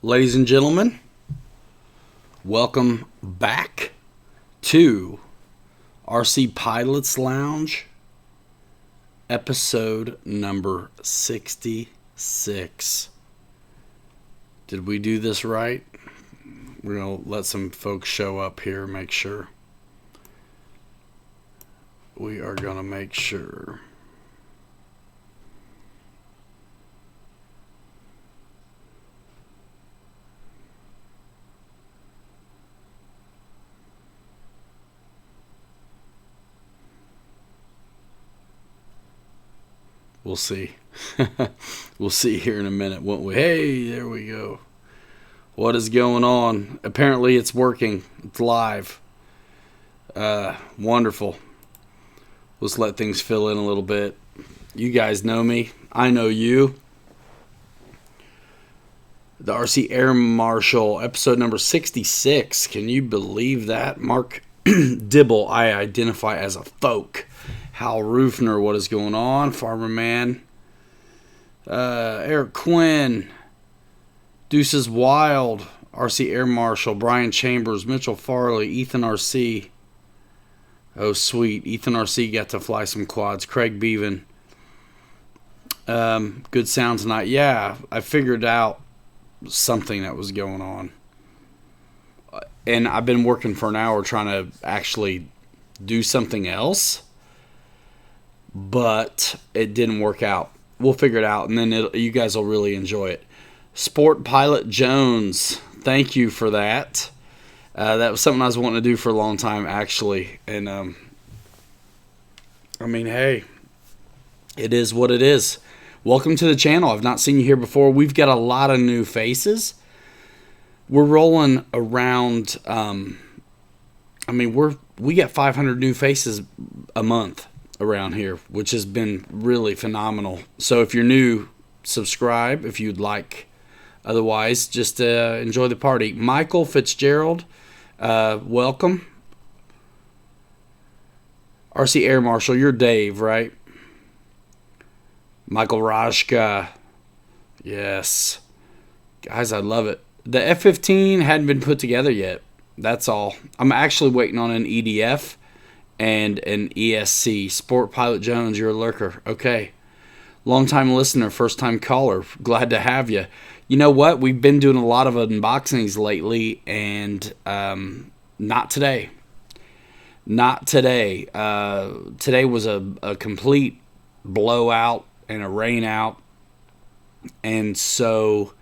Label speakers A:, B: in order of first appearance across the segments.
A: Ladies and gentlemen, welcome back to RC Pilots Lounge, episode number 66. Did we do this right? We're going to let some folks show up here, make sure. We are going to make sure. We'll see. We'll see here in a minute, won't we? Hey, there we go. What is going on? Apparently it's working. It's live. Wonderful. Let's let things fill in a little bit. You guys know me. I know you. The RC Air Marshal, episode number 66. Can you believe that? Mark Dibble, I identify as a folk. Hal Rufner, what is going on? Farmer Man. Eric Quinn. Deuces Wild. RC Air Marshal. Brian Chambers. Mitchell Farley. Ethan RC. Oh, sweet. Ethan RC got to fly some quads. Craig Bevan. Good sound tonight. Yeah, I figured out something that was going on. And I've been working for an hour trying to actually do something else. But it didn't work out. We'll figure it out, and then you guys will really enjoy it. Sport Pilot Jones, thank you for that. That was something I was wanting to do for a long time, actually. And, I mean, hey, it is what it is. Welcome to the channel. I've not seen you here before. We've got a lot of new faces. We're rolling around, we get 500 new faces a month around here, which has been really phenomenal. So if you're new, subscribe if you'd like. Otherwise, just enjoy the party. Michael Fitzgerald, welcome. RC Air Marshal, you're Dave, right? Michael Rajka, yes. Guys, I love it. The F-15 hadn't been put together yet. That's all. I'm actually waiting on an EDF and an ESC. Sport Pilot Jones, you're a lurker. Okay. Long-time listener, first-time caller. Glad to have you. You know what? We've been doing a lot of unboxings lately, and not today. Not today. Today was a complete blowout and a rain out, and so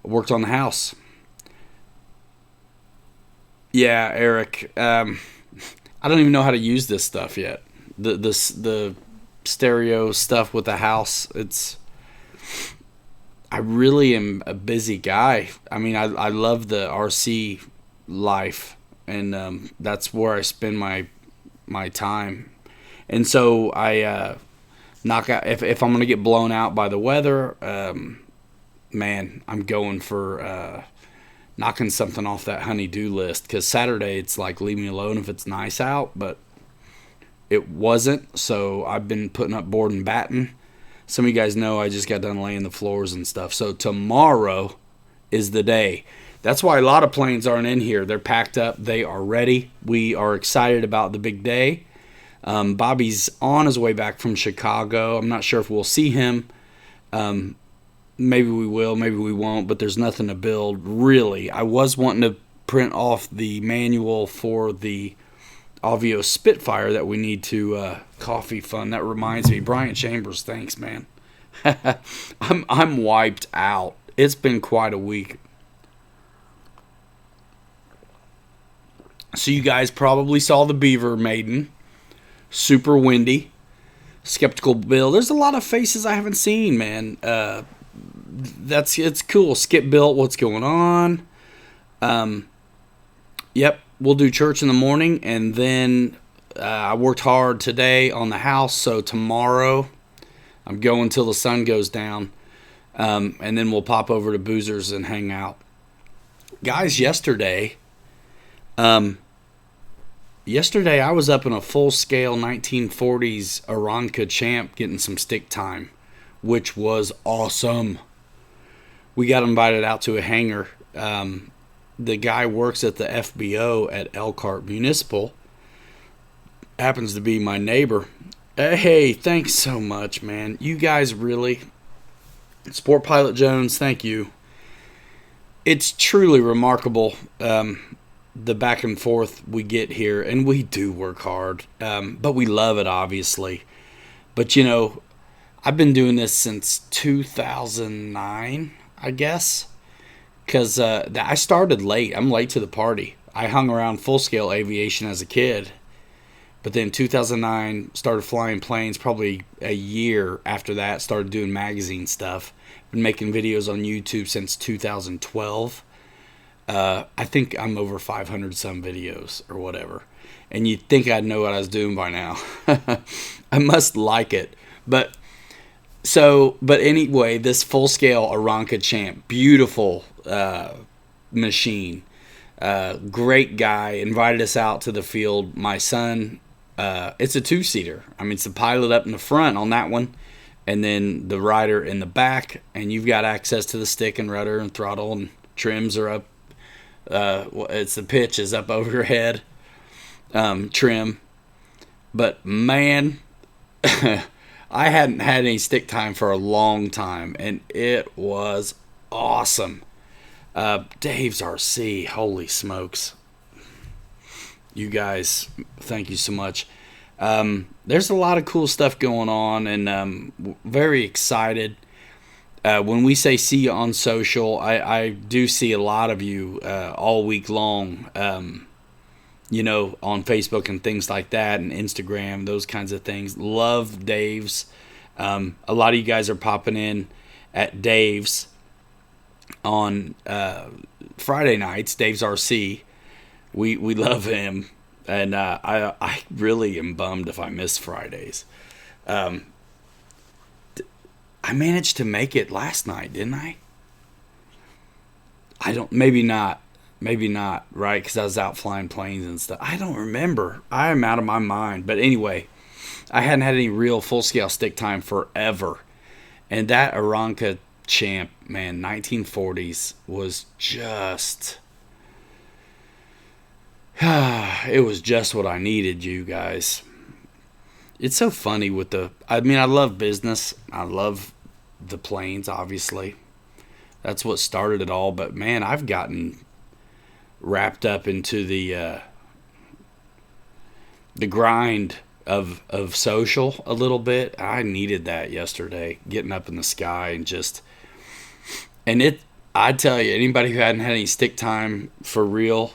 A: I worked on the house. Yeah, Eric. I don't even know how to use this stuff yet. The stereo stuff with the house. I really am a busy guy. I mean, I love the RC life, and that's where I spend my time. And so I knock out if I'm gonna get blown out by the weather. Man, I'm going for knocking something off that honey-do list, because Saturday it's like leave me alone if it's nice out, but it wasn't, so I've been putting up board and batting. Some of you guys know I just got done laying the floors and stuff, so tomorrow is the day. That's why a lot of planes aren't in here. They're packed up. They are ready. We are excited about the big day. Bobby's on his way back from Chicago. I'm not sure if we'll see him. Maybe we will, maybe we won't, but there's nothing to build, really. I was wanting to print off the manual for the Avio Spitfire that we need to coffee fund. That reminds me, Brian Chambers, thanks, man. I'm wiped out. It's been quite a week. So you guys probably saw the Beaver Maiden. Super windy. Skeptical Bill. There's a lot of faces I haven't seen, man. It's cool. Skip Built, what's going on? Yep, we'll do church in the morning, and then I worked hard today on the house, so tomorrow I'm going till the sun goes down, and then we'll pop over to Boozer's and hang out. Guys, yesterday I was up in a full-scale 1940s Aranca Champ getting some stick time which was awesome. We got invited out to a hangar. The guy works at the FBO at Elkhart Municipal. Happens to be my neighbor. Hey, thanks so much, man. You guys really... Sport Pilot Jones, thank you. It's truly remarkable, the back and forth we get here. And we do work hard, but we love it, obviously. But, you know, I've been doing this since 2009, I guess. Because I started late. I'm late to the party. I hung around Full Scale Aviation as a kid. But then 2009, started flying planes. Probably a year after that, started doing magazine stuff. Been making videos on YouTube since 2012. I think I'm over 500 some videos or whatever. And you'd think I'd know what I was doing by now. I must like it. But anyway, this Full Scale Aranca Champ, beautiful machine. Great guy, invited us out to the field. My son, it's a two-seater. I mean, it's the pilot up in the front on that one, and then the rider in the back, and you've got access to the stick and rudder and throttle, and trims are up. It's the pitch is up over your head, trim. But man, I hadn't had any stick time for a long time, and it was awesome. Dave's RC, holy smokes. You guys, thank you so much. There's a lot of cool stuff going on, and very excited. When we say see you on social, I do see a lot of you all week long, you know, on Facebook and things like that, and Instagram, those kinds of things. Love Dave's. A lot of you guys are popping in at Dave's on Friday nights, Dave's RC. We love him, and I really am bummed if I miss Fridays. I managed to make it last night, didn't I? Maybe not, right? Because I was out flying planes and stuff. I don't remember. I am out of my mind. But anyway, I hadn't had any real full-scale stick time forever. And that Aranca Champ, man, 1940s was just... it was just what I needed, you guys. It's so funny with I love business. I love the planes, obviously. That's what started it all. But, man, I've gotten wrapped up into the grind of social a little bit. I needed that yesterday, getting up in the sky and just... And I tell you, anybody who hadn't had any stick time for real...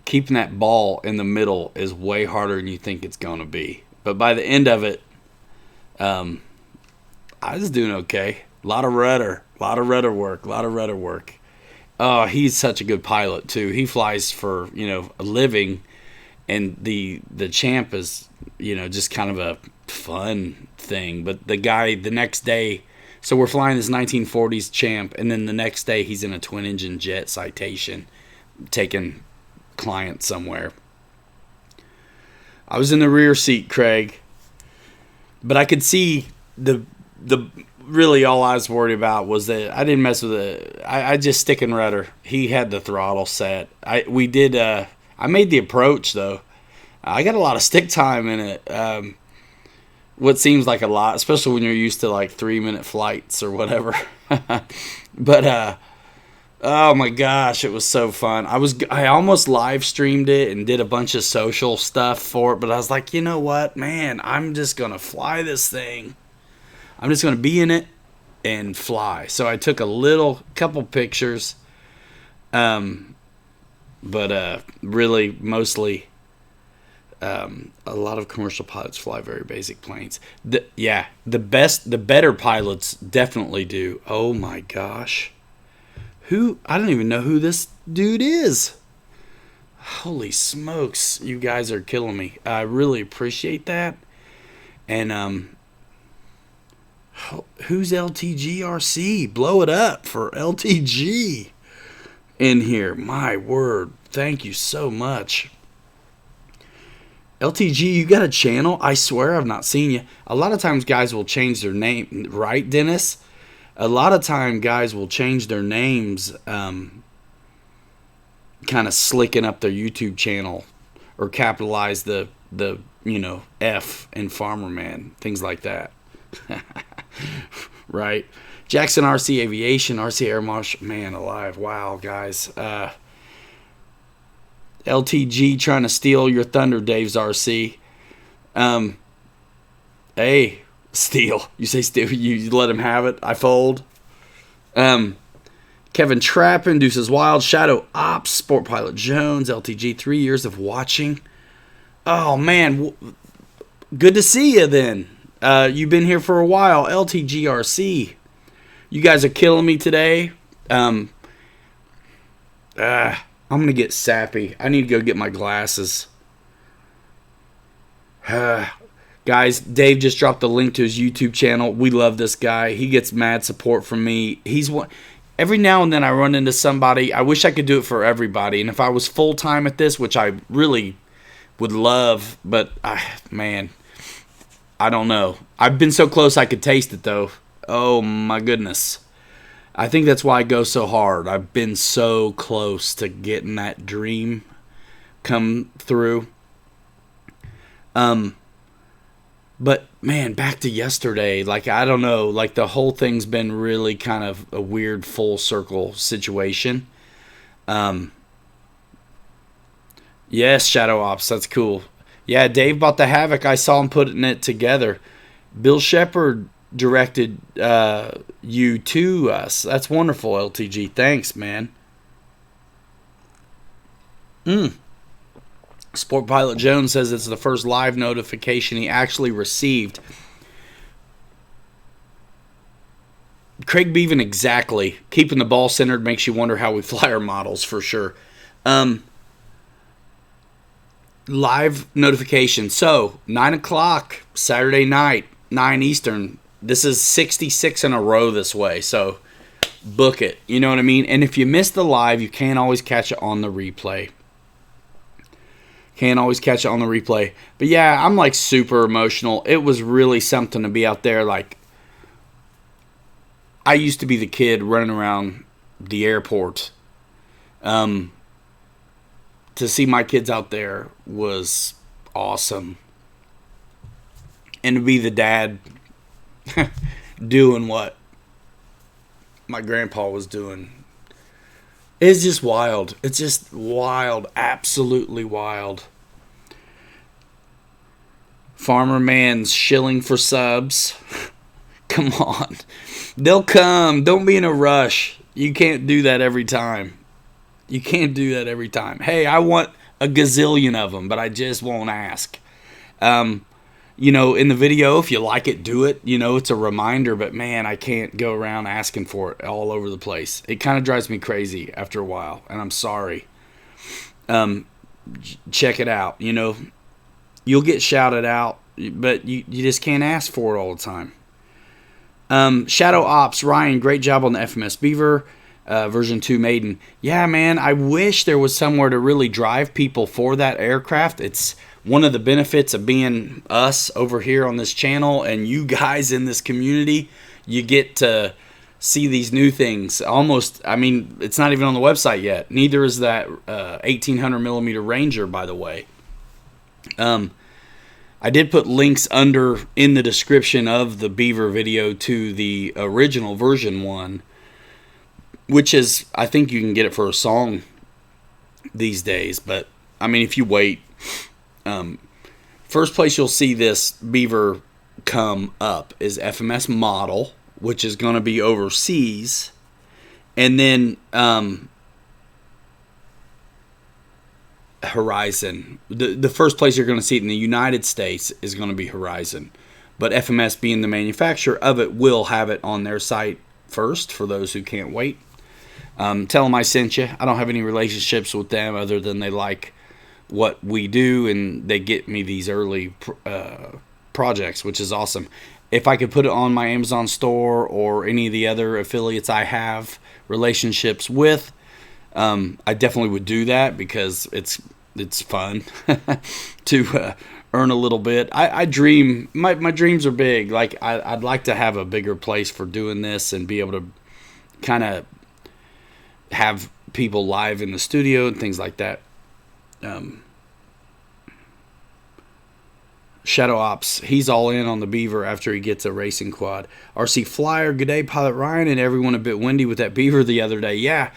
A: keeping that ball in the middle is way harder than you think it's going to be. But by the end of it, I was doing okay. A lot of rudder work. Oh, he's such a good pilot too. He flies for, a living, and the Champ is, just kind of a fun thing. But the guy the next day, so we're flying this 1940s Champ, and then the next day he's in a twin-engine jet Citation, taking client somewhere. I was in the rear seat, Craig, but I could see the really all I was worried about was that I didn't mess with it. I just stick and rudder. He had the throttle set. I made the approach though. I got a lot of stick time in it. What seems like a lot, especially when you're used to like 3-minute flights or whatever. But oh my gosh, it was so fun. I almost live streamed it and did a bunch of social stuff for it, but I was like, you know what, man, I'm just going to fly this thing. I'm just going to be in it and fly. So I took a couple pictures, but really mostly a lot of commercial pilots fly very basic planes. The better pilots definitely do. Oh my gosh. I don't even know who this dude is. Holy smokes, you guys are killing me. I really appreciate that. And who's LTGRC? Blow it up for LTG in here. My word, thank you so much. LTG, you got a channel? I swear I've not seen you. A lot of times guys will change their name, right, Dennis? A lot of time guys will change their names, kind of slicking up their YouTube channel, or capitalize the F in Farmer Man, things like that. Right? Jackson RC Aviation, RC Air Marshal, man alive. Wow, guys. LTG trying to steal your thunder, Dave's RC. Hey, steal. You say steal, you let him have it. I fold. Kevin Trappin, Deuces Wild, Shadow Ops, Sport Pilot Jones, LTG, 3 years of watching. Oh, man. Good to see you then. You've been here for a while. LTGRC. You guys are killing me today. I'm going to get sappy. I need to go get my glasses. Guys, Dave just dropped the link to his YouTube channel. We love this guy. He gets mad support from me. He's one. Every now and then I run into somebody. I wish I could do it for everybody. And if I was full-time at this, which I really would love, but, man, I don't know. I've been so close I could taste it, though. Oh, my goodness. I think that's why I go so hard. I've been so close to getting that dream come through. But, man, back to yesterday. Like, I don't know. Like, the whole thing's been really kind of a weird full circle situation. Yes, Shadow Ops. That's cool. Yeah, Dave bought the Havoc. I saw him putting it together. Bill Shepard directed you to us. That's wonderful, LTG. Thanks, man. Sport Pilot Jones says it's the first live notification he actually received. Craig Beaven, exactly. Keeping the ball centered makes you wonder how we fly our models, for sure. Live notification. So, 9 o'clock, Saturday night, 9 Eastern. This is 66 in a row this way, so book it. You know what I mean? And if you miss the live, you can't always catch it on the replay. But yeah, I'm like super emotional. It was really something to be out there. Like, I used to be the kid running around the airport. To see my kids out there was awesome. And to be the dad doing what my grandpa was doing. It's just wild. It's just wild. Absolutely wild. Farmer Man's shilling for subs. Come on. They'll come. Don't be in a rush. You can't do that every time. Hey, I want a gazillion of them, but I just won't ask. In the video, if you like it, do it. It's a reminder, but man, I can't go around asking for it all over the place. It kind of drives me crazy after a while, and I'm sorry. Check it out. You'll get shouted out, but you just can't ask for it all the time. Shadow Ops, Ryan, great job on the FMS Beaver. Version 2 Maiden. Yeah, man, I wish there was somewhere to really drive people for that aircraft. It's one of the benefits of being us over here on this channel and you guys in this community. You get to see these new things. Almost, it's not even on the website yet. Neither is that 1800 millimeter Ranger, by the way. I did put links in the description of the Beaver video to the original version 1. Which is, I think you can get it for a song these days. But, if you wait. First place you'll see this Beaver come up is FMS Model, which is going to be overseas. And then Horizon. The first place you're going to see it in the United States is going to be Horizon. But FMS, being the manufacturer of it, will have it on their site first for those who can't wait. Tell them I sent you. I don't have any relationships with them other than they like what we do and they get me these early projects, which is awesome. If I could put it on my Amazon store or any of the other affiliates I have relationships with, I definitely would do that because it's it's fun to earn a little bit. I dream. My dreams are big. Like I'd like to have a bigger place for doing this and be able to kind of have people live in the studio and things like that. Shadow Ops, he's all in on the Beaver after he gets a racing quad. RC Flyer, good day, Pilot Ryan, and everyone a bit windy with that Beaver the other day. Yeah,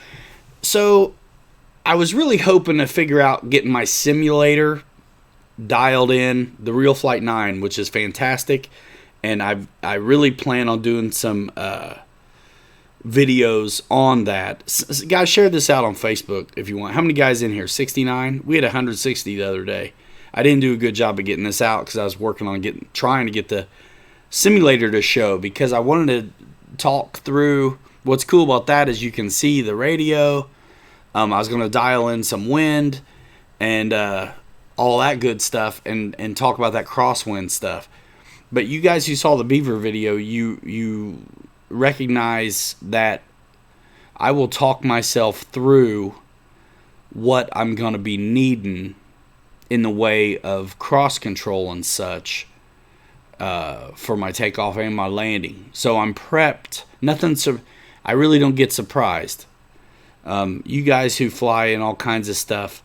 A: so I was really hoping to figure out getting my simulator dialed in, the Real Flight 9, which is fantastic, and I really plan on doing some videos on that. Guys, share this out on Facebook if you want. How many guys in here? 69? We had 160 the other day. I didn't do a good job of getting this out because I was working on trying to get the simulator to show, because I wanted to talk through. What's cool about that is you can see the radio. I was going to dial in some wind and all that good stuff and talk about that crosswind stuff. But you guys who saw the Beaver video, you recognize that I will talk myself through what I'm going to be needing in the way of cross control and such for my takeoff and my landing. So I'm prepped. I really don't get surprised. You guys who fly and all kinds of stuff.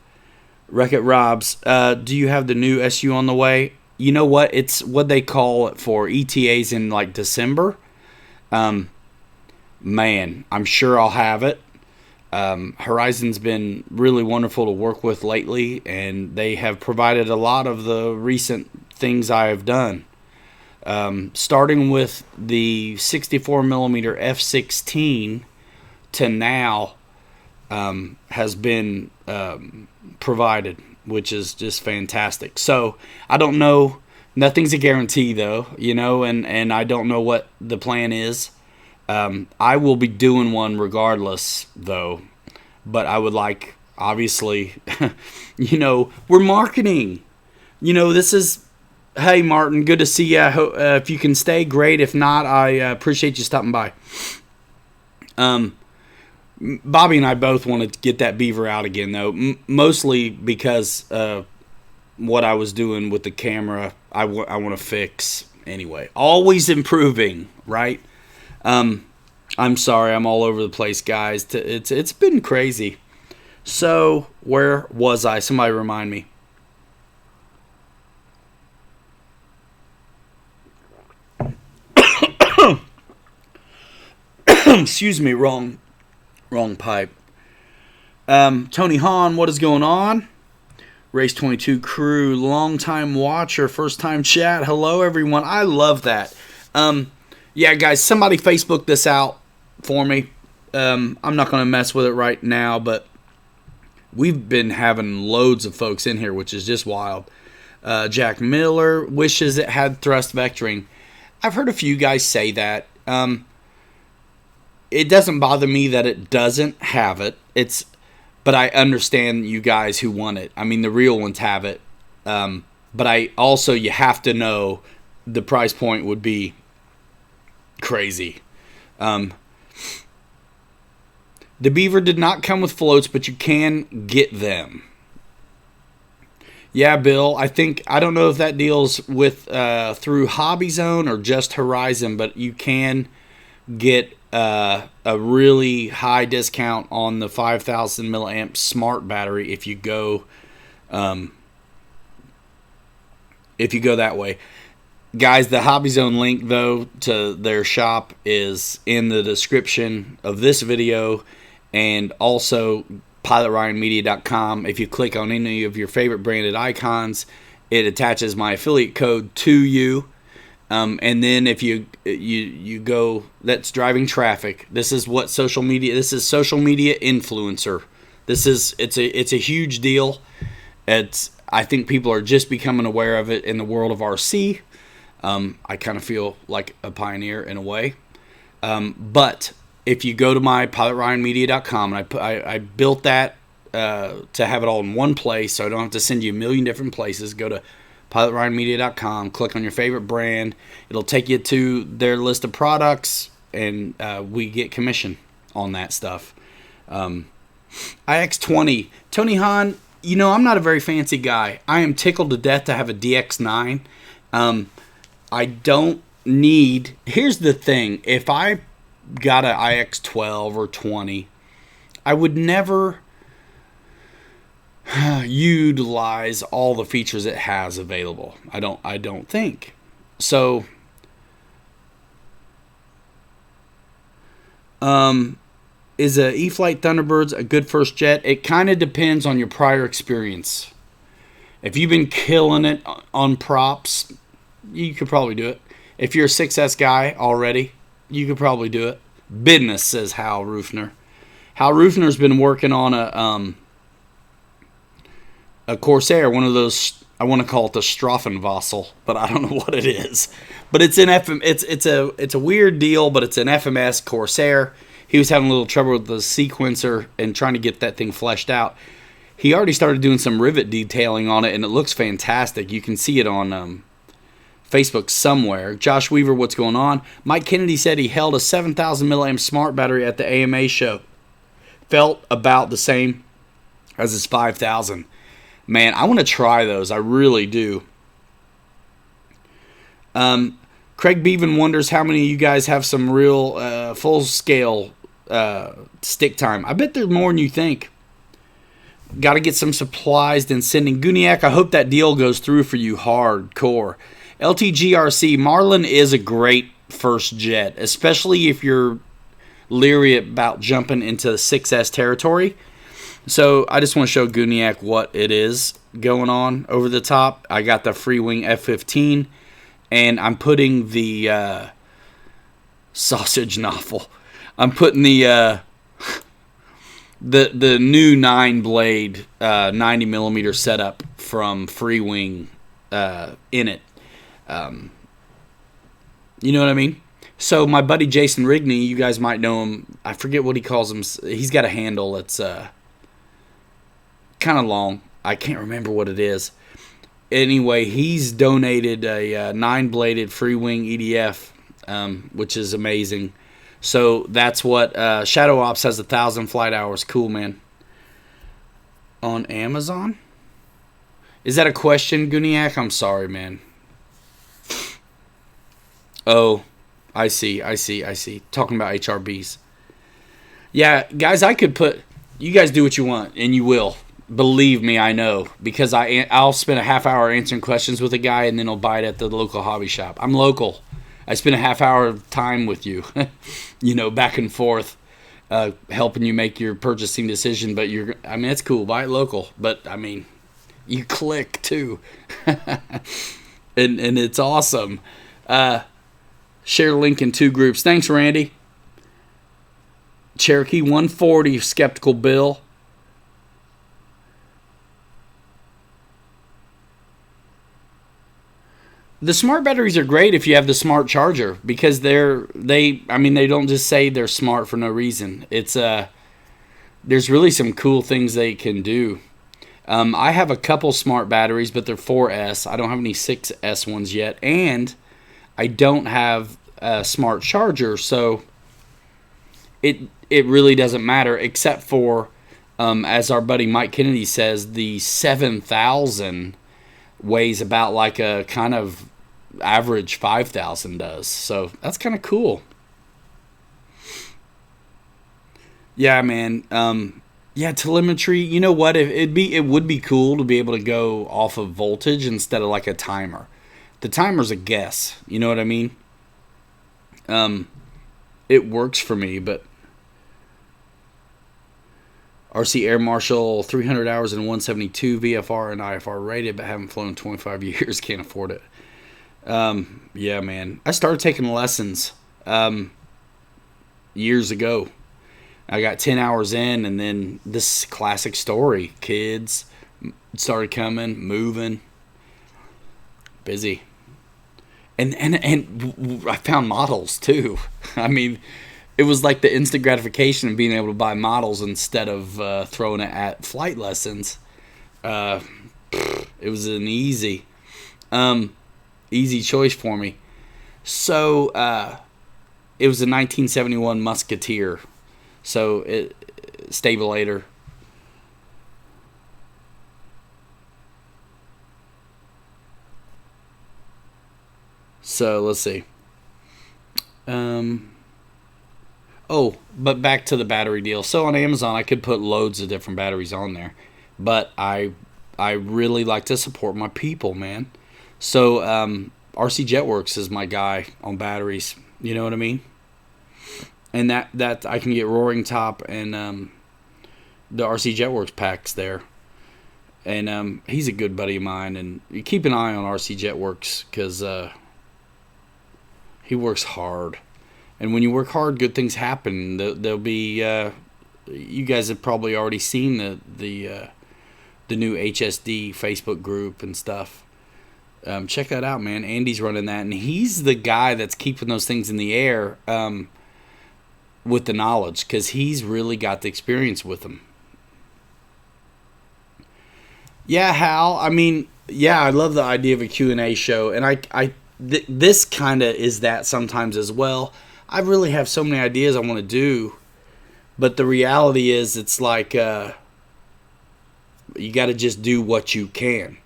A: Wreck-It Robs, do you have the new SU on the way? You know what? It's what they call it for ETAs in like December. Man, I'm sure I'll have it. Horizon's been really wonderful to work with lately, and they have provided a lot of the recent things I have done. Starting with the 64mm F-16 to now has been provided, which is just fantastic. So I don't know. Nothing's a guarantee, though, and I don't know what the plan is. I will be doing one regardless, though. But I would like, obviously, we're marketing. This is, hey, Martin, good to see you. If you can stay, great. If not, I appreciate you stopping by. Bobby and I both want to get that Beaver out again, though, mostly because what I was doing with the camera, I want to fix anyway. Always improving, right? I'm sorry, I'm all over the place, guys. It's been crazy. So, where was I? Somebody remind me. Excuse me, wrong pipe. Tony Hahn, what is going on? Race 22 crew, long time watcher, first time chat. Hello, everyone. I love that. Yeah, guys, somebody Facebook this out for me. I'm not going to mess with it right now, but we've been having loads of folks in here, which is just wild. Jack Miller wishes it had thrust vectoring. I've heard a few guys say that. It doesn't bother me that it doesn't have it. But I understand you guys who want it. I mean, the real ones have it. But you have to know the price point would be crazy. The Beaver did not come with floats, but you can get them. Yeah, Bill, I don't know if that deals with through Hobby Zone or just Horizon, but you can get a really high discount on the 5,000 milliamp smart battery if you go that way. Guys, the Hobby Zone link, though, to their shop is in the description of this video, and also pilotryanmedia.com. If you click on any of your favorite branded icons, it attaches my affiliate code to you. And then if you go, that's driving traffic. This is what social media. This is social media influencer. It's a huge deal. I think people are just becoming aware of it in the world of RC. I kind of feel like a pioneer in a way. But if you go to my pilotryanmedia.com, and I built that to have it all in one place, so I don't have to send you a million different places. Go to pilotryanmedia.com, click on your favorite brand. It'll take you to their list of products, and we get commission on that stuff. IX20. Tony Hahn, I'm not a very fancy guy. I am tickled to death to have a DX9. I don't need. Here's the thing: if I got an IX12 or 20, I would never utilize all the features it has available. I don't think so. Is a e-flite Thunderbirds a good first jet? It kind of depends on your prior experience. If you've been killing it on props, you could probably do it. If you're a 6S guy already, you could probably do it. Business, says Hal Rufner. Hal Rufner's been working on a Corsair, one of those. I want to call it the Stroffenvassel, but I don't know what it is. But it's an FM. It's a weird deal, but it's an FMS Corsair. He was having a little trouble with the sequencer and trying to get that thing fleshed out. He already started doing some rivet detailing on it, and it looks fantastic. You can see it on Facebook somewhere. Josh Weaver, what's going on? Mike Kennedy said he held a 7,000 milliamp smart battery at the AMA show. Felt about the same as his 5,000. Man, I want to try those. I really do. Craig Beaven wonders how many of you guys have some real full-scale stick time. I bet there's more than you think. Got to get some supplies, then sending. Guniac, I hope that deal goes through for you hardcore. LTGRC, Marlin is a great first jet, especially if you're leery about jumping into 6S territory. So I just want to show Guniac what it is going on over the top. I got the Freewing F-15, and I'm putting the sausage novel. I'm putting the new 9-blade 90 millimeter setup from Freewing in it. You know what I mean? So my buddy Jason Rigney, you guys might know him. I forget what he calls him. He's got a handle that's kind of long. I can't remember what it is. Anyway, he's donated a 9-bladed Freewing EDF, which is amazing. So that's what Shadow Ops has 1,000 flight hours. Cool, man. On Amazon? Is that a question, Guniac? I'm sorry, man. Oh, I see. Talking about HRBs. Yeah, guys, I could put. You guys do what you want, and you will. Believe me, I know, because I'll spend a half hour answering questions with a guy, and then he'll buy it at the local hobby shop. I'm local. I spend a half hour of time with you, back and forth, helping you make your purchasing decision. But it's cool. Buy it local. But you click too, and it's awesome. Share link in 2 groups. Thanks, Randy. Cherokee 140, Skeptical Bill. The smart batteries are great if you have the smart charger, because they don't just say they're smart for no reason. It's there's really some cool things they can do. I have a couple smart batteries, but they're 4S. I don't have any 6S ones yet, and I don't have a smart charger, so it really doesn't matter, except for as our buddy Mike Kennedy says, the 7,000 weighs about like a kind of average 5,000 does. So that's kind of cool. Yeah, man. Telemetry. You know what? It would be cool to be able to go off of voltage instead of like a timer. The timer's a guess. You know what I mean? It works for me, but RC Air Marshal, 300 hours and 172 VFR and IFR rated, but haven't flown in 25 years. Can't afford it. Yeah, man. I started taking lessons years ago. I got 10 hours in, and then this classic story. Kids started coming, moving, busy. And I found models, too. It was like the instant gratification of being able to buy models instead of throwing it at flight lessons. It was an easy choice for me. So it was a 1971 Musketeer. So Stabulator. So let's see. Um, oh, but back to the battery deal. So on Amazon, I could put loads of different batteries on there, but I really like to support my people, man. So RC Jetworks is my guy on batteries. You know what I mean? And that I can get Roaring Top and the RC Jetworks packs there. And he's a good buddy of mine. And you keep an eye on RC Jetworks because he works hard. And when you work hard, good things happen. There'll be you guys have probably already seen the new HSD Facebook group and stuff. Check that out, man. Andy's running that, and he's the guy that's keeping those things in the air with the knowledge, because he's really got the experience with them. Yeah, Hal. I mean, yeah, I love the idea of a Q&A show, and this kind of is that sometimes as well. I really have so many ideas I want to do, but the reality is it's like you got to just do what you can.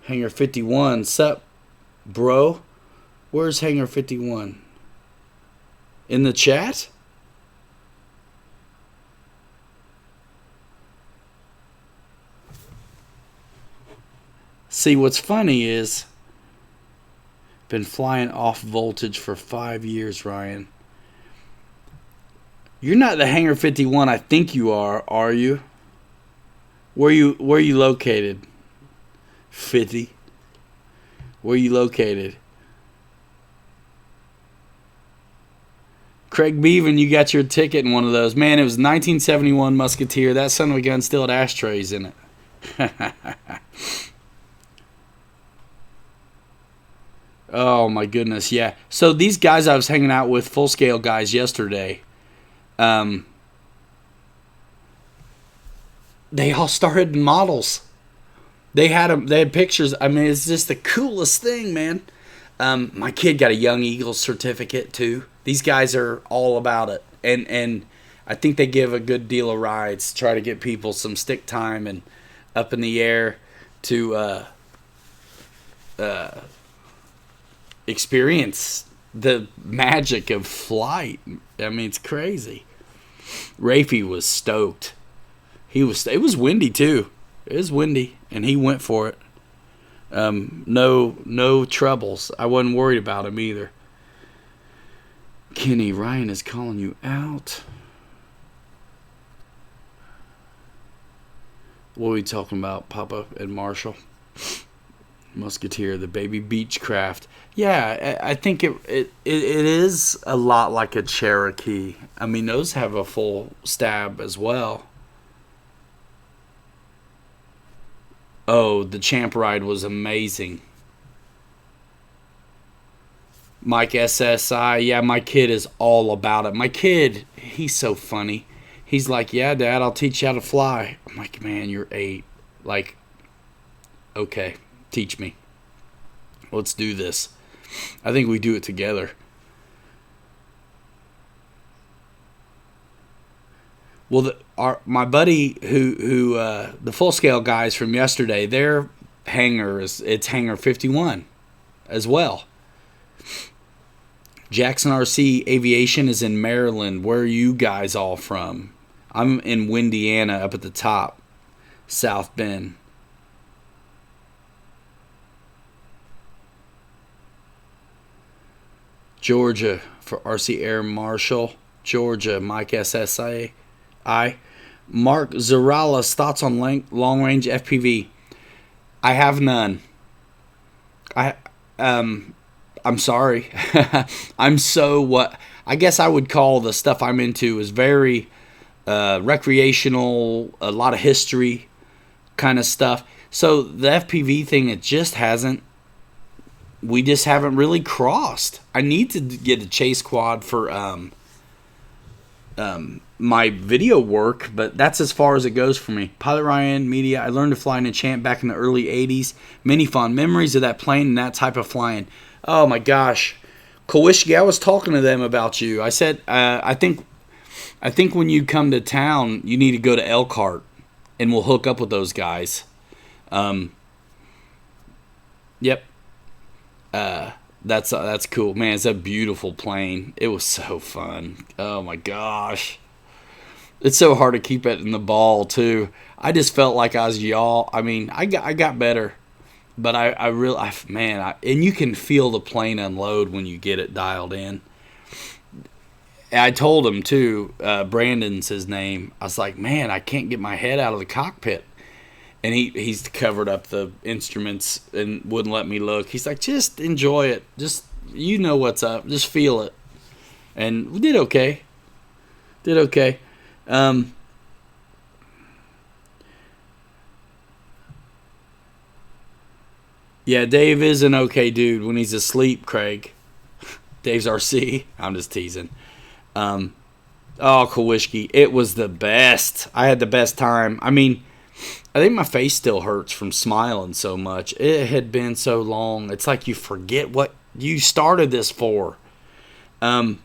A: Hangar 51, sup, bro? Where's Hangar 51? In the chat? See, what's funny is, been flying off voltage for 5 years, Ryan. You're not the Hangar 51 I think you are you? Where you located? 50. Where you located? Craig Beavan, you got your ticket in one of those. Man, it was 1971 Musketeer. That son of a gun still had ashtrays in it. Oh my goodness, yeah. So these guys I was hanging out with, full scale guys, yesterday. They all started in models. They had pictures. I mean, it's just the coolest thing, man. My kid got a Young Eagles certificate too. These guys are all about it, and I think they give a good deal of rides. Try to get people some stick time and up in the air to experience the magic of flight. I mean, it's crazy. Rafi was stoked. It was windy too. It was windy, and he went for it. No troubles. I wasn't worried about him either. Kenny, Ryan is calling you out. What are we talking about, Papa and Marshall? Musketeer, the baby Beechcraft. Yeah, I think it is a lot like a Cherokee. I mean, those have a full stab as well. Oh, the Champ ride was amazing. Mike SSI, yeah, my kid is all about it. My kid, he's so funny. He's like, yeah, Dad, I'll teach you how to fly. I'm like, man, you're 8. Like, okay, teach me. Let's do this. I think we do it together. Well, my buddy who the full scale guys from yesterday, their hangar it's Hangar 51 as well. Jackson RC Aviation is in Maryland. Where are you guys all from? I'm in Windiana, up at the top, South Bend. Georgia for RC Air Marshal. Georgia, Mike SSI. Mark Zarala's thoughts on long range FPV. I have none. I'm sorry. I'm so what I guess I would call the stuff I'm into is very recreational, a lot of history kind of stuff. So the FPV thing, it just hasn't. We just haven't really crossed. I need to get a chase quad for my video work, but that's as far as it goes for me. Pilot Ryan Media, I learned to fly in a Champ back in the early 80s. Many fond memories of that plane and that type of flying. Oh my gosh. Kowishki, I was talking to them about you. I said, I think when you come to town, you need to go to Elkhart, and we'll hook up with those guys. Yep. That's cool, man. It's a beautiful plane. It was so fun. Oh my gosh, it's so hard to keep it in the ball too. I just felt like I was y'all. I mean, I got better, but I really, and you can feel the plane unload when you get it dialed in. I told him too. Brandon's his name. I was like, man, I can't get my head out of the cockpit. And he's covered up the instruments and wouldn't let me look. He's like, just enjoy it. Just, you know what's up. Just feel it. And we did okay. Did okay. Yeah, Dave is an okay dude when he's asleep, Craig. Dave's RC. I'm just teasing. Um, oh, Kowishki. It was the best. I had the best time. I mean, I think my face still hurts from smiling so much. It had been so long. It's like you forget what you started this for. Um,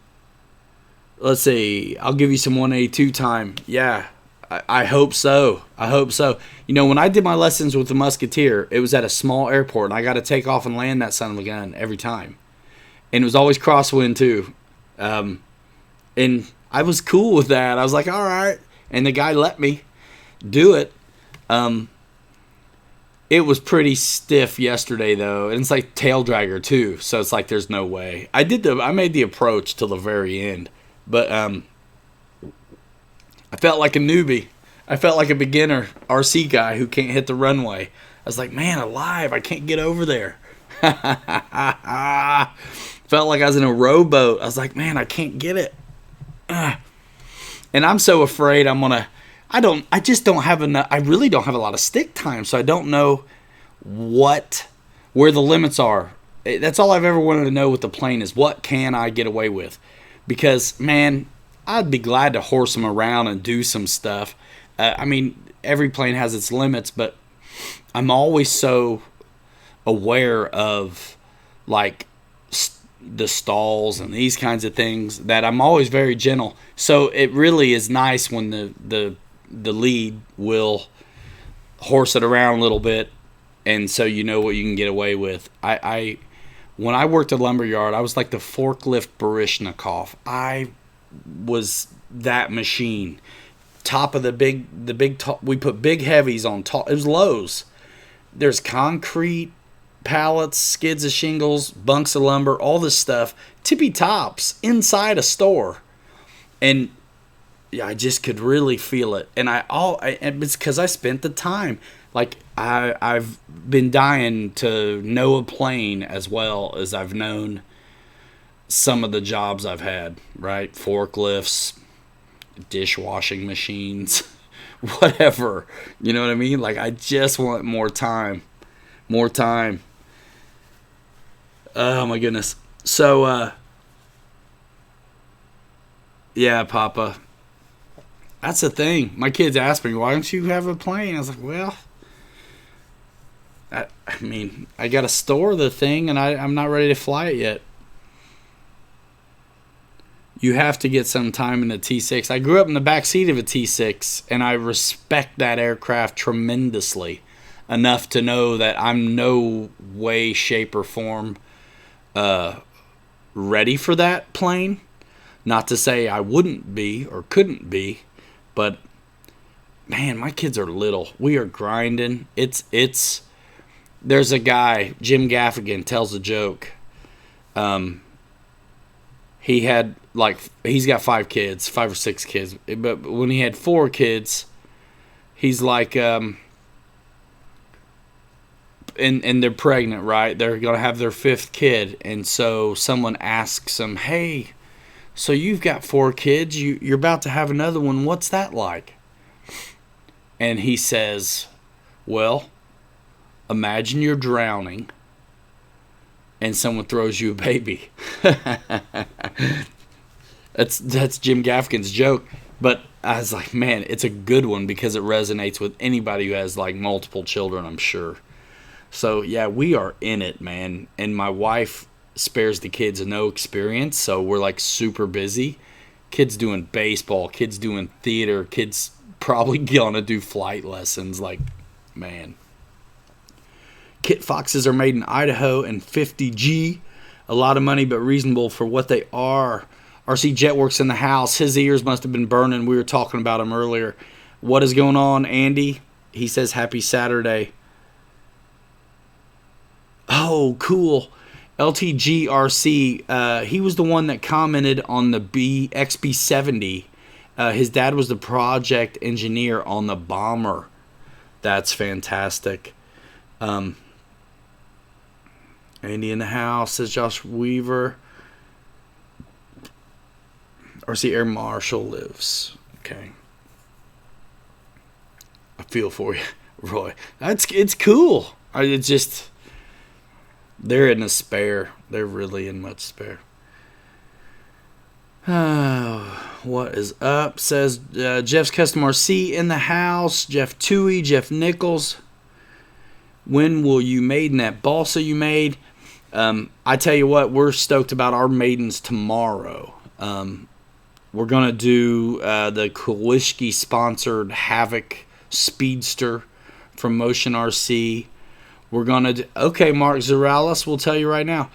A: let's see. I'll give you some 182 time. Yeah, I hope so. I hope so. You know, when I did my lessons with the Musketeer, it was at a small airport, and I got to take off and land that son of a gun every time. And it was always crosswind, too. And I was cool with that. I was like, all right. And the guy let me do it. It was pretty stiff yesterday though, and it's like tail dragger too, so it's like there's no way. I made the approach till the very end, but I felt like a newbie. I felt like a beginner RC guy who can't hit the runway. I was like, man, alive, I can't get over there. Felt like I was in a rowboat. I was like, man, I can't get it. And I'm so afraid I just don't have enough. I really don't have a lot of stick time, so I don't know where the limits are. That's all I've ever wanted to know with the plane is what can I get away with? Because, man, I'd be glad to horse them around and do some stuff. I mean, every plane has its limits, but I'm always so aware of, like, the stalls and these kinds of things that I'm always very gentle. So it really is nice when the lead will horse it around a little bit, and so you know what you can get away with. I when I worked at lumberyard, I was like the forklift Baryshnikov. I was that machine. Top of the big top. We put big heavies on top. It was Lowe's. There's concrete pallets, skids of shingles, bunks of lumber, all this stuff, tippy tops inside a store, and yeah, I just could really feel it. And it's because I spent the time. Like I've been dying to know a plane as well as I've known some of the jobs I've had. Right, forklifts, dishwashing machines, whatever. You know what I mean? Like I just want more time. Oh my goodness. So yeah, Papa. That's the thing. My kids asked me, why don't you have a plane? I was like, well, I mean, I got to store the thing, and I'm not ready to fly it yet. You have to get some time in the T6. I grew up in the back seat of a T6, and I respect that aircraft tremendously, enough to know that I'm no way, shape, or form ready for that plane. Not to say I wouldn't be or couldn't be, but man, my kids are little. We are grinding. There's a guy, Jim Gaffigan, tells a joke. He's got 5 kids, 5 or 6 kids, but when he had 4 kids, he's like, and they're pregnant, right? They're gonna have their 5th kid, and so someone asks him, hey, so you've got 4 kids, you're about to have another one, what's that like? And he says, well, imagine you're drowning and someone throws you a baby. That's Jim Gaffigan's joke. But I was like, man, it's a good one because it resonates with anybody who has like multiple children, I'm sure. So yeah, we are in it, man. And my wife spares the kids no experience, so we're like super busy. Kids doing baseball, kids doing theater, kids probably gonna do flight lessons. Like, man. Kit foxes are made in Idaho and 50G. A lot of money, but reasonable for what they are. RC Jetworks in the house. His ears must have been burning. We were talking about him earlier. What is going on, Andy? He says happy Saturday. Oh, cool. LTGRC, he was the one that commented on the XB70. His dad was the project engineer on the bomber. That's fantastic. Andy in the house, says Josh Weaver. RC Air Marshal lives. Okay. I feel for you, Roy. It's cool. It's just... They're in a spare. They're really in much spare. What is up? Says Jeff's Custom RC in the house. Jeff Toohey, Jeff Nichols. When will you maiden that balsa you made? I tell you what, we're stoked about our maidens tomorrow. We're going to do the Kowalski sponsored Havoc Speedster from Motion RC. We're going to... Okay, Mark Zeralis, we'll tell you right now.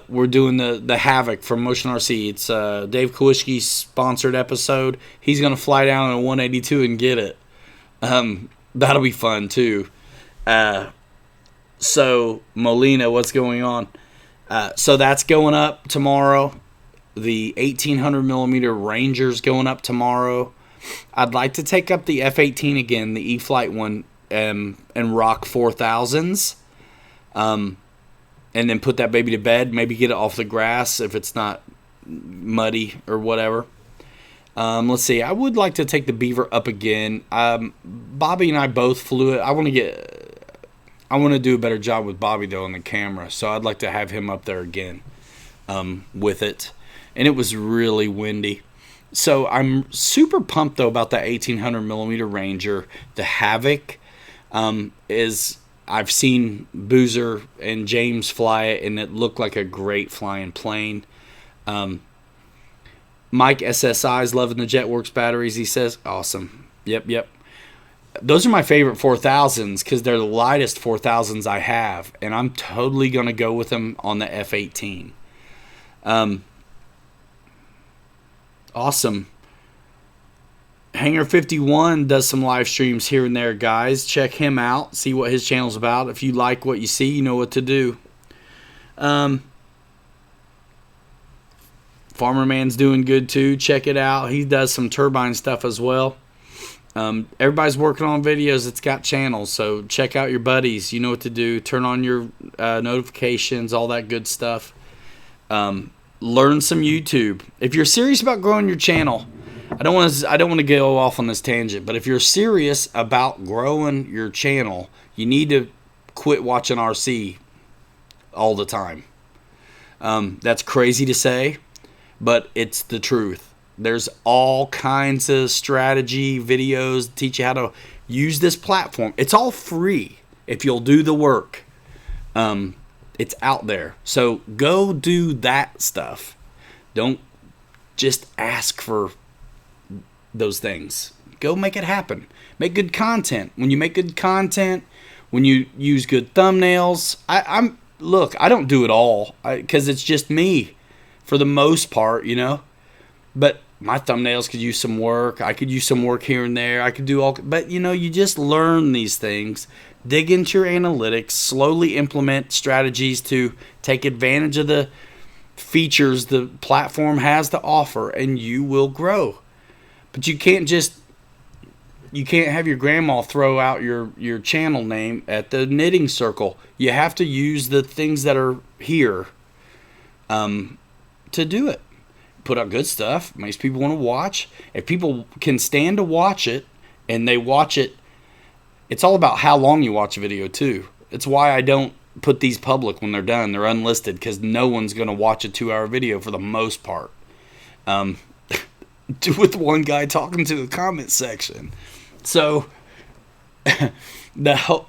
A: We're doing the Havoc from Motion RC. It's Dave Kowalski's sponsored episode. He's going to fly down in a 182 and get it. That'll be fun, too. So, Molina, what's going on? So that's going up tomorrow. The 1800mm Ranger's going up tomorrow. I'd like to take up the F-18 again, the e-flite one, and rock 4000s, and then put that baby to bed. Maybe get it off the grass if it's not muddy or whatever. Let's see. I would like to take the Beaver up again. Bobby and I both flew it. I want to do a better job with Bobby though on the camera, so I'd like to have him up there again with it. And it was really windy. So I'm super pumped though about that 1800mm Ranger, the Havoc. I've seen Boozer and James fly it, and it looked like a great flying plane. Mike SSI is loving the Jetworks batteries, he says. Awesome. Yep. Those are my favorite 4000s because they're the lightest 4000s I have, and I'm totally going to go with them on the F-18. Awesome. Hangar 51 does some live streams here and there, guys. Check him out. See what his channel's about. If you like what you see, you know what to do. Farmer Man's doing good too. Check it out. He does some turbine stuff as well. Everybody's working on videos. It's got channels, so check out your buddies. You know what to do. Turn on your notifications, all that good stuff. Learn some YouTube. If you're serious about growing your channel, I don't want to go off on this tangent, but if you're serious about growing your channel, you need to quit watching RC all the time. That's crazy to say, but it's the truth. There's all kinds of strategy videos that teach you how to use this platform. It's all free if you'll do the work. It's out there. So go do that stuff. Don't just ask for those things. Go make it happen. Make good content. When you make good content, when you use good thumbnails, I don't do it all because it's just me for the most part, you know. But my thumbnails could use some work. I could use some work here and there. I could do all, but you know, you just learn these things. Dig into your analytics. Slowly implement strategies to take advantage of the features the platform has to offer, and you will grow. But you can't have your grandma throw out your channel name at the knitting circle. You have to use the things that are here to do it. Put out good stuff. Makes people want to watch. If people can stand to watch it and they watch it, it's all about how long you watch a video too. It's why I don't put these public when they're done. They're unlisted because no one's going to watch a 2-hour video for the most part. With one guy talking to the comment section. So the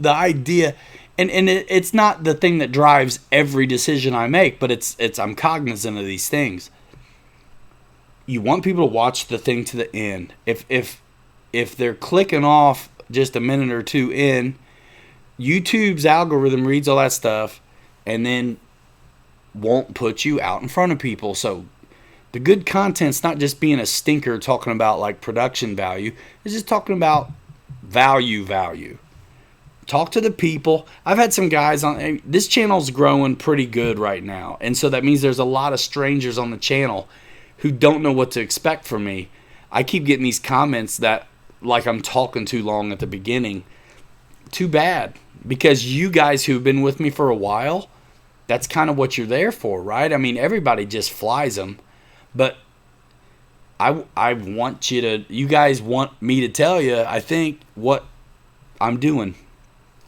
A: idea, and it's not the thing that drives every decision I make, but it's I'm cognizant of these things. You want people to watch the thing to the end. If they're clicking off just a minute or two in, YouTube's algorithm reads all that stuff, and then won't put you out in front of people. So the good content's not just being a stinker talking about like production value. It's just talking about value. Talk to the people. I've had some guys on this channel's growing pretty good right now. And so that means there's a lot of strangers on the channel who don't know what to expect from me. I keep getting these comments that like I'm talking too long at the beginning. Too bad. Because you guys who've been with me for a while, that's kind of what you're there for, right? I mean, everybody just flies them. But I want you guys want me to tell you, I think, what I'm doing.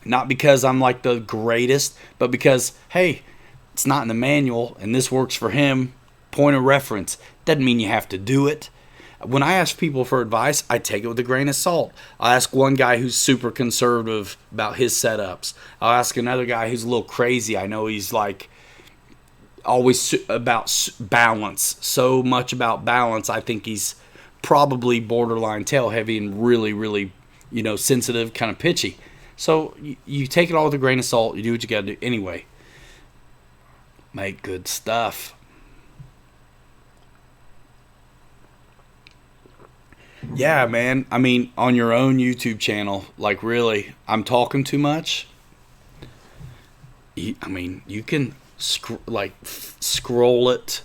A: Not because I'm like the greatest, but because, hey, it's not in the manual and this works for him. Point of reference. Doesn't mean you have to do it. When I ask people for advice, I take it with a grain of salt. I'll ask one guy who's super conservative about his setups. I'll ask another guy who's a little crazy. I know he's like always about balance. So much about balance. I think he's probably borderline tail heavy and really, really, sensitive, kind of pitchy. So you take it all with a grain of salt. You do what you got to do. Anyway, make good stuff. Yeah, man. I mean, on your own YouTube channel, like really, I'm talking too much. You can scroll it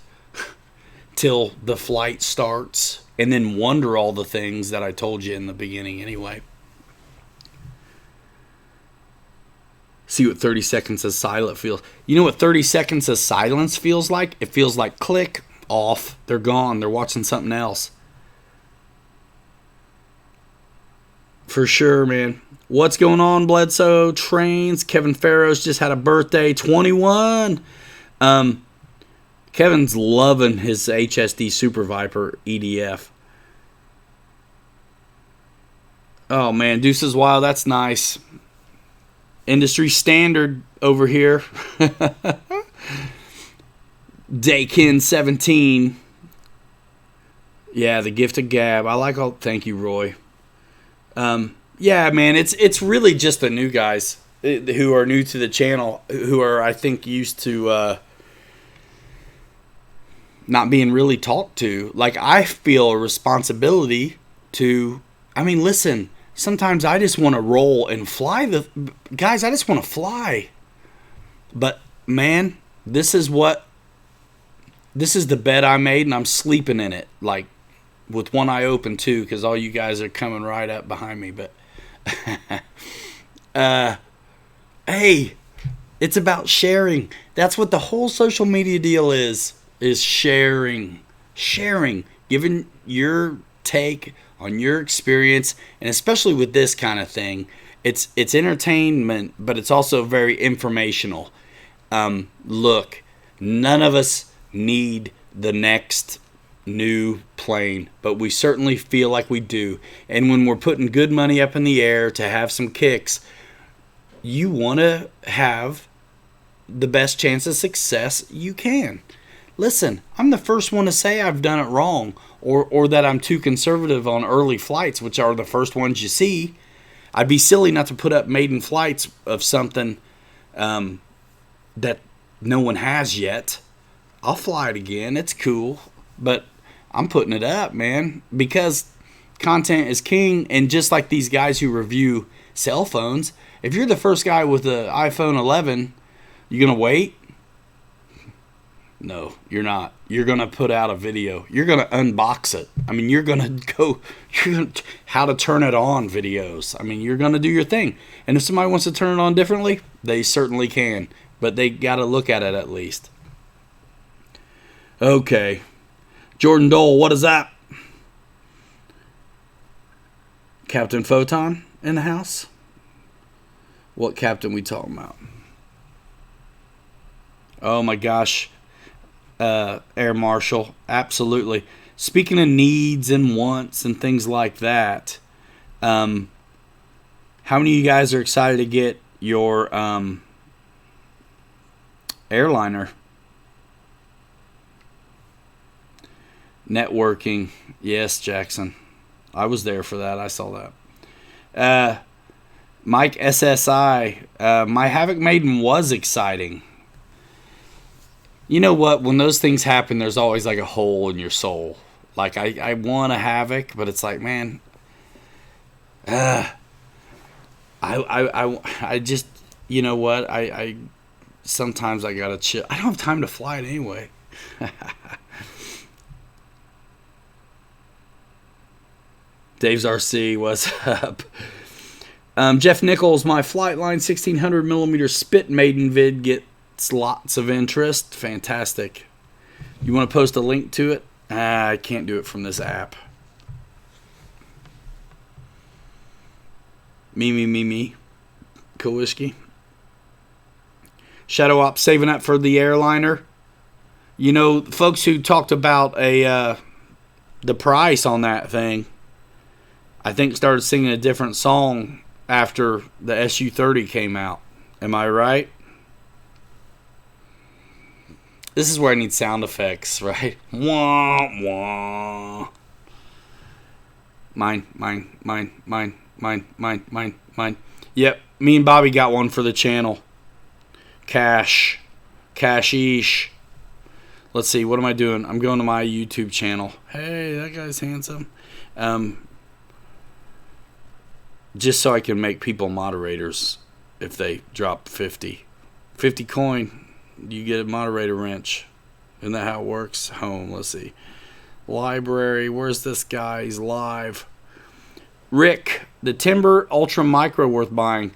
A: till the flight starts and then wonder all the things that I told you in the beginning anyway. See what 30 seconds of silence feels. You know what 30 seconds of silence feels like? It feels like click, off, they're gone, they're watching something else. For sure, man. What's going on, Bledsoe? Trains. Kevin Farrow's just had a birthday. 21. Kevin's loving his HSD Super Viper EDF. Oh, man. Deuces Wild. That's nice. Industry standard over here. Daykin 17. Yeah, the gift of gab. I like all. Thank you, Roy. Yeah, man, it's really just the new guys who are new to the channel who are, I think, used to not being really talked to. Like, I feel a responsibility to, listen, sometimes I just want to roll and fly guys, I just want to fly. But, man, this is the bed I made, and I'm sleeping in it, like, with one eye open too, because all you guys are coming right up behind me. But hey, it's about sharing. That's what the whole social media deal is sharing, giving your take on your experience, and especially with this kind of thing, it's entertainment, but it's also very informational. Look, none of us need the next new plane, but we certainly feel like we do. And when we're putting good money up in the air to have some kicks, you want to have the best chance of success you can. Listen, I'm the first one to say I've done it wrong, or that I'm too conservative on early flights, which are the first ones you see. I'd be silly not to put up maiden flights of something that no one has yet. I'll fly it again. It's cool. But I'm putting it up, man, because content is king. And just like these guys who review cell phones, if you're the first guy with the iPhone 11, you going to wait? No, you're not. You're going to put out a video. You're going to unbox it. you're going to how to turn it on videos. You're going to do your thing. And if somebody wants to turn it on differently, they certainly can. But they got to look at it at least. Okay. Jordan Dole, what is that? Captain Photon in the house? What captain we talking about? Oh my gosh. Air Marshal. Absolutely. Speaking of needs and wants and things like that, how many of you guys are excited to get your airliner? Networking. Yes, Jackson. I was there for that. I saw that. Mike SSI. My Havoc Maiden was exciting. You know what? When those things happen, there's always like a hole in your soul. Like I want a havoc, but it's like, man, I just, you know what? I sometimes I gotta chill. I don't have time to fly it anyway. Dave's RC, what's up? Jeff Nichols, my Flightline 1600 millimeter spit maiden vid gets lots of interest. Fantastic. You want to post a link to it? I can't do it from this app. Me. Cool whiskey. Shadow Op saving up for the airliner. You know, folks who talked about the price on that thing, I think started singing a different song after the SU-30 came out. Am I right? This is where I need sound effects, right? Wah, wah. Mine. Yep, me and Bobby got one for the channel. Cashish. Let's see, what am I doing? I'm going to my YouTube channel. Hey, that guy's handsome. Just so I can make people moderators if they drop 50 coin, you get a moderator wrench. Isn't that how it works? Home, let's see. Library, where's this guy? He's live. Rick, the Timber Ultra Micro worth buying?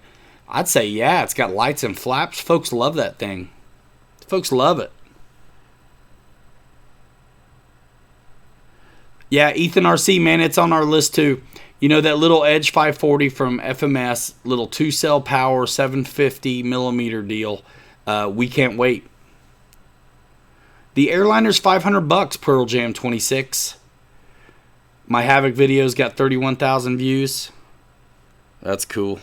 A: I'd say yeah, it's got lights and flaps. Folks love that thing. Folks love it. Yeah, Ethan RC, man, it's on our list too. You know that little Edge 540 from FMS, little 2-cell power 750 millimeter deal. We can't wait. The airliner's $500. Pearl Jam 26. My Havoc video's got 31,000 views. That's cool.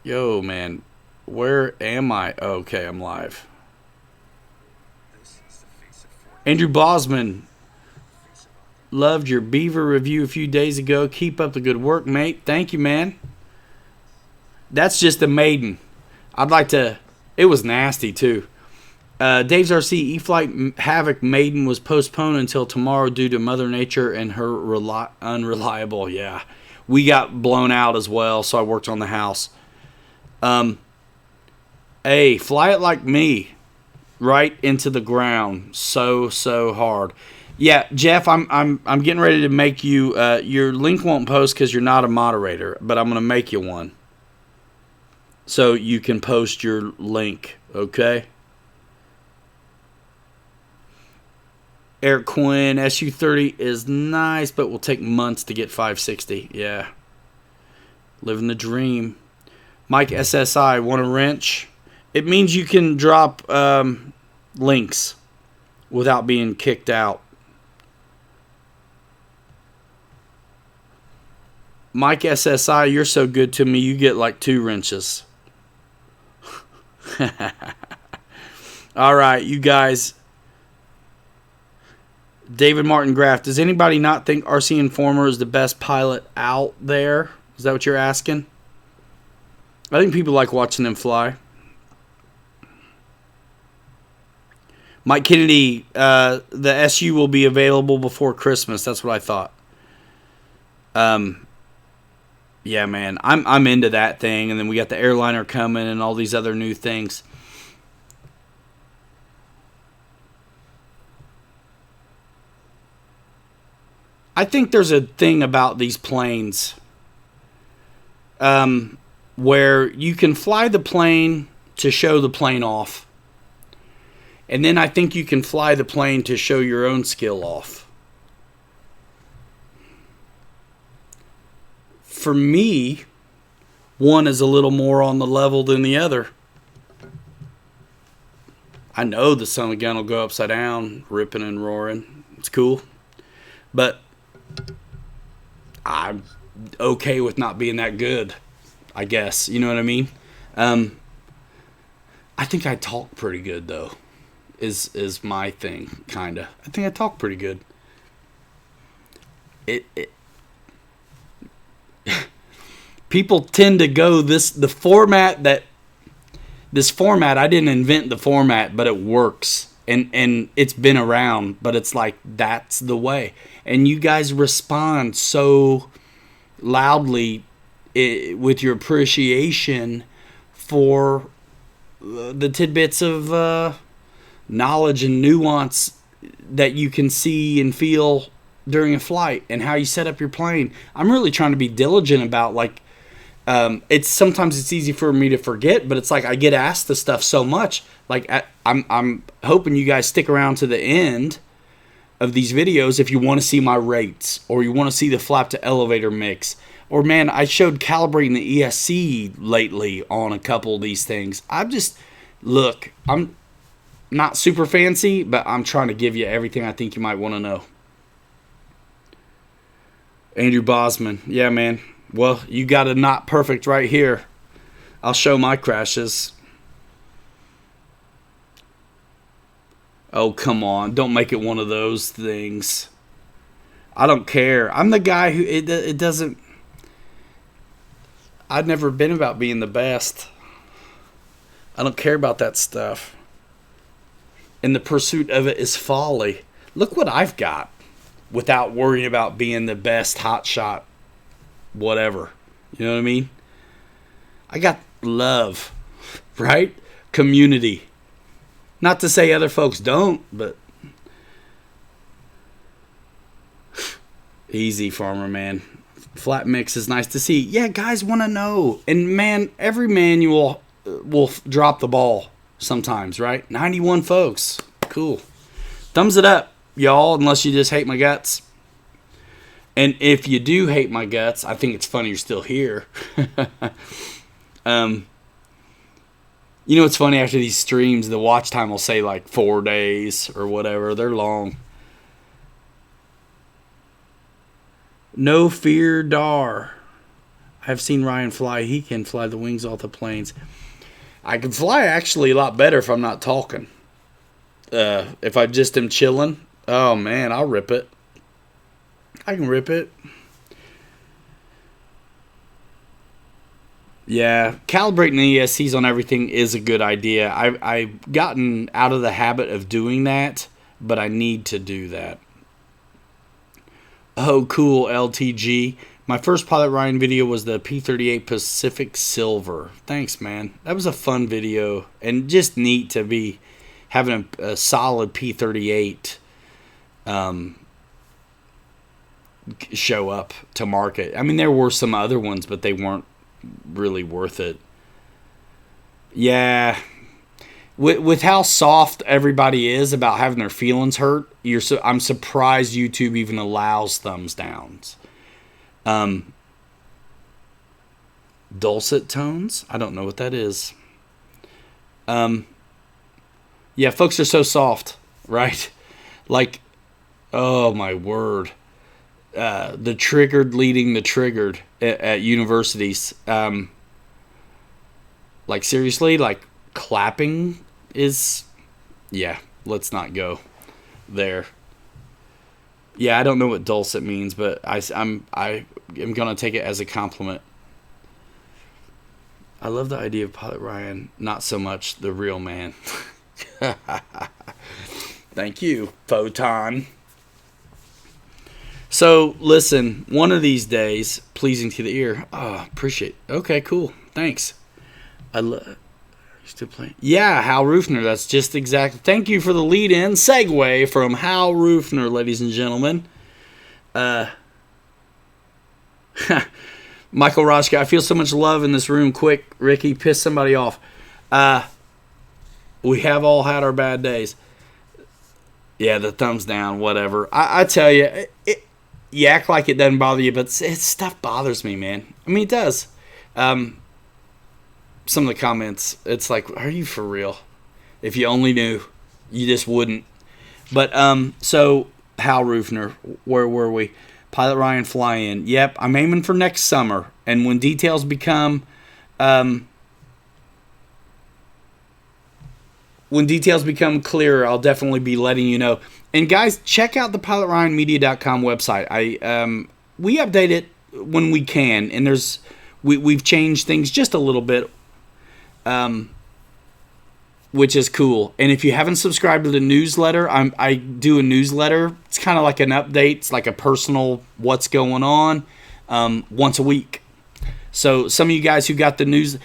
A: Yo, man, where am I? Oh, okay, I'm live. Andrew Bosman. Loved your beaver review a few days ago. Keep up the good work, mate. Thank you, man. That's just a maiden. I'd like to... It was nasty, too. Dave's RC e-flite Havoc maiden was postponed until tomorrow due to Mother Nature and her unreliable. Yeah. We got blown out as well, so I worked on the house. Hey, fly it like me. Right into the ground. So hard. Yeah, Jeff, I'm getting ready to make you. Your link won't post because you're not a moderator, but I'm gonna make you one, so you can post your link. Okay. Eric Quinn, SU-30 is nice, but will take months to get 560. Yeah, living the dream. Mike SSI, want a wrench? It means you can drop links without being kicked out. Mike SSI, you're so good to me, you get like 2 wrenches. All right, you guys. David Martin Graff, does anybody not think RC Informer is the best pilot out there? Is that what you're asking? I think people like watching them fly. Mike Kennedy, the SU will be available before Christmas. That's what I thought. Yeah, man, I'm into that thing, and then we got the airliner coming and all these other new things. I think there's a thing about these planes where you can fly the plane to show the plane off, and then I think you can fly the plane to show your own skill off. For me, one is a little more on the level than the other. I know the son of a gun will go upside down, ripping and roaring. It's cool. But I'm okay with not being that good, I guess. You know what I mean? I think I talk pretty good, though, is my thing, kind of. I think I talk pretty good. People tend to go the format that this format, I didn't invent the format, but it works. And it's been around, but it's like, that's the way. And you guys respond so loudly with your appreciation for the tidbits of knowledge and nuance that you can see and feel during a flight and how you set up your plane. I'm really trying to be diligent about, like, sometimes it's easy for me to forget, but it's like I get asked this stuff so much. Like, I'm hoping you guys stick around to the end of these videos if you want to see my rates, or you want to see the flap to elevator mix, or, man, I showed calibrating the ESC lately on a couple of these things. I'm not super fancy, but I'm trying to give you everything I think you might want to know. Andrew Bosman. Yeah, man. Well, you got a not perfect right here. I'll show my crashes. Oh, come on. Don't make it one of those things. I don't care. I'm the guy who it doesn't... I've never been about being the best. I don't care about that stuff. And the pursuit of it is folly. Look what I've got without worrying about being the best hotshot whatever. You know what I mean? I got love, right? Community. Not to say other folks don't, but easy, farmer man. Flat mix is nice to see. Yeah, guys want to know. And, man, every manual will drop the ball sometimes, right? 91 folks. Cool. Thumbs it up, y'all, unless you just hate my guts. And if you do hate my guts, I think it's funny you're still here. You know what's funny? After these streams, the watch time will say like 4 days or whatever. They're long. No fear, Dar. I've seen Ryan fly. He can fly the wings off the planes. I can fly actually a lot better if I'm not talking. If I just am chilling, oh man, I'll rip it. I can rip it. Yeah, calibrating the ESCs on everything is a good idea. I've gotten out of the habit of doing that, but I need to do that. Oh, cool, LTG. My first Pilot Ryan video was the P-38 Pacific Silver. Thanks, man. That was a fun video, and just neat to be having a solid P-38 show up to market. I mean, there were some other ones, but they weren't really worth it. Yeah, with how soft everybody is about having their feelings hurt, I'm surprised YouTube even allows thumbs downs. Dulcet tones? I don't know what that is. Yeah, folks are so soft, right? Like, oh my word. The triggered leading the triggered at universities. Like, seriously, like, clapping is... Yeah, let's not go there. Yeah, I don't know what dulcet means, but I'm going to take it as a compliment. I love the idea of Pilot Ryan, not so much the real man. Thank you, Photon. So, listen, one of these days, pleasing to the ear. Oh, appreciate it. Okay, cool. Thanks. I love... Still playing? Yeah, Hal Rufner. That's just exactly... Thank you for the lead-in segue from Hal Rufner, ladies and gentlemen. Michael Roshka, I feel so much love in this room. Quick, Ricky, piss somebody off. We have all had our bad days. Yeah, the thumbs down, whatever. I tell you, you act like it doesn't bother you, but stuff bothers me, man. I mean, it does. Some of the comments, it's like, are you for real? If you only knew, you just wouldn't. But, so, Hal Rufner, where were we? Pilot Ryan fly-in. Yep, I'm aiming for next summer. And when details become, clearer, I'll definitely be letting you know. And guys, check out the pilotryanmedia.com website. We update it when we can, and we've changed things just a little bit. which is cool. And if you haven't subscribed to the newsletter, I do a newsletter. It's kind of like an update. It's like a personal what's going on once a week. So some of you guys who got the news,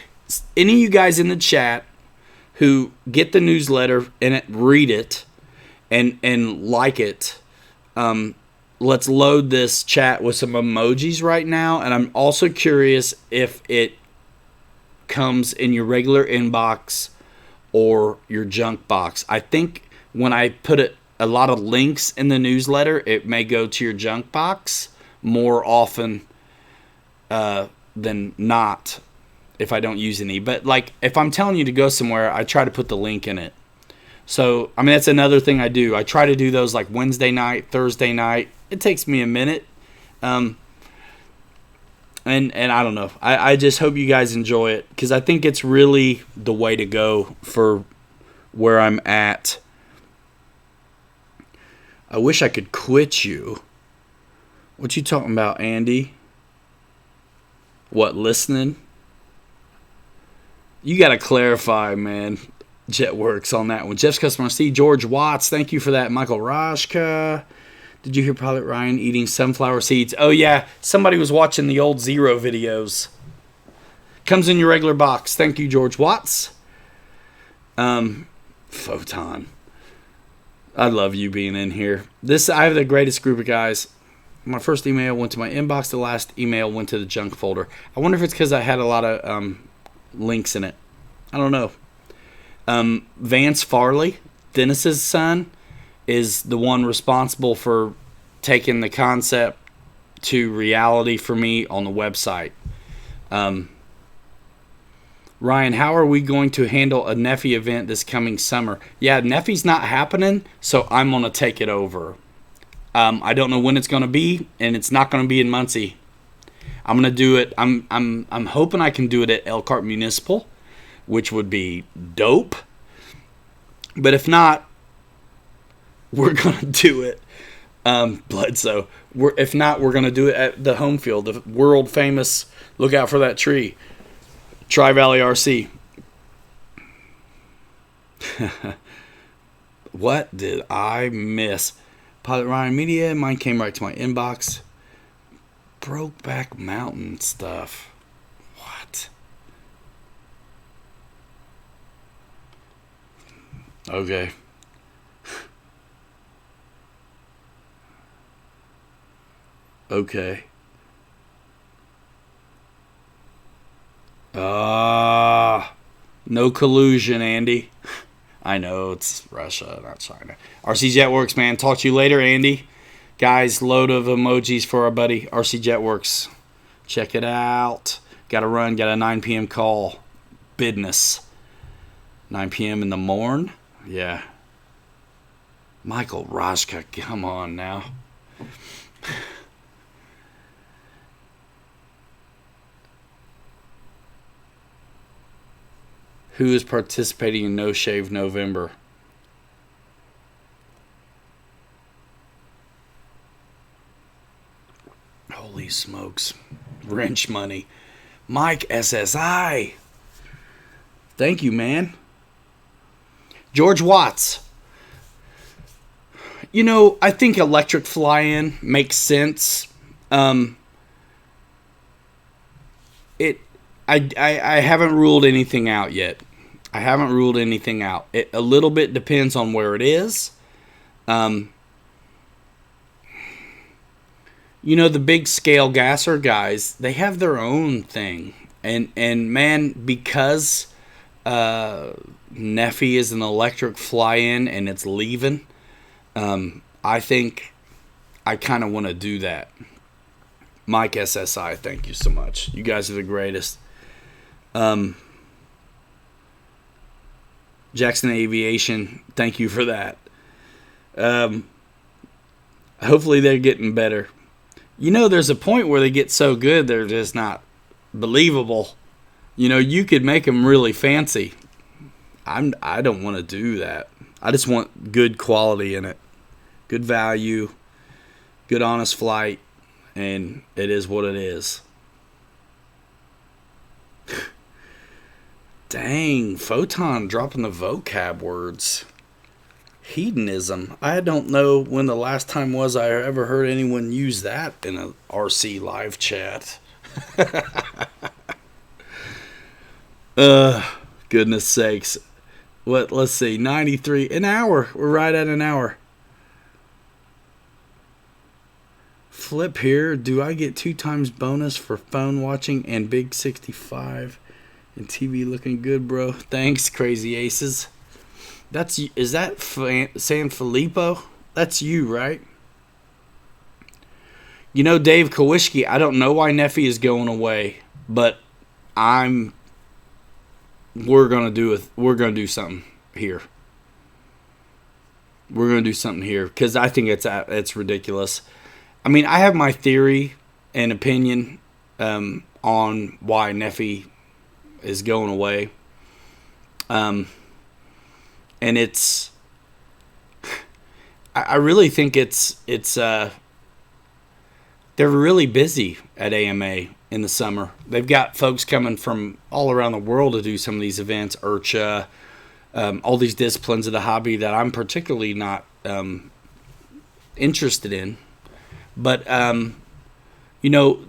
A: any of you guys in the chat who get the newsletter and read it and like it, let's load this chat with some emojis right now. And I'm also curious if it comes in your regular inbox or your junk box. I think when I put a lot of links in the newsletter, it may go to your junk box more often than not if I don't use any. But like if I'm telling you to go somewhere, I try to put the link in it. So, I mean, that's another thing I do. I try to do those like Wednesday night, Thursday night. It takes me a minute. And I don't know. I just hope you guys enjoy it because I think it's really the way to go for where I'm at. I wish I could quit you. What you talking about, Andy? What, listening? You got to clarify, man. JetWorks on that one. Jeff's Customer C. George Watts, thank you for that. Michael Rashka. Did you hear Pilot Ryan eating sunflower seeds? Oh, yeah. Somebody was watching the old Zero videos. Comes in your regular box. Thank you, George Watts. Photon. I love you being in here. I have the greatest group of guys. My first email went to my inbox. The last email went to the junk folder. I wonder if it's because I had a lot of links in it. I don't know. Vance Farley, Dennis's son, is the one responsible for taking the concept to reality for me on the website. Ryan, how are we going to handle a Neffy event this coming summer? Yeah, Neffy's not happening, so I'm going to take it over. I don't know when it's going to be, and it's not going to be in Muncie. I'm going to do it. I'm hoping I can do it at Elkhart Municipal, which would be dope. But if not, we're going to do it. Bledsoe. If not, we're going to do it at the home field, the world famous, look out for that tree, Tri-Valley RC. What did I miss? Pilot Ryan Media, mine came right to my inbox. Brokeback Mountain stuff. What? Okay. Okay. No collusion, Andy. I know it's Russia, not China. RC Jetworks, man. Talk to you later, Andy. Guys, load of emojis for our buddy RC Jetworks. Check it out. Got to run. Got a 9 p.m. call. Business. 9 p.m. in the morn. Yeah. Michael Rashka, come on now. Who is participating in No Shave November? Holy smokes. Wrench money. Mike SSI. Thank you, man. George Watts. You know, I think electric fly-in makes sense. I haven't ruled anything out yet. I haven't ruled anything out. It a little bit depends on where it is. You know, the big scale gasser guys, they have their own thing. And man, because Neffy is an electric fly-in and it's leaving, I think I kind of want to do that. Mike SSI, thank you so much. You guys are the greatest. Jackson Aviation, thank you for that. Hopefully they're getting better. You know, there's a point where they get so good they're just not believable. You know, you could make them really fancy. I don't want to do that. I just want good quality in it. Good value. Good honest flight. And it is what it is. Dang, Photon dropping the vocab words. Hedonism. I don't know when the last time was I ever heard anyone use that in a RC live chat. Goodness sakes. What? Let's see. 93. An hour. We're right at an hour. Flip here. Do I get 2 times bonus for phone watching and Big 65 and TV looking good, bro? Thanks, Crazy Aces. Is that San Filippo? That's you, right? You know, Dave Kowishki, I don't know why Neffy is going away, but we're gonna do something here. We're gonna do something here because I think it's ridiculous. I mean, I have my theory and opinion on why Neffy is going away. And it's, I really think it's they're really busy at AMA in the summer. They've got folks coming from all around the world to do some of these events, IRCHA, all these disciplines of the hobby that I'm particularly not interested in. But, you know,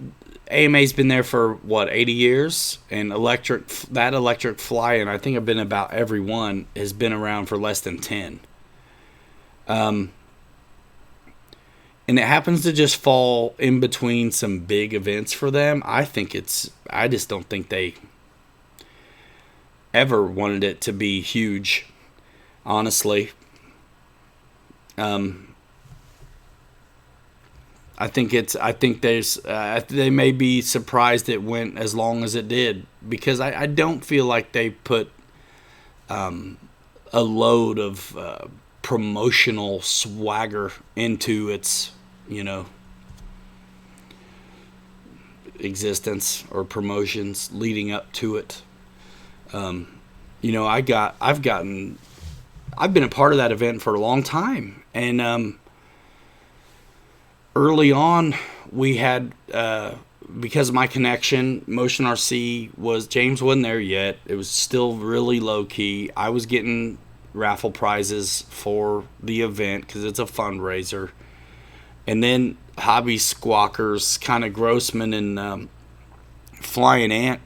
A: AMA's been there for, 80 years? And electric fly-in, I think I've been about every one, has been around for less than 10. And it happens to just fall in between some big events for them. I just don't think they ever wanted it to be huge, honestly. I think they may be surprised it went as long as it did because I don't feel like they put a load of promotional swagger into its, existence or promotions leading up to it. I've been a part of that event for a long time, and early on, we had, because of my connection, Motion RC James wasn't there yet. It was still really low key. I was getting raffle prizes for the event because it's a fundraiser. And then Hobby Squawkers, kind of Grossman and Flying Ant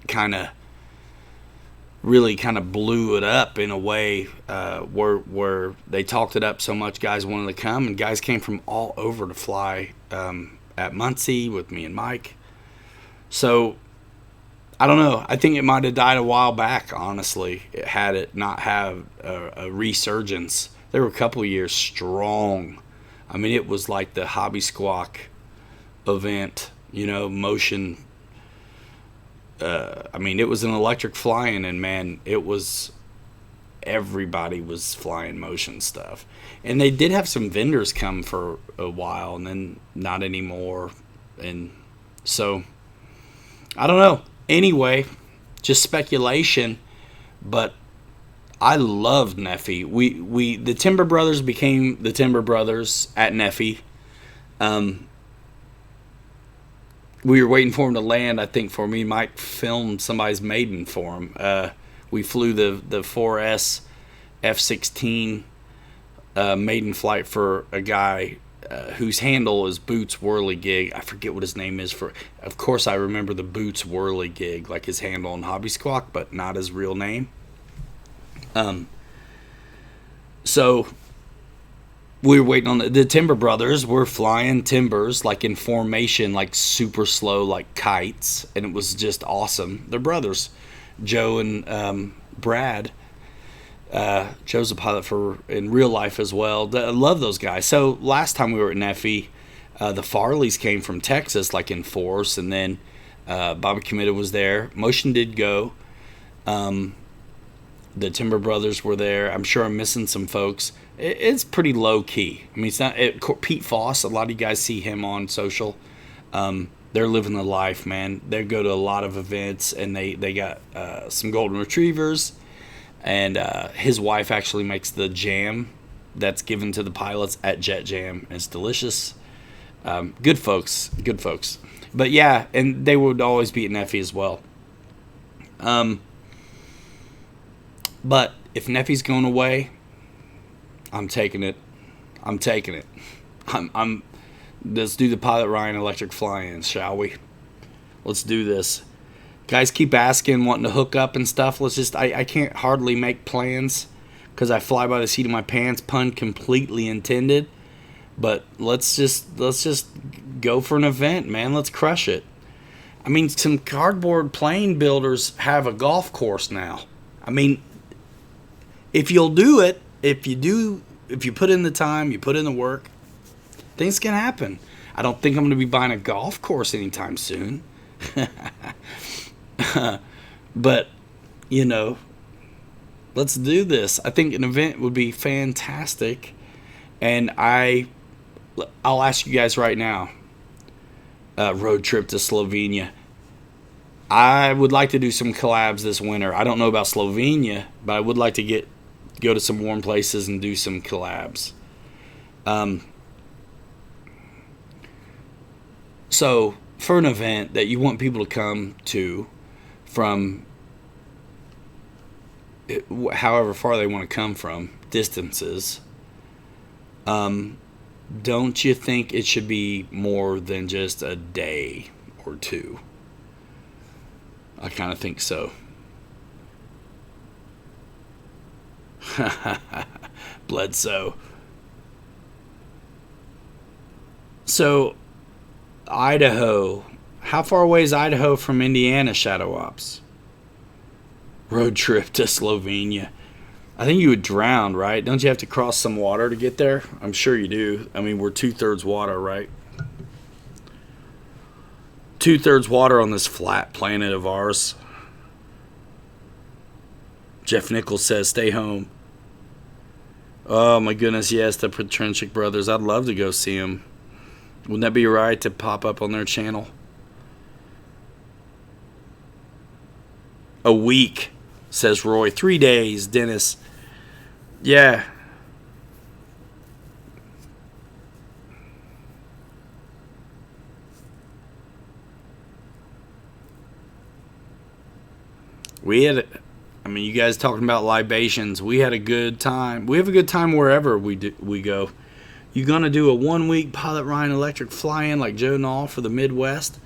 A: really blew it up in a way where they talked it up so much guys wanted to come, and guys came from all over to fly at Muncie with me and Mike. So I don't know, I think it might have died a while back, honestly. It had it not have a resurgence. There were a couple of years strong. I mean, it was like the Hobby Squawk event, Motion. It was an electric flying, and man, everybody was flying Motion stuff. And they did have some vendors come for a while, and then not anymore. And so, I don't know. Anyway, just speculation, but I loved Neffy. The Timber Brothers became the Timber Brothers at Neffy. We were waiting for him to land, I think, for me. Mike filmed somebody's maiden for him. We flew the 4S F-16 maiden flight for a guy whose handle is Boots Whirly Gig. I forget what his name is. Of course, I remember the Boots Whirly Gig, like his handle on Hobby Squawk, but not his real name. So we were waiting on the Timber Brothers were flying timbers, like in formation, like super slow, like kites, and it was just awesome. They're brothers, Joe and Brad. Joe's a pilot in real life as well. I love those guys. So last time we were at Neffy, the Farleys came from Texas, like in force, and then Bobby Committa was there. Motion did go. The Timber Brothers were there. I'm sure I'm missing some folks. It's pretty low key. I mean, it's not Pete Foss. A lot of you guys see him on social. They're living the life, man. They go to a lot of events, and they got some golden retrievers, and his wife actually makes the jam that's given to the pilots at Jet Jam. It's delicious. Good folks. But yeah, and they would always be at Neffy as well. But if Neffy's going away, I'm taking it. I'm taking it. I'm let's do the Pilot Ryan electric fly-ins, shall we? Let's do this. Guys keep asking, wanting to hook up and stuff. I can't hardly make plans because I fly by the seat of my pants, pun completely intended. But let's just go for an event, man. Let's crush it. I mean, some cardboard plane builders have a golf course now. I mean, if you'll do it, if you put in the time, you put in the work, things can happen. I don't think I'm going to be buying a golf course anytime soon. But, you know, let's do this. I think an event would be fantastic. And I'll ask you guys right now, road trip to Slovenia. I would like to do some collabs this winter. I don't know about Slovenia, but I would like to go to some warm places and do some collabs. So for an event that you want people to come to from however far they want to come from, distances, don't you think it should be more than just a day or two? I kind of think so. Bledsoe. So, Idaho. How far away is Idaho from Indiana, Shadow Ops? Road trip to Slovenia. I think you would drown, right? Don't you have to cross some water to get there? I'm sure you do. I mean, we're 2/3 water, right? 2/3 water on this flat planet of ours. Jeff Nichols says, stay home. Oh, my goodness, yes, the Petrenchik brothers. I'd love to go see them. Wouldn't that be right to pop up on their channel? A week, says Roy. 3 days, Dennis. Yeah. I mean, you guys talking about libations. We had a good time. We have a good time wherever we go. You gonna do a 1 week Pilot Ryan electric fly-in like Joe Nall for the Midwest?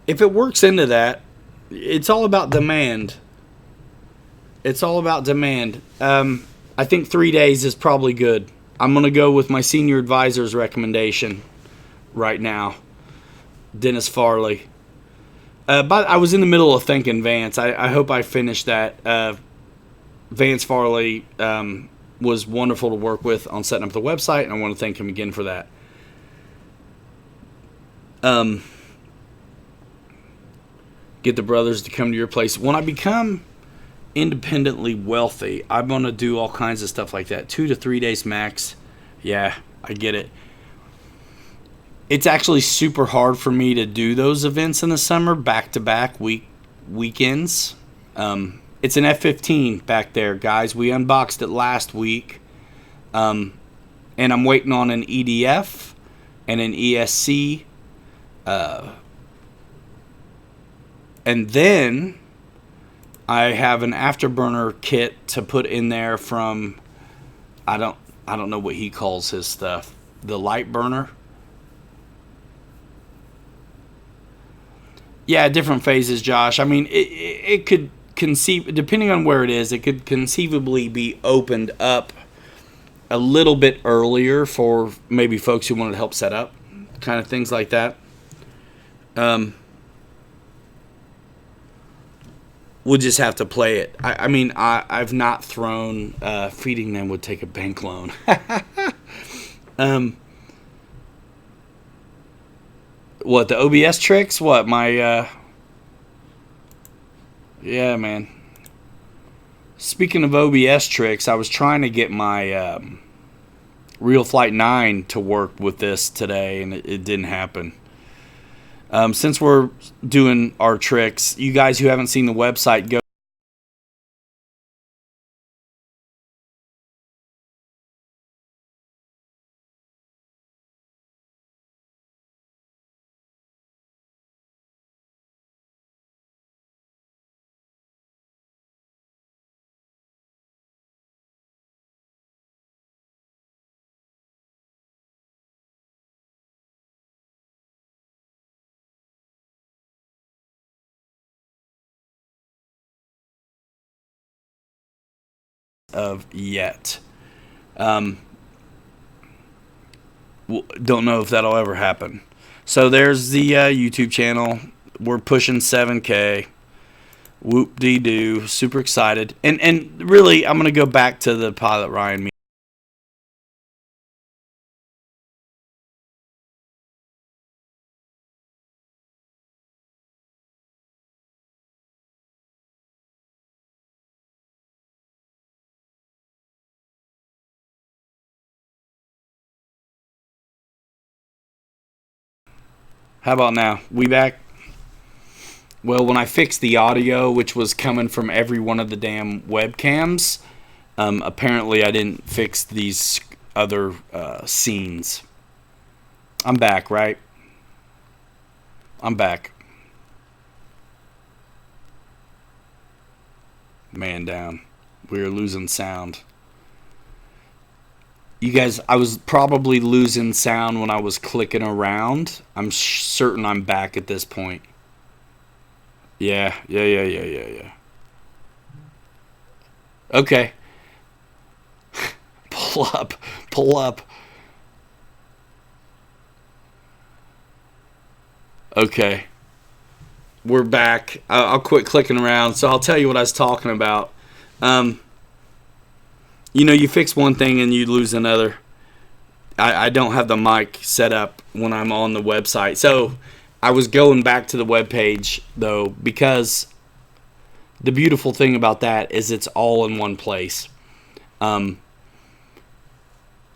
A: If it works into that, it's all about demand. It's all about demand. I think 3 days is probably good. I'm gonna go with my senior advisor's recommendation right now, Dennis Farley. But I was in the middle of thanking Vance. I hope I finished that. Vance Farley was wonderful to work with on setting up the website, and I want to thank him again for that. Get the brothers to come to your place. When I become independently wealthy, I'm going to do all kinds of stuff like that. 2 to 3 days max. Yeah, I get it. It's actually super hard for me to do those events in the summer, back-to-back weekends. It's an F-15 back there, guys. We unboxed it last week. And I'm waiting on an EDF and an ESC. And then I have an afterburner kit to put in there from, I don't know what he calls his stuff. The light burner. Yeah, different phases, Josh. I mean, it could conceive, depending on where it is, it could conceivably be opened up a little bit earlier for maybe folks who wanted to help set up, kind of things like that. We'll just have to play it. I mean, I've not thrown, feeding them would take a bank loan. What, the OBS tricks? What, my, yeah, man. Speaking of OBS tricks, I was trying to get my Real Flight 9 to work with this today, and it didn't happen. Since we're doing our tricks, you guys who haven't seen the website, go of yet. Um, don't know if that'll ever happen. So there's the YouTube channel. We're pushing 7K. Whoop dee doo. Super excited. And really, I'm gonna go back to the Pilot Ryan meeting. How about now? We back? Well, when I fixed the audio, which was coming from every one of the damn webcams, apparently I didn't fix these other scenes. I'm back, right? I'm back. Man down. We're losing sound. You guys, I was probably losing sound when I was clicking around. I'm certain I'm back at this point. Yeah. Okay. Pull up. Pull up. Okay. We're back. I'll quit clicking around. So I'll tell you what I was talking about. Um, you fix one thing and you lose another. I don't have the mic set up when I'm on the website. So I was going back to the web page, though, because the beautiful thing about that is it's all in one place. Um,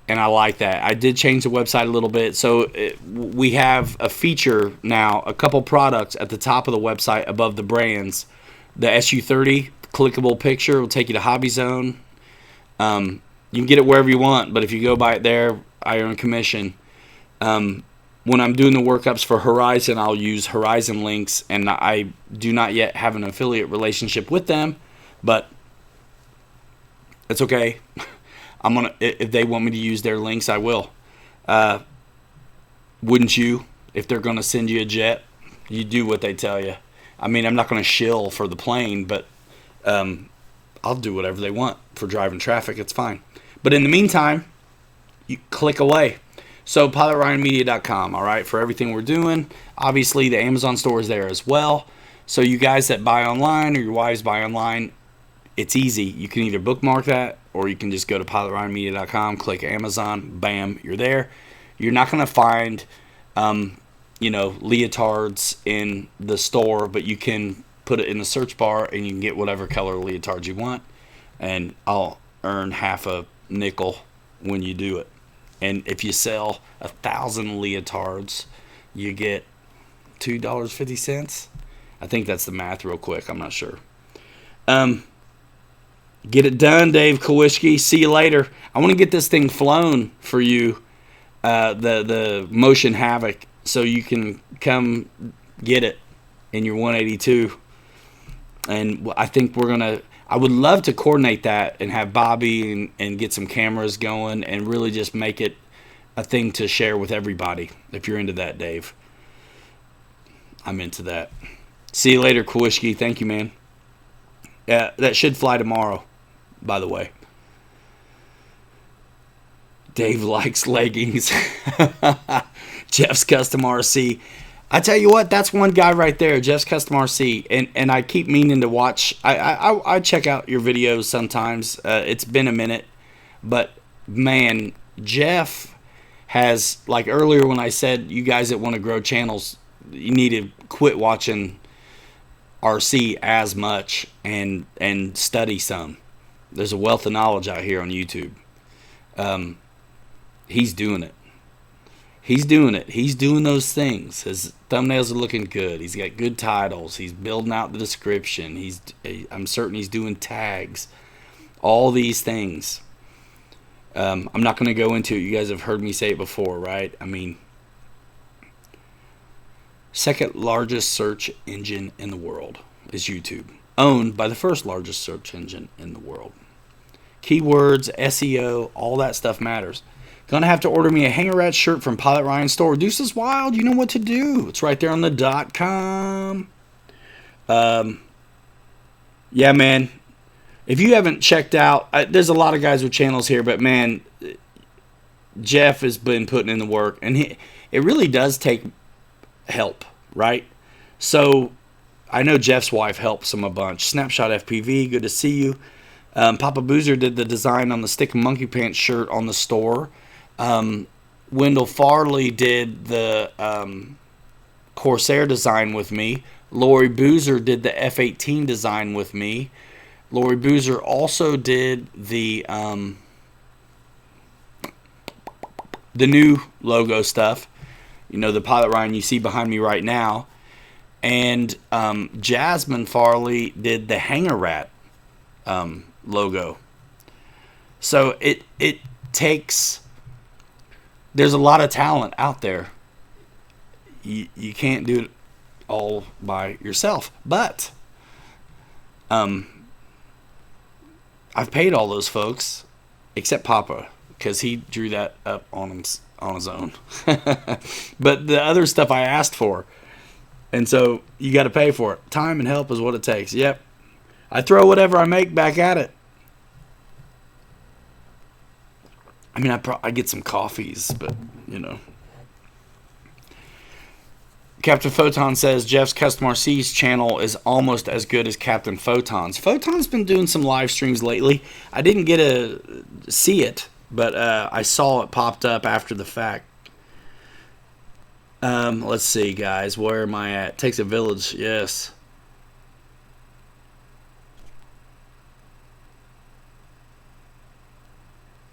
A: and I like that. I did change the website a little bit. So we have a feature now, a couple products at the top of the website above the brands. The SU30 clickable picture will take you to Hobby Zone. You can get it wherever you want, but if you go buy it there, I earn commission. When I'm doing the workups for Horizon, I'll use Horizon links, and I do not yet have an affiliate relationship with them, but it's okay. If they want me to use their links, I will. Wouldn't you? If they're gonna send you a jet, you do what they tell you. I mean, I'm not gonna shill for the plane, but I'll do whatever they want for driving traffic. It's fine. But in the meantime, you click away. So pilotryanmedia.com, all right, for everything we're doing. Obviously, the Amazon store is there as well. So you guys that buy online or your wives buy online, it's easy. You can either bookmark that or you can just go to pilotryanmedia.com, click Amazon, bam, you're there. You're not going to find, leotards in the store, but you can put it in the search bar and you can get whatever color leotards you want. And I'll earn half a nickel when you do it. And if you sell 1,000 leotards, you get $2.50. I think that's the math real quick. I'm not sure. Get it done, Dave Kowalski. See you later. I want to get this thing flown for you, the Motion Havoc, so you can come get it in your 182. And I think I would love to coordinate that and have Bobby and get some cameras going and really just make it a thing to share with everybody. If you're into that, Dave. I'm into that. See you later, Kowalski. Thank you, man. That should fly tomorrow, by the way. Dave likes leggings. Jeff's Custom RC. I tell you what, that's one guy right there, Jeff's Custom RC. And I keep meaning to watch. I check out your videos sometimes. It's been a minute. But, man, Jeff has, like earlier when I said you guys that want to grow channels, you need to quit watching RC as much and study some. There's a wealth of knowledge out here on YouTube. He's doing it. He's doing those things. His thumbnails are looking good. He's got good titles. He's building out the description. I'm certain he's doing tags. All these things. I'm not going to go into it. You guys have heard me say it before, right? I mean, second largest search engine in the world is YouTube, owned by the first largest search engine in the world. Keywords, SEO, all that stuff matters. Gonna have to order me a Hanger Rat shirt from Pilot Ryan store. Deuces Wild, you know what to do. It's right there on the .com. Yeah, man. If you haven't checked out, there's a lot of guys with channels here, but man, Jeff has been putting in the work, and it really does take help, right? So I know Jeff's wife helps him a bunch. Snapshot FPV, good to see you. Papa Boozer did the design on the Stick Monkey Pants shirt on the store. Wendell Farley did the Corsair design with me. Lori Boozer did the F-18 design with me. Lori Boozer also did the new logo stuff. You know, the Pilot Ryan you see behind me right now. And Jasmine Farley did the Hanger Rat logo. So it takes... There's a lot of talent out there. You can't do it all by yourself. But I've paid all those folks, except Papa, because he drew that up on his own. But the other stuff I asked for. And so you got to pay for it. Time and help is what it takes. Yep. I throw whatever I make back at it. I mean, I get some coffees, but, you know. Captain Photon says Jeff's Custom RC's channel is almost as good as Captain Photon's. Photon's been doing some live streams lately. I didn't get to see it, but I saw it popped up after the fact. Let's see, guys. Where am I at? Takes a village, yes.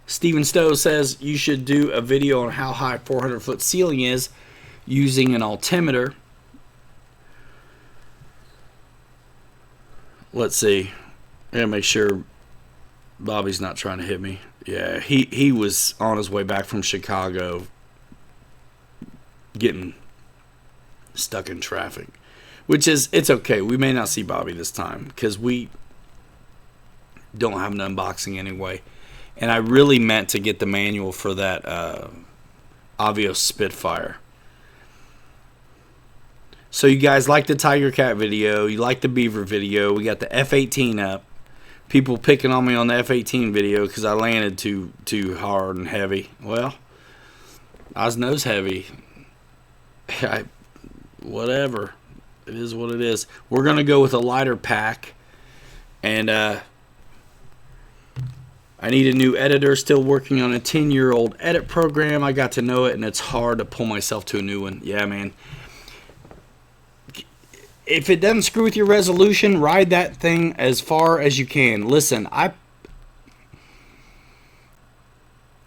A: Steven Stowe says you should do a video on how high 400-foot ceiling is using an altimeter. Let's see. I gotta make sure Bobby's not trying to hit me. Yeah, he was on his way back from Chicago getting stuck in traffic. Which is, it's okay. We may not see Bobby this time because we don't have an unboxing anyway. And I really meant to get the manual for that Avios Spitfire. So you guys like the Tiger Cat video. You like the Beaver video. We got the F-18 up. People picking on me on the F-18 video because I landed too hard and heavy. Well, I was nose heavy. Whatever. It is what it is. We're going to go with a lighter pack. And I need a new editor. Still working on a 10-year-old edit program. I got to know it, and it's hard to pull myself to a new one. Yeah, man. If it doesn't screw with your resolution, ride that thing as far as you can. Listen, I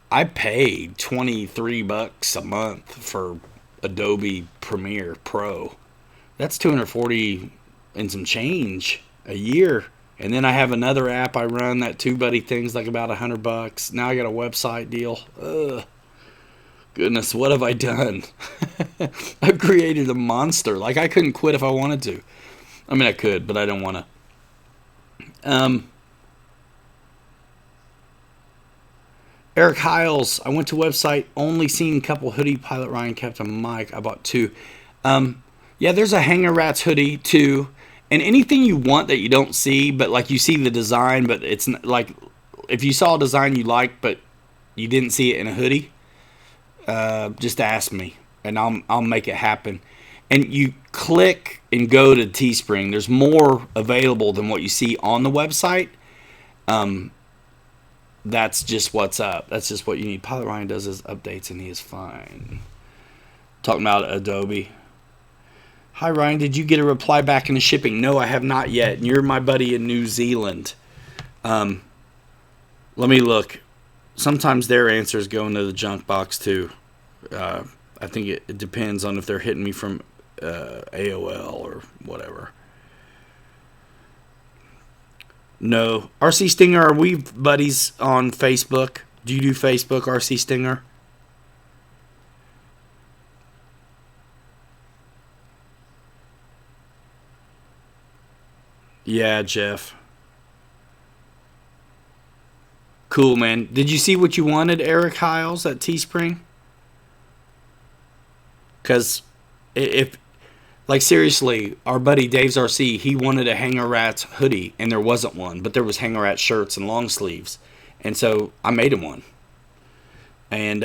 A: paid $23 a month for Adobe Premiere Pro. That's $240 and some change a year. And then I have another app I run, that TubeBuddy thing's like about $100. Now I got a website deal. Ugh. Goodness, what have I done? I've created a monster. Like, I couldn't quit if I wanted to. I mean, I could, but I don't want to. Eric Hiles, I went to website, only seen a couple hoodie, Pilot Ryan, Captain Mike. I bought 2. Yeah, there's a Hanger Rats hoodie, too. And anything you want that you don't see, but like you see the design, but it's not, like, if you saw a design you liked, but you didn't see it in a hoodie, just ask me, and I'll make it happen. And you click and go to Teespring. There's more available than what you see on the website. That's just what's up. That's just what you need. Pilot Ryan does his updates, and he is fine. Talking about Adobe. Hi, Ryan. Did you get a reply back in the shipping? No, I have not yet. And you're my buddy in New Zealand. Let me look. Sometimes their answers go into the junk box, too. I think it depends on if they're hitting me from AOL or whatever. No. RC Stinger, are we buddies on Facebook? Do you do Facebook, RC Stinger? Yeah, Jeff. Cool, man. Did you see what you wanted, Eric Hiles, at Teespring? Because if Like seriously, our buddy Dave's RC, he wanted a Hanger Rats hoodie, and there wasn't one, but there was Hanger Rats shirts and long sleeves, and so I made him one, and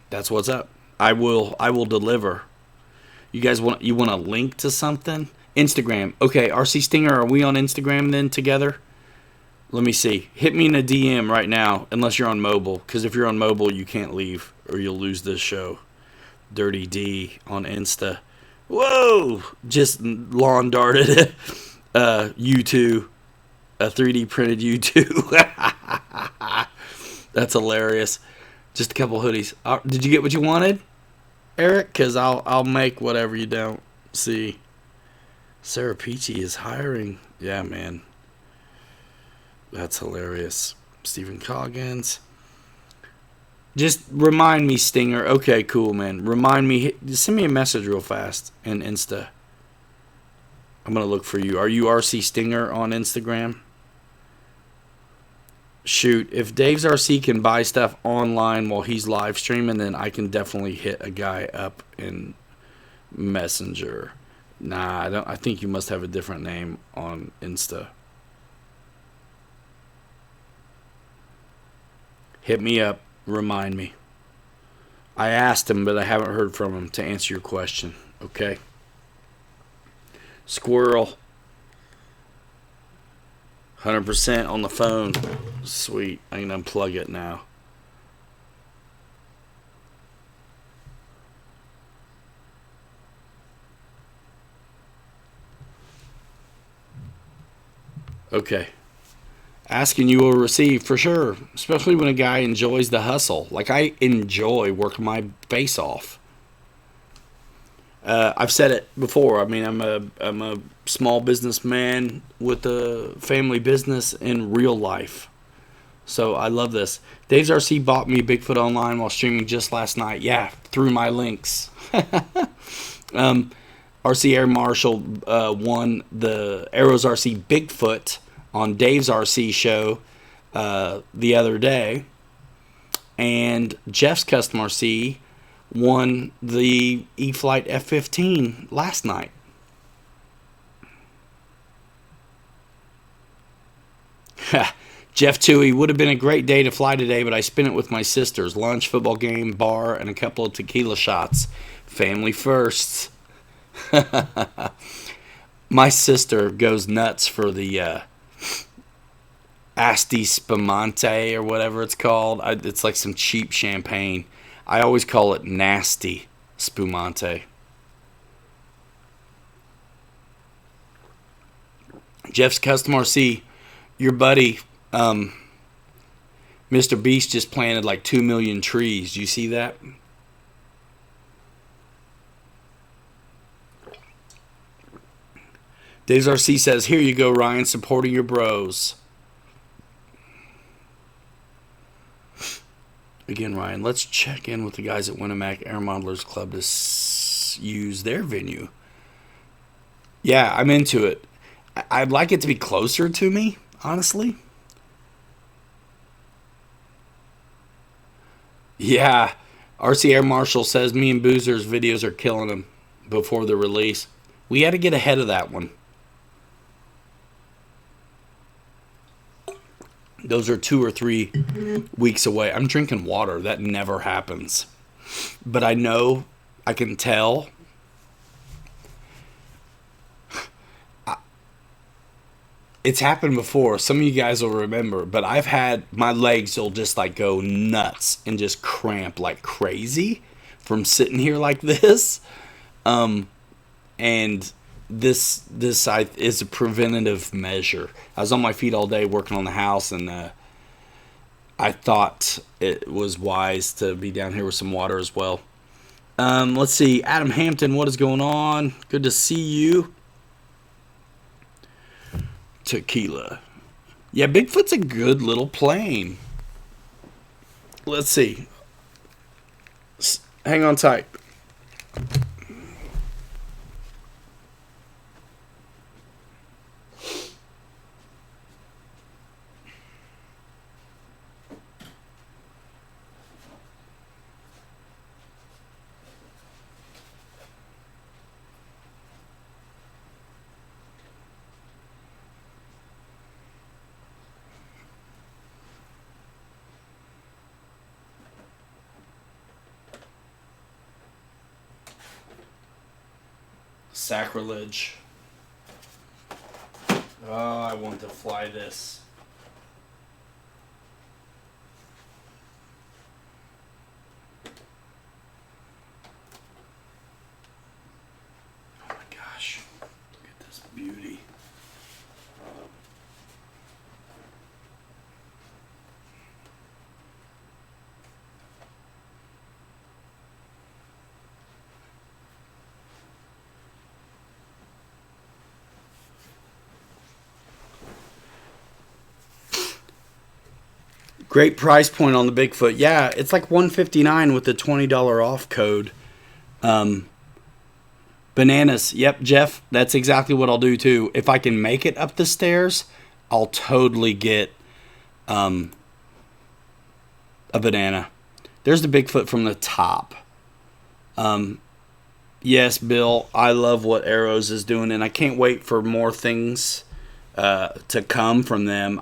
A: that's what's up. I will deliver. You want a link to something? Instagram. Okay, RC Stinger, are we on Instagram then together? Let me see. Hit me in a DM right now, unless you're on mobile, because if you're on mobile, you can't leave or you'll lose this show. Dirty D on Insta. Whoa! Just lawn darted U2, a 3D printed U2. That's hilarious. Just a couple hoodies. Did you get what you wanted, Eric? Because I'll make whatever you don't see. Sarah Peachy is hiring. Yeah, man. That's hilarious. Stephen Coggins. Just remind me, Stinger. Okay, cool, man. Remind me. Just send me a message real fast in Insta. I'm going to look for you. Are you RC Stinger on Instagram? Shoot, if Dave's RC can buy stuff online while he's live streaming, then I can definitely hit a guy up in Messenger. Nah, I don't. I think you must have a different name on Insta. Hit me up. Remind me. I asked him, but I haven't heard from him to answer your question. Okay. Squirrel. 100% on the phone. Sweet. I can unplug it now. Okay. Asking you will receive for sure, especially when a guy enjoys the hustle. Like I enjoy working my face off. I've said it before. I mean, I'm a small businessman with a family business in real life. So I love this. Dave's RC bought me Bigfoot online while streaming just last night. Yeah, through my links. RC Air Marshall won the Arrows RC Bigfoot on Dave's RC show the other day. And Jeff's Custom RC won the e-flite F-15 last night. Jeff Toohey, would have been a great day to fly today, but I spent it with my sisters. Lunch, football game, bar, and a couple of tequila shots. Family first. My sister goes nuts for the Asti Spumante or whatever it's called. It's like some cheap champagne. I always call it nasty Spumante. Jeff's Custom RC, your buddy, Mr. Beast just planted like 2 million trees. Do you see that? Dave's RC says, here you go, Ryan, supporting your bros. Again, Ryan, let's check in with the guys at Winnemac Air Modelers Club to use their venue. Yeah, I'm into it. I'd like it to be closer to me, honestly. Yeah, RC Air Marshal says me and Boozer's videos are killing him before the release. We had to get ahead of that one. Those are 2 or 3 weeks away. I'm drinking water. That never happens. But I know, I can tell. It's happened before. Some of you guys will remember. But I've had, my legs will just like go nuts and just cramp like crazy from sitting here like this. And this is a preventative measure. I was on my feet all day working on the house, and I thought it was wise to be down here with some water as well. Let's see, Adam Hampton, what is going on? Good to see you. Tequila. Yeah, Bigfoot's a good little plane. Let's see. Hang on tight. Sacrilege. Oh, I want to fly this. Oh my gosh. Look at this beauty. Great price point on the Bigfoot. Yeah, it's like $159 with the $20 off code. Bananas. Yep, Jeff, that's exactly what I'll do too. If I can make it up the stairs, I'll totally get a banana. There's the Bigfoot from the top. Yes, Bill, I love what Arrows is doing, and I can't wait for more things to come from them.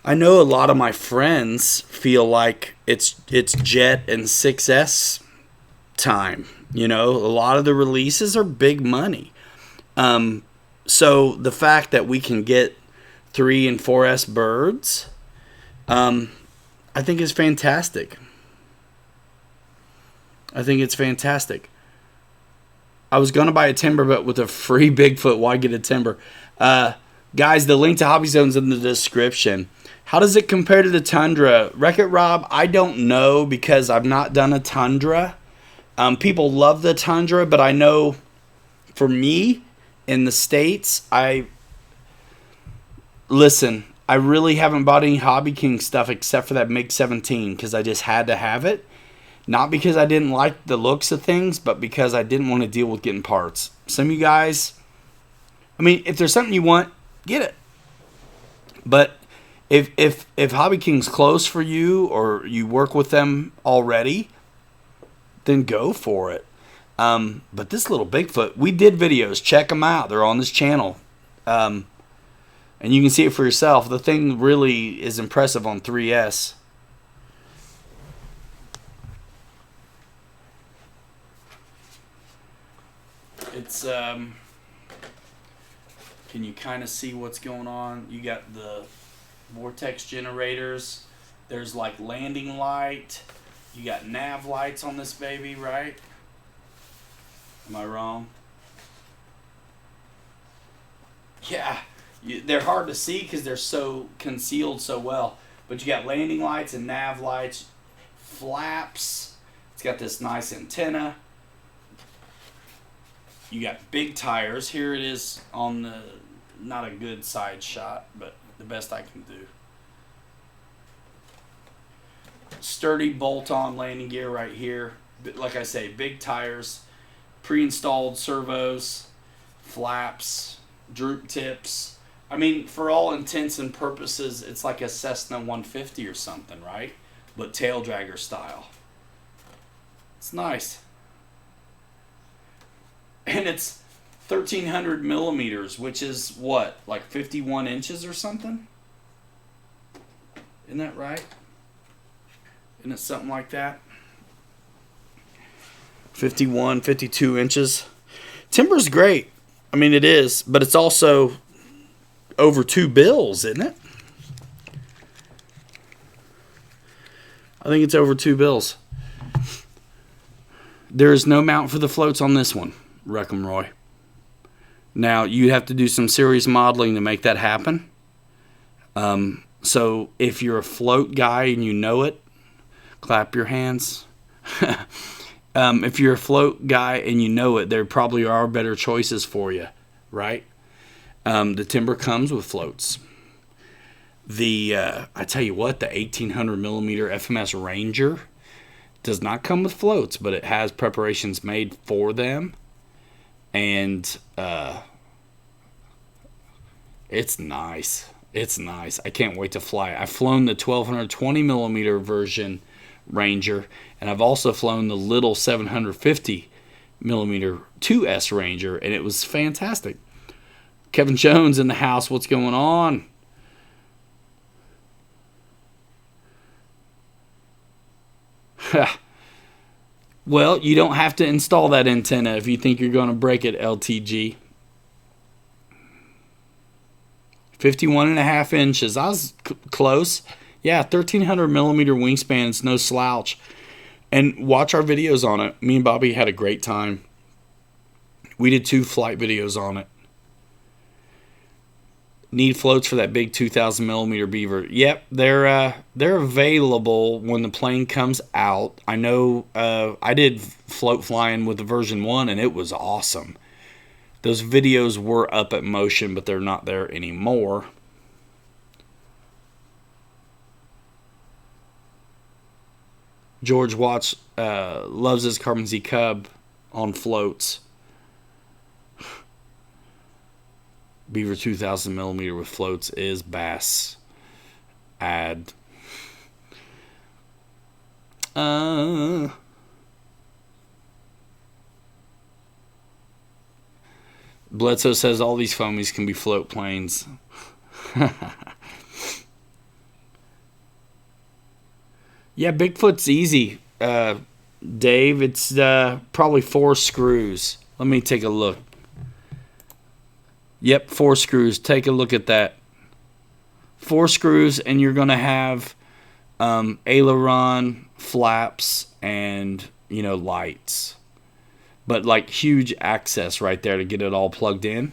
A: I know a lot of my friends feel like it's Jet and 6S time. You know, a lot of the releases are big money. So the fact that we can get 3 and 4S birds, I think is fantastic. I think it's fantastic. I was going to buy a timber, but with a free Bigfoot, why get a timber? Guys, the link to Hobby Zone's in the description. How does it compare to the Tundra? Wreck-It Rob, I don't know because I've not done a Tundra. People love the Tundra, but I know for me in the States, I really haven't bought any Hobby King stuff except for that MiG-17 because I just had to have it. Not because I didn't like the looks of things, but because I didn't want to deal with getting parts. Some of you guys, I mean, if there's something you want, get it. But if Hobby King's close for you or you work with them already, then go for it. But this little Bigfoot, we did videos. Check them out. They're on this channel. And you can see it for yourself. The thing really is impressive on 3S. It's, can you kind of see what's going on? You got the vortex generators. There's like landing light. You got nav lights on this baby, right? Am I wrong? Yeah, they're hard to see because they're so concealed so well. But you got landing lights and nav lights, flaps. It's got this nice antenna. You got big tires. Here it is on the, not a good side shot, but the best I can do. Sturdy bolt-on landing gear right here. Like I say, big tires, pre-installed servos, flaps, droop tips. I mean, for all intents and purposes, it's like a Cessna 150 or something, right? But tail dragger style. It's nice. And it's 1,300 millimeters, which is what, like 51 inches or something? Isn't that right? Isn't it something like that? 51, 52 inches. Timber's great. I mean, it is, but it's also over 2 bills, isn't it? I think it's over 2 bills. There is no mount for the floats on this one, Wreck-'em Roy. Now, you have to do some serious modeling to make that happen. So if you're a float guy and you know it, clap your hands. If you're a float guy and you know it, there probably are better choices for you, right? The timber comes with floats. I tell you what, the 1,800 millimeter FMS Ranger does not come with floats, but it has preparations made for them. And it's nice. It's nice. I can't wait to fly it. I've flown the 1,220 millimeter version Ranger, and I've also flown the little 750 millimeter 2S Ranger, and it was fantastic. Kevin Jones in the house. What's going on? Well, you don't have to install that antenna if you think you're going to break it, LTG. 51.5 inches. I was close. Yeah, 1300 millimeter wingspan. It's no slouch. And watch our videos on it. Me and Bobby had a great time. We did 2 flight videos on it. Need floats for that big 2,000 millimeter beaver. Yep, they're available when the plane comes out. I know I did float flying with the version 1, and it was awesome. Those videos were up at Motion, but they're not there anymore. George Watts loves his Carbon Z Cub on floats. Beaver 2,000 millimeter with floats is bass. Add. Bledsoe says all these foamies can be float planes. Yeah, Bigfoot's easy, Dave. It's probably 4 screws. Let me take a look. Yep, 4 screws. Take a look at that. 4 screws, and you're going to have aileron, flaps, and, lights. But, like, huge access right there to get it all plugged in.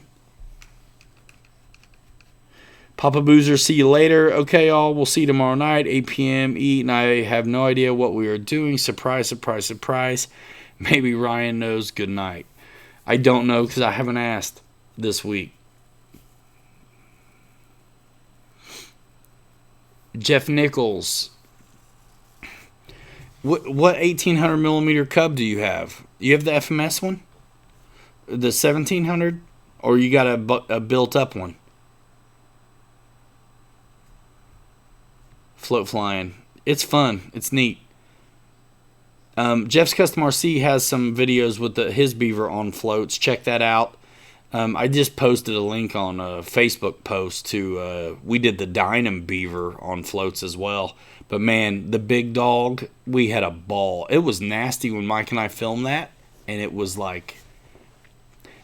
A: Papa Boozer, see you later. Okay, all. We'll see you tomorrow night, 8 p.m. Eat, and I have no idea what we are doing. Surprise, surprise, surprise. Maybe Ryan knows. Good night. I don't know because I haven't asked this week. Jeff Nichols. What 1800 millimeter Cub do you have? You have the FMS one? The 1700? Or you got a built up one? Float flying. It's fun. It's neat. Jeff's Custom RC has some videos with his beaver on floats. Check that out. I just posted a link on a Facebook post to, we did the Dynam beaver on floats as well. But man, the big dog, we had a ball. It was nasty when Mike and I filmed that. And it was like,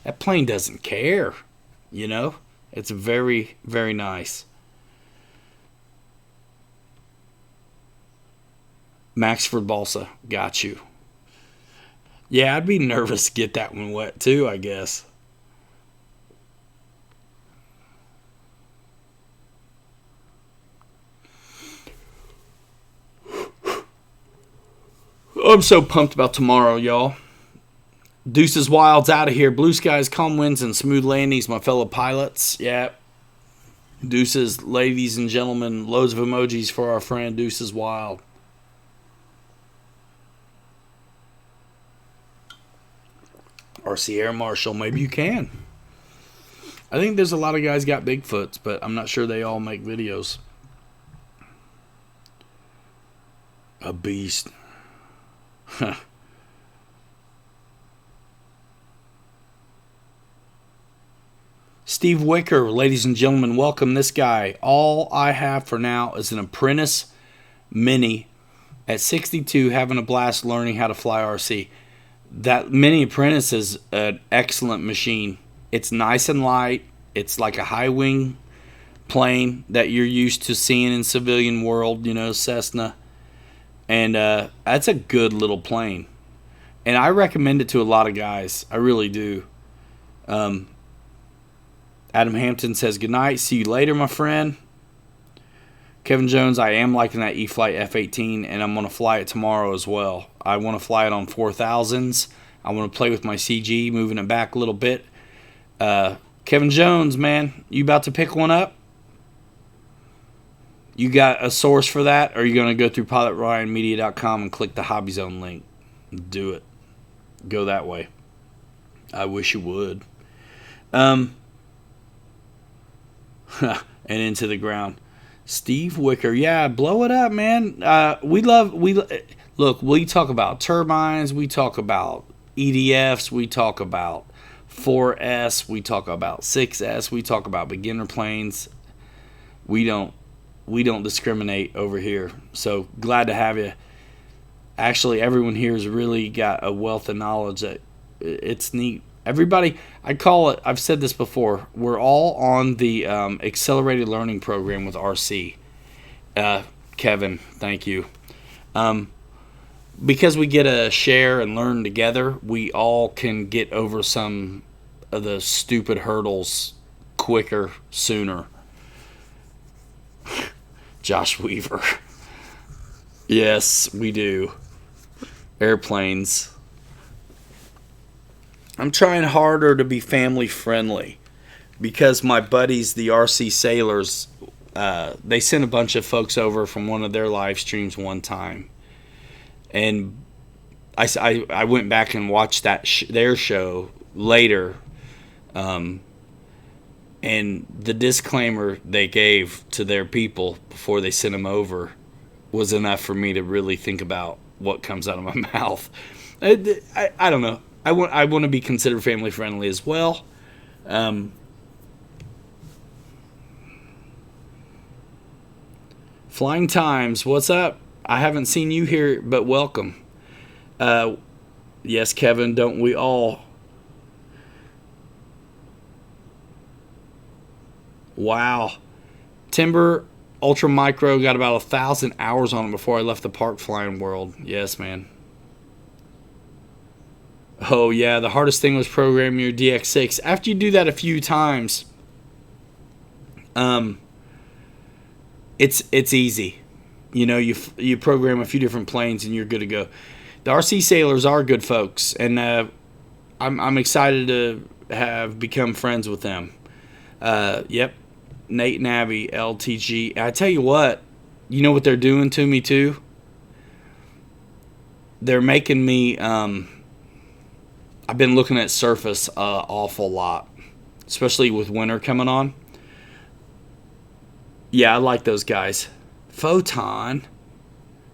A: that plane doesn't care, It's very, very nice. Maxford Balsa, got you. Yeah, I'd be nervous to get that one wet too, I guess. I'm so pumped about tomorrow, y'all. Deuces Wild's out of here. Blue skies, calm winds, and smooth landings, my fellow pilots. Yeah. Deuces, ladies and gentlemen. Loads of emojis for our friend Deuces Wild. RC Air Marshal, maybe you can. I think there's a lot of guys got Bigfoots, but I'm not sure they all make videos. A beast. Steve Wicker, ladies and gentlemen, welcome this guy. All I have for now is an Apprentice Mini at 62, having a blast learning how to fly RC. That Mini Apprentice is an excellent machine. It's nice and light. It's like a high wing plane that you're used to seeing in civilian world, Cessna. And that's a good little plane. And I recommend it to a lot of guys. I really do. Adam Hampton says, good night. See you later, my friend. Kevin Jones, I am liking that e-flite F-18, and I'm going to fly it tomorrow as well. I want to fly it on 4000s. I want to play with my CG, moving it back a little bit. Kevin Jones, man, you about to pick one up? You got a source for that, or are you going to go through pilotryanmedia.com and click the Hobby Zone link? Do it. Go that way. I wish you would. And into the ground. Steve Wicker, yeah, blow it up, man. Look, we talk about turbines, we talk about EDFs, we talk about 4S, we talk about 6S, we talk about beginner planes. We don't discriminate over here. So glad to have you. Actually, everyone here has really got a wealth of knowledge that it's neat. Everybody, I call it, I've said this before, we're all on the accelerated learning program with RC. Kevin, thank you. Because we get to share and learn together, we all can get over some of the stupid hurdles quicker, sooner. Josh Weaver. Yes, we do. Airplanes. I'm trying harder to be family friendly because my buddies, the RC Sailors, they sent a bunch of folks over from one of their live streams one time. And I went back and watched their show later. And the disclaimer they gave to their people before they sent them over was enough for me to really think about what comes out of my mouth. I don't know. I want to be considered family friendly as well. Flying Times, what's up? I haven't seen you here, but welcome. Yes, Kevin, don't we all? Wow. Timber Ultra Micro got about 1,000 hours on it before I left the park flying world. Yes, man. Oh, yeah, the hardest thing was programming your DX6. After you do that a few times, it's easy. You know, you program a few different planes and you're good to go. The RC Sailors are good folks, and I'm excited to have become friends with them. Yep, Nate and Abby, LTG. I tell you what they're doing to me too? They're making me, I've been looking at Surface an awful lot, especially with winter coming on. Yeah, I like those guys. Photon,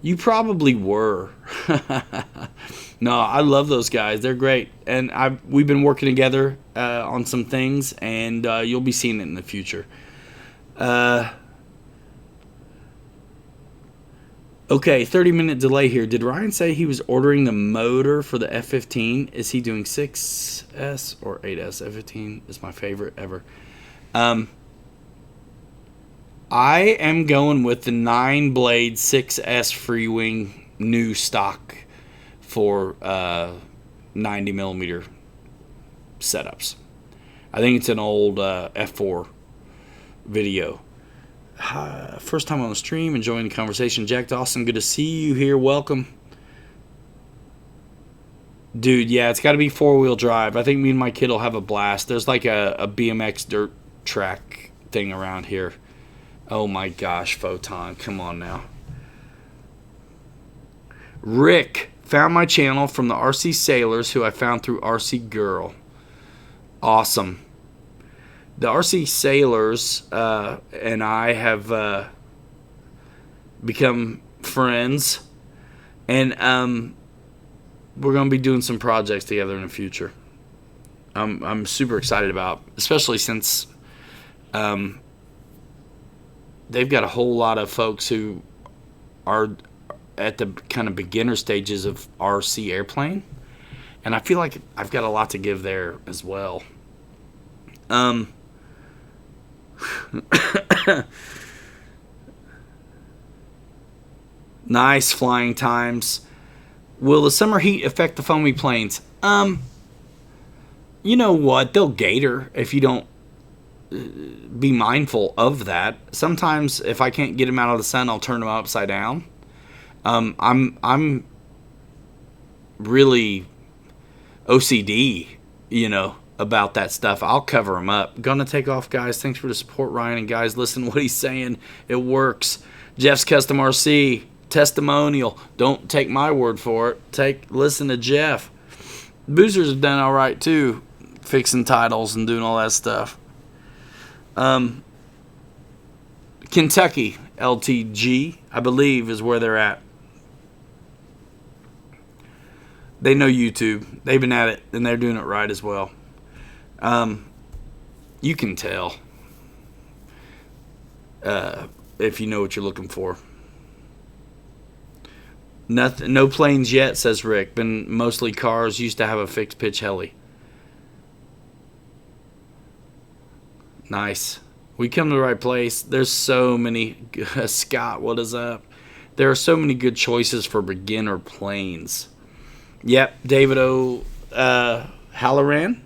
A: you probably were. No, I love those guys. They're great, and we've been working together on some things, and you'll be seeing it in the future. Okay, 30-minute delay here. Did Ryan say he was ordering the motor for the F-15? Is he doing 6S or 8S? F-15 is my favorite ever. I am going with the 9-blade 6S free wing new stock for 90 millimeter setups. I think it's an old F4 video. First time on the stream, enjoying the conversation. Jack Dawson, good to see you here. Welcome. Dude, yeah, it's got to be 4-wheel drive. I think me and my kid will have a blast. There's like a BMX dirt track thing around here. Oh my gosh, Photon, come on now. Rick found my channel from the RC Sailors, who I found through RC Girl. Awesome. The RC Sailors and I have become friends, and we're going to be doing some projects together in the future. I'm super excited about, especially since they've got a whole lot of folks who are at the kind of beginner stages of RC airplane, and I feel like I've got a lot to give there as well. Nice Flying Times. Will the summer heat affect the foamy planes? You know what? They'll gator if you don't be mindful of that. Sometimes if I can't get them out of the sun, I'll turn them upside down. I'm really OCD, about that stuff. I'll cover them up. Gonna take off, guys. Thanks for the support, Ryan. And guys, listen to what he's saying. It works. Jeff's Custom RC testimonial. Don't take my word for it. Listen to Jeff. Boozers have done all right too, fixing titles and doing all that stuff. Kentucky LTG, I believe, is where they're at. They know YouTube. They've been at it, and they're doing it right as well. You can tell if you know what you're looking for. Nothing, no planes yet, says Rick. Been mostly cars. Used to have a fixed pitch heli. Nice. We come to the right place. There's so many. Scott, what is up? There are so many good choices for beginner planes. Yep, David O. Halloran.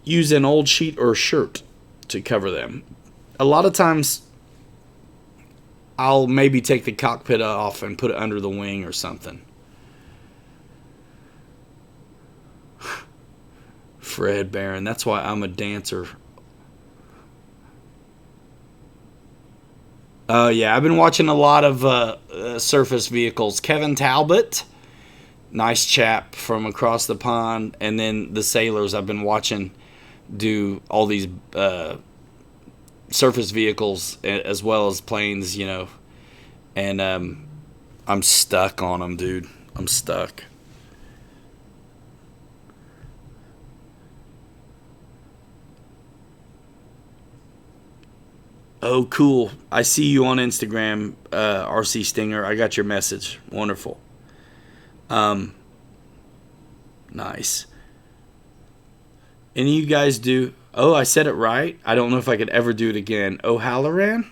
A: Use an old sheet or shirt to cover them. A lot of times, I'll maybe take the cockpit off and put it under the wing or something. Fred Barron. That's why I'm a dancer. Yeah, I've been watching a lot of surface vehicles. Kevin Talbot, nice chap from across the pond, and then the sailors I've been watching do all these surface vehicles as well as planes, and I'm stuck on them, dude. I'm stuck. Oh, cool. I see you on Instagram, RC Stinger. I got your message. Wonderful. Um, nice. Any of you guys do... Oh, I said it right. I don't know if I could ever do it again. O'Halloran?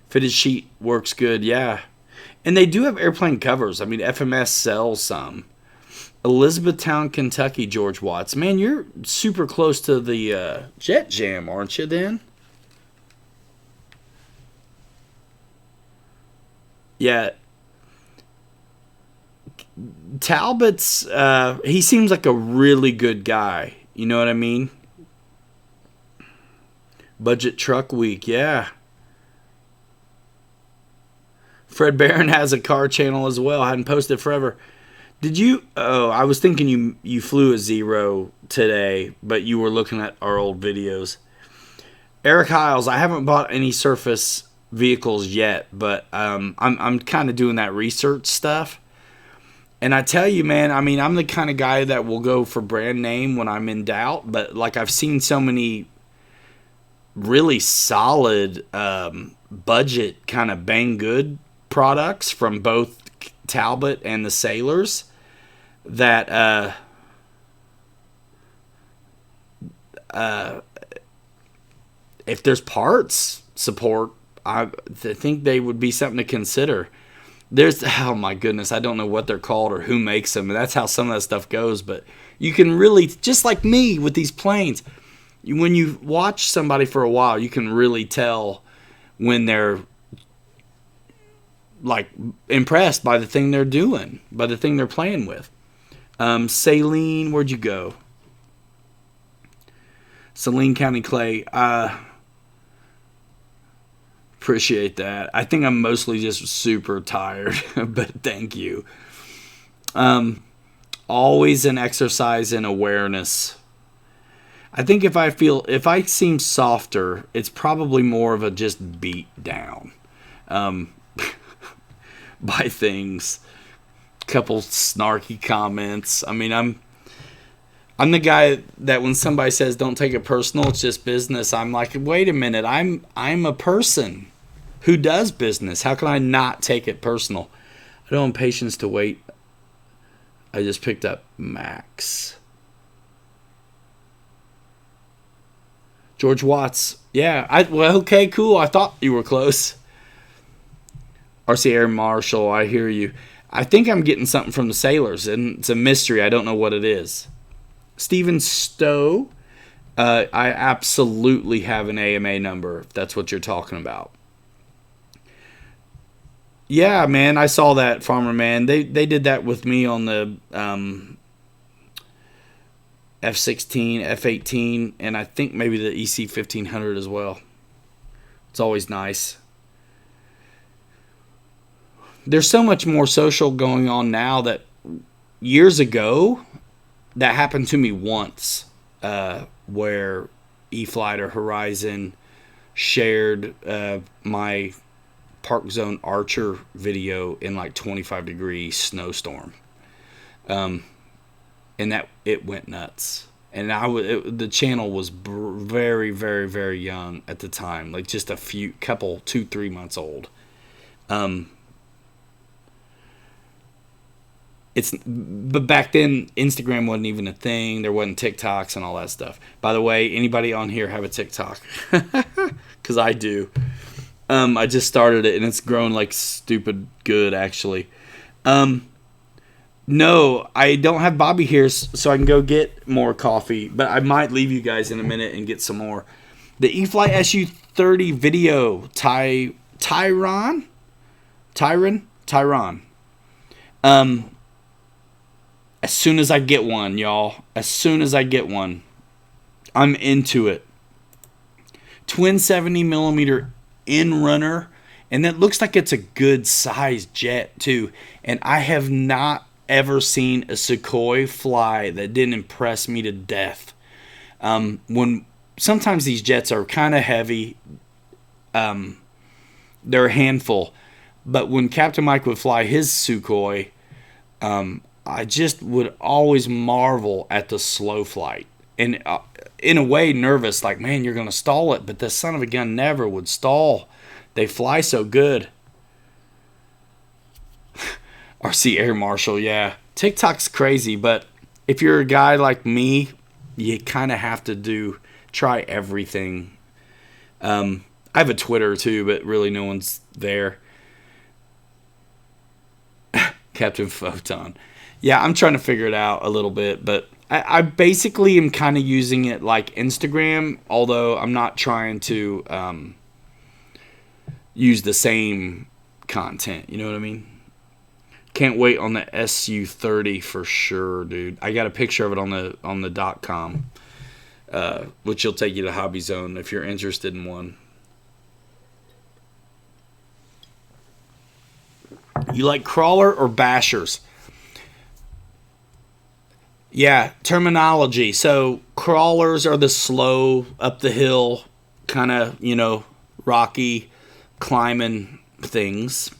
A: Fitted sheet works good, yeah. And they do have airplane covers. I mean, FMS sells some. Elizabethtown, Kentucky, George Watts. Man, you're super close to the Jet Jam, aren't you, then? Yeah, Talbot's, he seems like a really good guy. You know what I mean? Budget Truck Week, yeah. Fred Barron has a car channel as well. I hadn't posted forever. Did you? Oh, I was thinking you flew a Zero today, but you were looking at our old videos. Eric Hiles, I haven't bought any surface vehicles yet, but I'm kind of doing that research stuff. And I tell you, man, I mean, I'm the kind of guy that will go for brand name when I'm in doubt. But like, I've seen so many really solid budget kind of bang good products from both Talbot and the Sailors that if there's parts support, I think they would be something to consider. There's, oh my goodness, I don't know what they're called or who makes them. That's how some of that stuff goes. But you can really, just like me with these planes, when you watch somebody for a while, you can really tell when they're like impressed by the thing they're doing, by the thing they're playing with. Saline, where'd you go? Saline County Clay. Appreciate that. I think I'm mostly just super tired, but thank you. Always an exercise in awareness. I think if I seem softer, it's probably more of a just beat down by things. Couple snarky comments. I mean, I'm the guy that when somebody says don't take it personal, it's just business. I'm like, wait a minute, I'm a person who does business. How can I not take it personal? I don't have patience to wait. I just picked up Max. George Watts. Yeah, well, okay, cool. I thought you were close. RC Air Marshal, I hear you. I think I'm getting something from the Sailors, and it's a mystery. I don't know what it is. Stephen Stowe, I absolutely have an AMA number, if that's what you're talking about. Yeah, man, I saw that, Farmer Man. They did that with me on the F-16, F-18, and I think maybe the EC-1500 as well. It's always nice. There's so much more social going on now that years ago, that happened to me once, where e-flite or Horizon shared my Park Zone Archer video in like 25-degree snowstorm, and that it went nuts. And the channel was very, very, very young at the time, like just a couple, 2-3 months old. But back then Instagram wasn't even a thing. There wasn't TikToks and all that stuff. By the way, anybody on here have a TikTok? Because I do. I just started it and it's grown like stupid good actually. No, I don't have Bobby here, so I can go get more coffee. But I might leave you guys in a minute and get some more. The e-flite SU30 video, Tyron. As soon as I get one, y'all. As soon as I get one, I'm into it. Twin 70 millimeter in runner, and that looks like it's a good sized jet too. And I have not ever seen a Sukhoi fly that didn't impress me to death. When sometimes these jets are kind of heavy, they're a handful. But when Captain Mike would fly his Sukhoi, I just would always marvel at the slow flight. And in a way, nervous, like, man, you're going to stall it. But the son of a gun never would stall. They fly so good. RC Air Marshal, yeah. TikTok's crazy, but if you're a guy like me, you kind of have to try everything. I have a Twitter too, but really no one's there. Captain Photon. Yeah, I'm trying to figure it out a little bit, but I basically am kind of using it like Instagram, although I'm not trying to use the same content. You know what I mean? Can't wait on the SU30 for sure, dude. I got a picture of it on the .com, which will take you to Hobby Zone if you're interested in one. You like crawler or bashers? Yeah, terminology. So crawlers are the slow up the hill, kind of, rocky climbing things,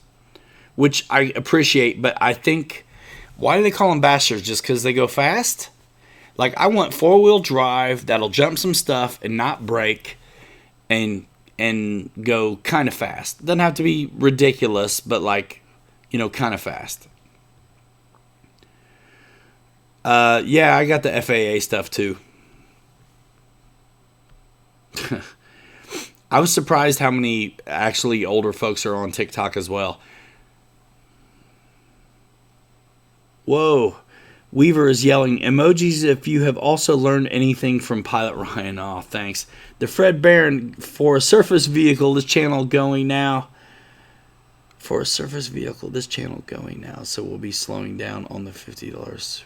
A: which I appreciate. But I think, why do they call them bashers? Just because they go fast? Like, I want 4-wheel drive that'll jump some stuff and not break and go kind of fast. Doesn't have to be ridiculous, but kind of fast. Yeah, I got the FAA stuff too. I was surprised how many actually older folks are on TikTok as well. Whoa. Weaver is yelling, emojis if you have also learned anything from Pilot Ryan. Oh, thanks. The Fred Barron, for a surface vehicle, this channel going now. For a surface vehicle, this channel going now. So we'll be slowing down on the $50.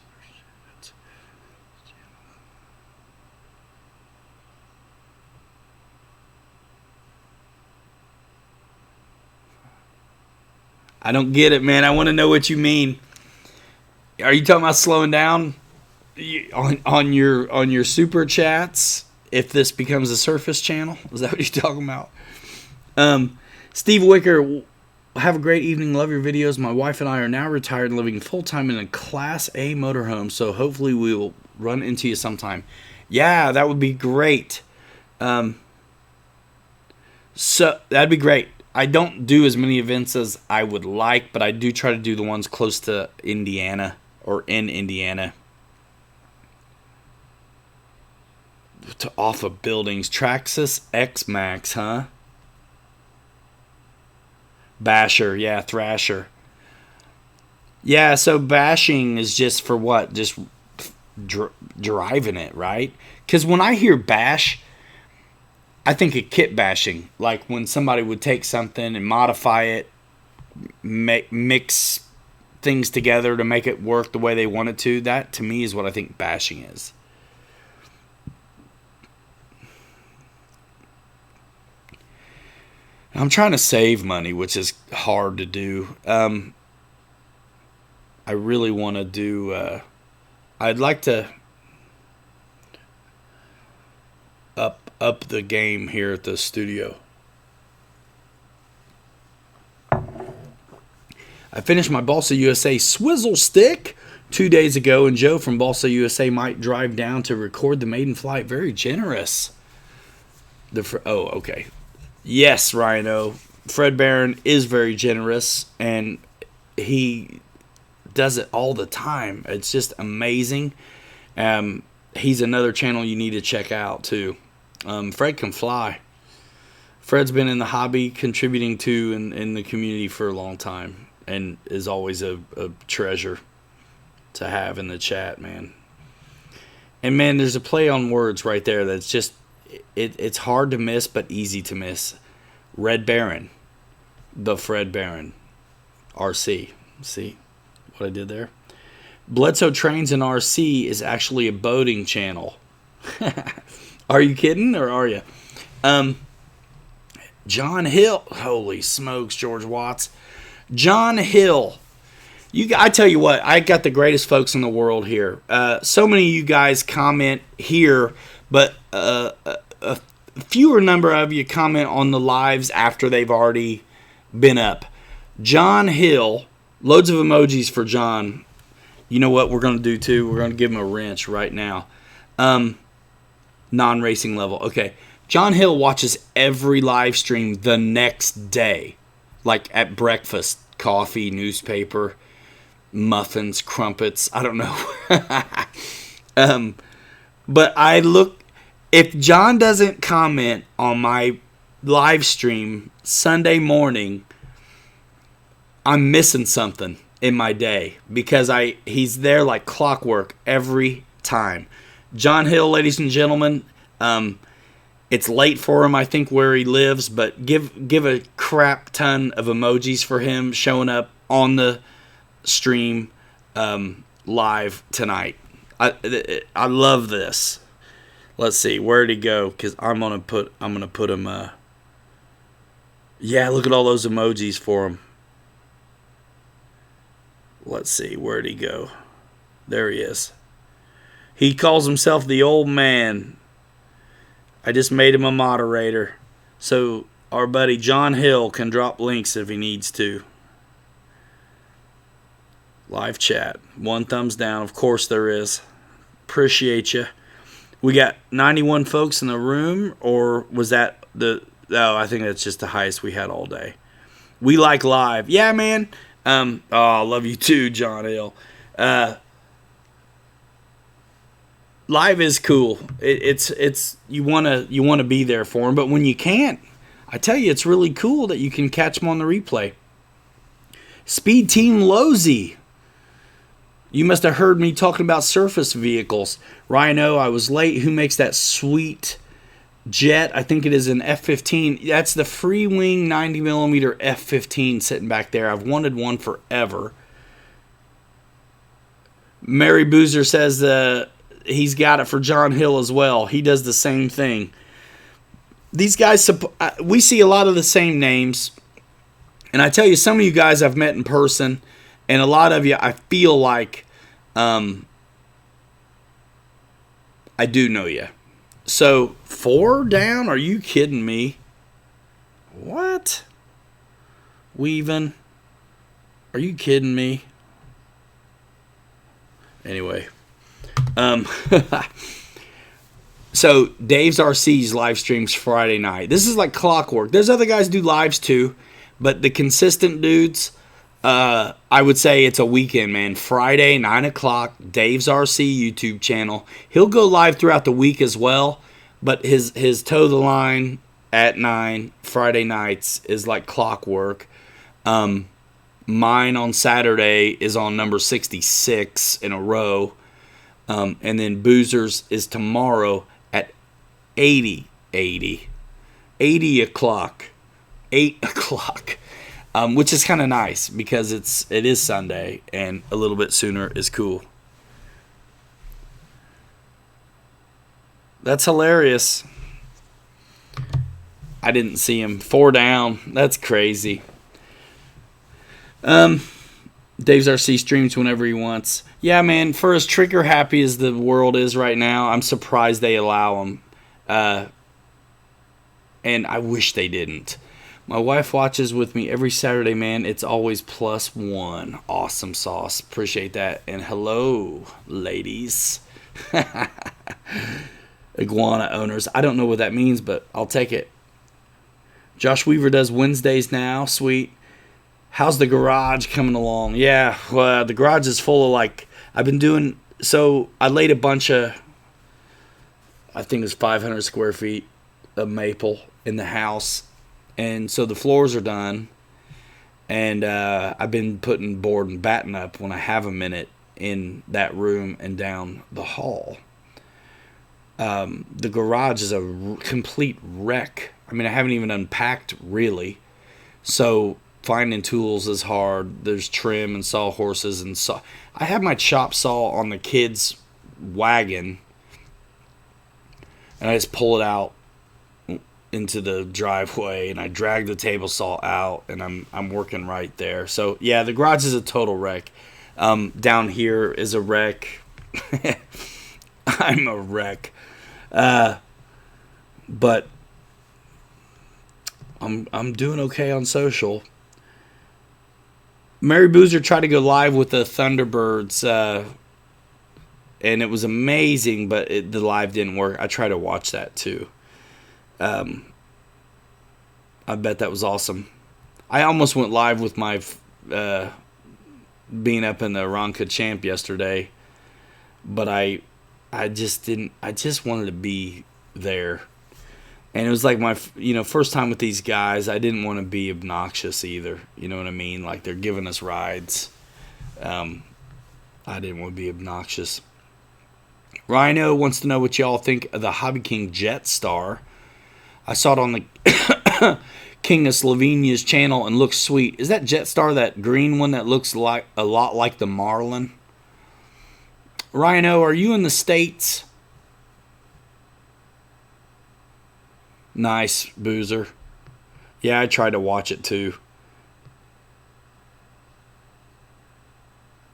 A: I don't get it, man. I want to know what you mean. Are you talking about slowing down on your super chats if this becomes a surface channel? Is that what you're talking about? Steve Wicker, have a great evening. Love your videos. My wife and I are now retired and living full-time in a Class A motorhome, so hopefully we will run into you sometime. Yeah, that would be great. So that'd be great. I don't do as many events as I would like, but I do try to do the ones close to Indiana or in Indiana. Off of buildings. Traxxas X-Max, huh? Basher, yeah, Thrasher. Yeah, so bashing is just for what? Just driving it, right? Because when I hear bash, I think of kit bashing, like when somebody would take something and modify it, mix things together to make it work the way they want it to. That, to me, is what I think bashing is. I'm trying to save money, which is hard to do. I really want to do... I'd like to up the game here at the studio. I finished my Balsa USA swizzle stick 2 days ago, and Joe from Balsa USA might drive down to record the maiden flight. Very generous. Okay. Yes, Rhino. Fred Barron is very generous, and he does it all the time. It's just amazing. He's another channel you need to check out too. Fred Can Fly. Fred's been in the hobby, contributing to in the community for a long time, and is always a treasure to have in the chat, man. And man, there's a play on words right there that's just it's hard to miss but easy to miss. Red Baron, the Fred Baron, RC. See what I did there? Bledsoe Trains and RC is actually a boating channel. Are you kidding, or are you? John Hill. Holy smokes, George Watts. John Hill. I tell you what, I got the greatest folks in the world here. So many of you guys comment here, but a fewer number of you comment on the lives after they've already been up. John Hill. Loads of emojis for John. You know what we're going to do too? We're going to give him a wrench right now. Non-racing level. Okay. John Hill watches every live stream the next day. Like at breakfast, coffee, newspaper, muffins, crumpets. I don't know. But I look... If John doesn't comment on my live stream Sunday morning, I'm missing something in my day, because he's there like clockwork every time. John Hill, ladies and gentlemen, it's late for him, I think, where he lives, but give a crap ton of emojis for him showing up on the stream live tonight. I love this. Let's see, where'd he go? Because I'm gonna put him. Yeah, look at all those emojis for him. Let's see, where'd he go? There he is. He calls himself the old man. I just made him a moderator, so our buddy John Hill can drop links if he needs to. Live chat. 1 thumbs down. Of course there is. Appreciate you. We got 91 folks in the room, or was that I think that's just the highest we had all day. We like live. Yeah, man. I love you too, John Hill. Live is cool. It's you wanna be there for them, but when you can't, I tell you, it's really cool that you can catch them on the replay. Speed Team Lozy. You must have heard me talking about surface vehicles. Rhino, I was late. Who makes that sweet jet? I think it is an F-15. That's the free wing 90mm F-15 sitting back there. I've wanted one forever. Mary Boozer says he's got it for John Hill as well. He does the same thing. These guys, we see a lot of the same names. And I tell you, some of you guys I've met in person, and a lot of you I feel like I do know you. So 4 down? Are you kidding me? What? Weaving? Are you kidding me? Anyway. So Dave's RC's live streams Friday night. This is like clockwork. There's other guys do lives too, but the consistent dudes, I would say it's a weekend, man. Friday, 9 o'clock, Dave's RC YouTube channel. He'll go live throughout the week as well, but his toe the line at 9 Friday nights is like clockwork. Mine on Saturday is on number 66 in a row. And then Boozer's is tomorrow at 80 o'clock. 8 o'clock. Which is kind of nice because it is Sunday and a little bit sooner is cool. That's hilarious. I didn't see him. 4 down. That's crazy. Dave's RC streams whenever he wants. Yeah, man, for as trigger happy as the world is right now, I'm surprised they allow him. And I wish they didn't. My wife watches with me every Saturday, man. It's always +1. Awesome sauce. Appreciate that. And hello, ladies. Iguana owners. I don't know what that means, but I'll take it. Josh Weaver does Wednesdays now. Sweet. How's the garage coming along? Yeah, well, the garage is full of like I've been doing. So I laid a bunch of, I think it's 500 square feet of maple in the house, and so the floors are done. And I've been putting board and batten up when I have a minute in that room and down the hall. The garage is a complete wreck. I mean, I haven't even unpacked really. So finding tools is hard. There's trim and sawhorses and saw. I have my chop saw on the kids' wagon, and I just pull it out into the driveway, and I drag the table saw out, and I'm working right there. So yeah, the garage is a total wreck. Down here is a wreck. I'm a wreck. But I'm doing okay on social. Mary Boozer tried to go live with the Thunderbirds, and it was amazing, but the live didn't work. I tried to watch that too. I bet that was awesome. I almost went live with my being up in the Ronca Champ yesterday, but I just didn't. I just wanted to be there, and it was like my first time with these guys. I didn't want to be obnoxious either. You know what I mean? Like they're giving us rides. I didn't want to be obnoxious. Rhino wants to know what y'all think of the Hobby King Jetstar. I saw it on the King of Slovenia's channel and looks sweet. Is that Jetstar that green one that looks like a lot like the Marlin? Rhino, are you in the States? Nice, Boozer. Yeah, I tried to watch it too.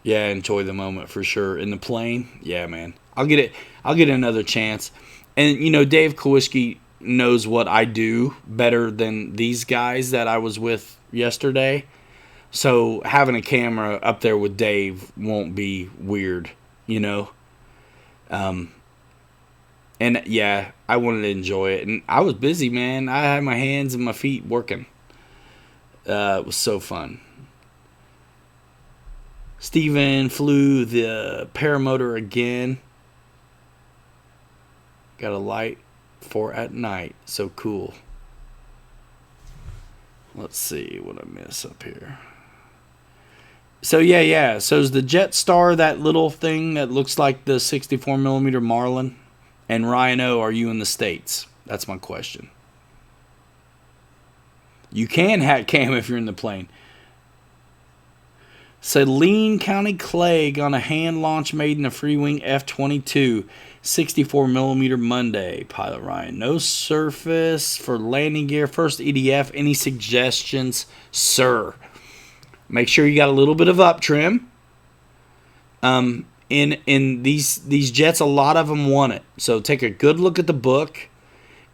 A: Yeah, enjoy the moment for sure. In the plane, yeah, man. I'll get another chance. And Dave Kowalski knows what I do better than these guys that I was with yesterday. So having a camera up there with Dave won't be weird, And yeah, I wanted to enjoy it. And I was busy, man. I had my hands and my feet working. It was so fun. Steven flew the paramotor again. Got a light for at night. So cool. Let's see what I miss up here. So yeah. So is the Jetstar that little thing that looks like the 64mm Marlin? And Rhino, are you in the States? That's my question. You can hat cam if you're in the plane. Saline County Clegg on a hand launch made in a Freewing F-22. 64mm Monday, Pilot Ryan. No surface for landing gear. First EDF. Any suggestions, sir? Make sure you got a little bit of up trim. In these jets, a lot of them want it. So take a good look at the book.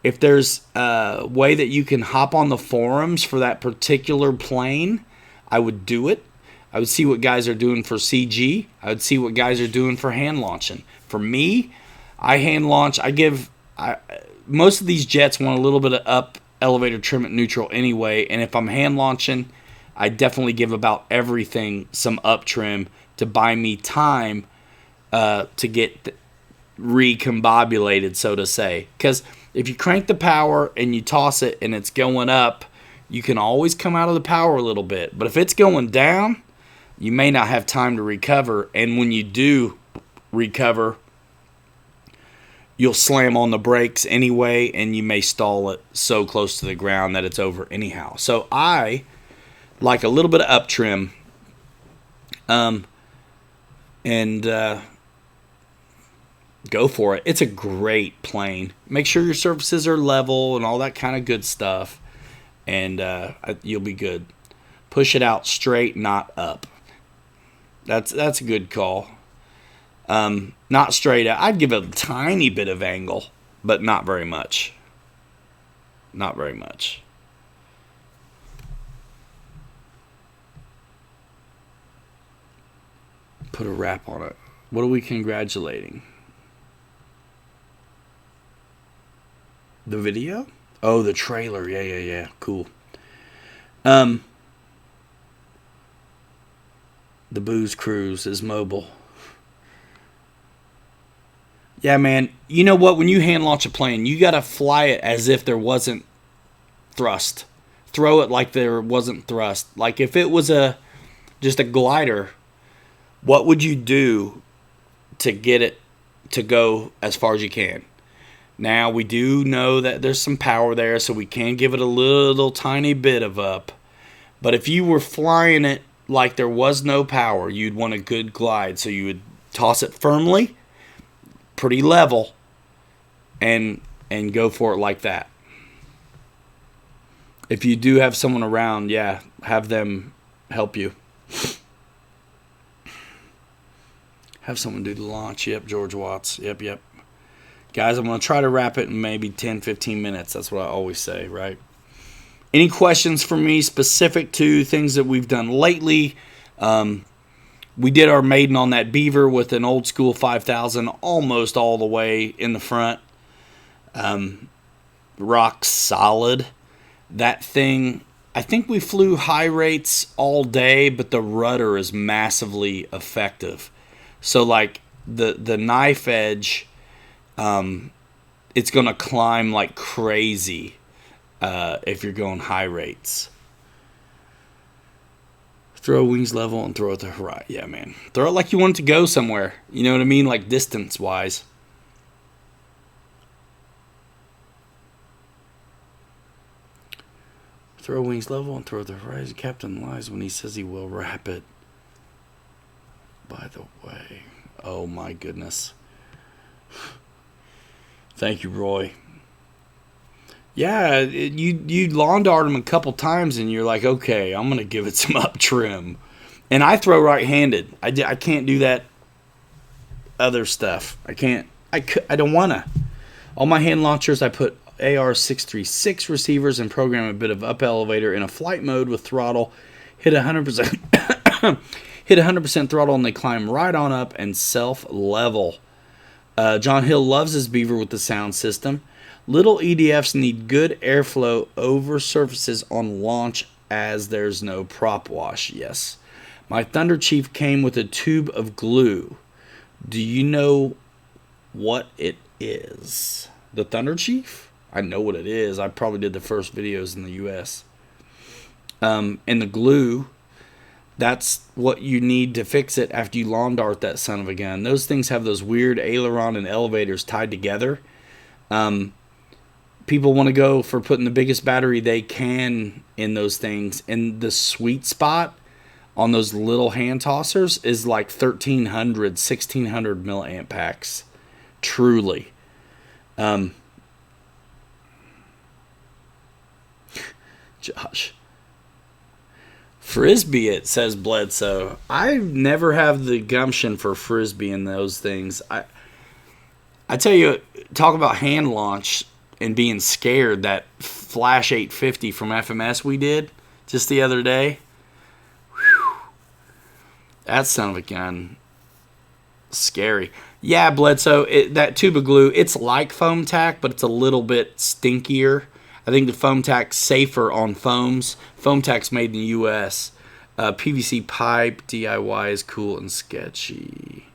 A: If there's a way that you can hop on the forums for that particular plane, I would do it. I would see what guys are doing for CG. I would see what guys are doing for hand launching. For me, I hand launch. Most of these jets want a little bit of up elevator trim at neutral anyway. And if I'm hand launching, I definitely give about everything some up trim to buy me time to get recombobulated, so to say. Because if you crank the power and you toss it and it's going up, you can always come out of the power a little bit. But if it's going down, you may not have time to recover. And when you do recover, you'll slam on the brakes anyway, and you may stall it so close to the ground that it's over anyhow. So I like a little bit of up trim. And go for it. It's a great plane. Make sure your surfaces are level and all that kind of good stuff, and you'll be good. Push it out straight, not up. That's a good call. Not straight out. I'd give it a tiny bit of angle, but not very much. Not very much. Put a wrap on it. What are we congratulating? The video? Oh, the trailer. Yeah. Cool. The booze cruise is mobile. Yeah, man. You know what? When you hand launch a plane, you got to fly it as if there wasn't thrust. Throw it like there wasn't thrust. Like if it was just a glider, what would you do to get it to go as far as you can? Now, we do know that there's some power there, so we can give it a little tiny bit of up. But if you were flying it like there was no power, you'd want a good glide. So you would toss it firmly, pretty level, and go for it like that. If you do have someone around, yeah, have them help you. Have someone do the launch. Yep, George Watts. Yep. Guys, I'm going to try to wrap it in maybe 10, 15 minutes. That's what I always say, right? Any questions for me specific to things that we've done lately? We did our maiden on that Beaver with an old school 5000 almost all the way in the front. Rock solid. That thing, I think we flew high rates all day, but the rudder is massively effective. So like the knife edge, it's going to climb like crazy if you're going high rates. Throw wings level and throw it to horizon. Yeah, man. Throw it like you want it to go somewhere. You know what I mean? Like distance-wise. Throw wings level and throw it to horizon. Captain lies when he says he will wrap it. By the way. Oh, my goodness. Thank you, Roy. Yeah, you lawn dart them a couple times and you're like, okay, I'm going to give it some up trim. And I throw right-handed. I can't do that other stuff. I don't want to. All my hand launchers, I put AR-636 receivers and program a bit of up elevator in a flight mode with throttle. Hit 100%, hit 100% throttle and they climb right on up and self-level. John Hill loves his Beaver with the sound system. Little EDFs need good airflow over surfaces on launch as there's no prop wash. Yes. My Thunder Chief came with a tube of glue. Do you know what it is? The Thunder Chief? I know what it is. I probably did the first videos in the US. And the glue, that's what you need to fix it after you lawn dart that son of a gun. Those things have those weird aileron and elevators tied together. People want to go for putting the biggest battery they can in those things. And the sweet spot on those little hand tossers is like 1,300, 1,600 milliamp packs. Truly. Josh. Frisbee, it says Bledsoe. I never have the gumption for Frisbee in those things. I tell you, talk about hand launch and being scared. That Flash 850 from FMS we did just the other day. Whew. That son of a gun. Scary. Yeah, Bledsoe, that tube of glue, it's like foam tack, but it's a little bit stinkier. I think the foam tack's safer on foams. Foam tack's made in the U.S. PVC pipe DIY is cool and sketchy.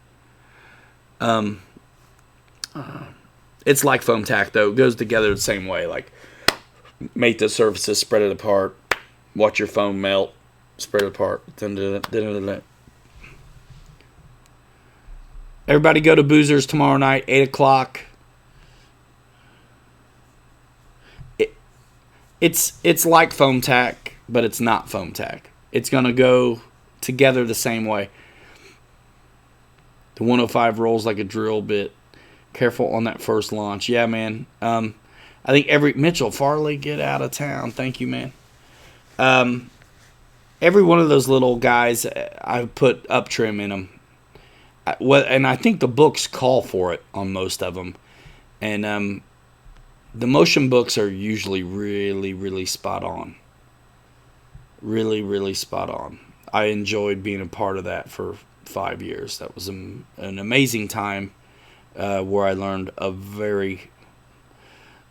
A: It's like foam tack, though. It goes together the same way. Like, make the surfaces, spread it apart. Watch your foam melt. Spread it apart. Everybody go to Boozers tomorrow night, 8 o'clock. It's like foam tack, but it's not foam tack. It's going to go together the same way. The 105 rolls like a drill bit. Careful on that first launch. Yeah, man. I think Mitchell Farley, get out of town. Thank you, man. Every one of those little guys, I've put up trim in them. And I think the books call for it on most of them. And the motion books are usually really, really spot on. Really, really spot on. I enjoyed being a part of that for 5 years. That was an amazing time where I learned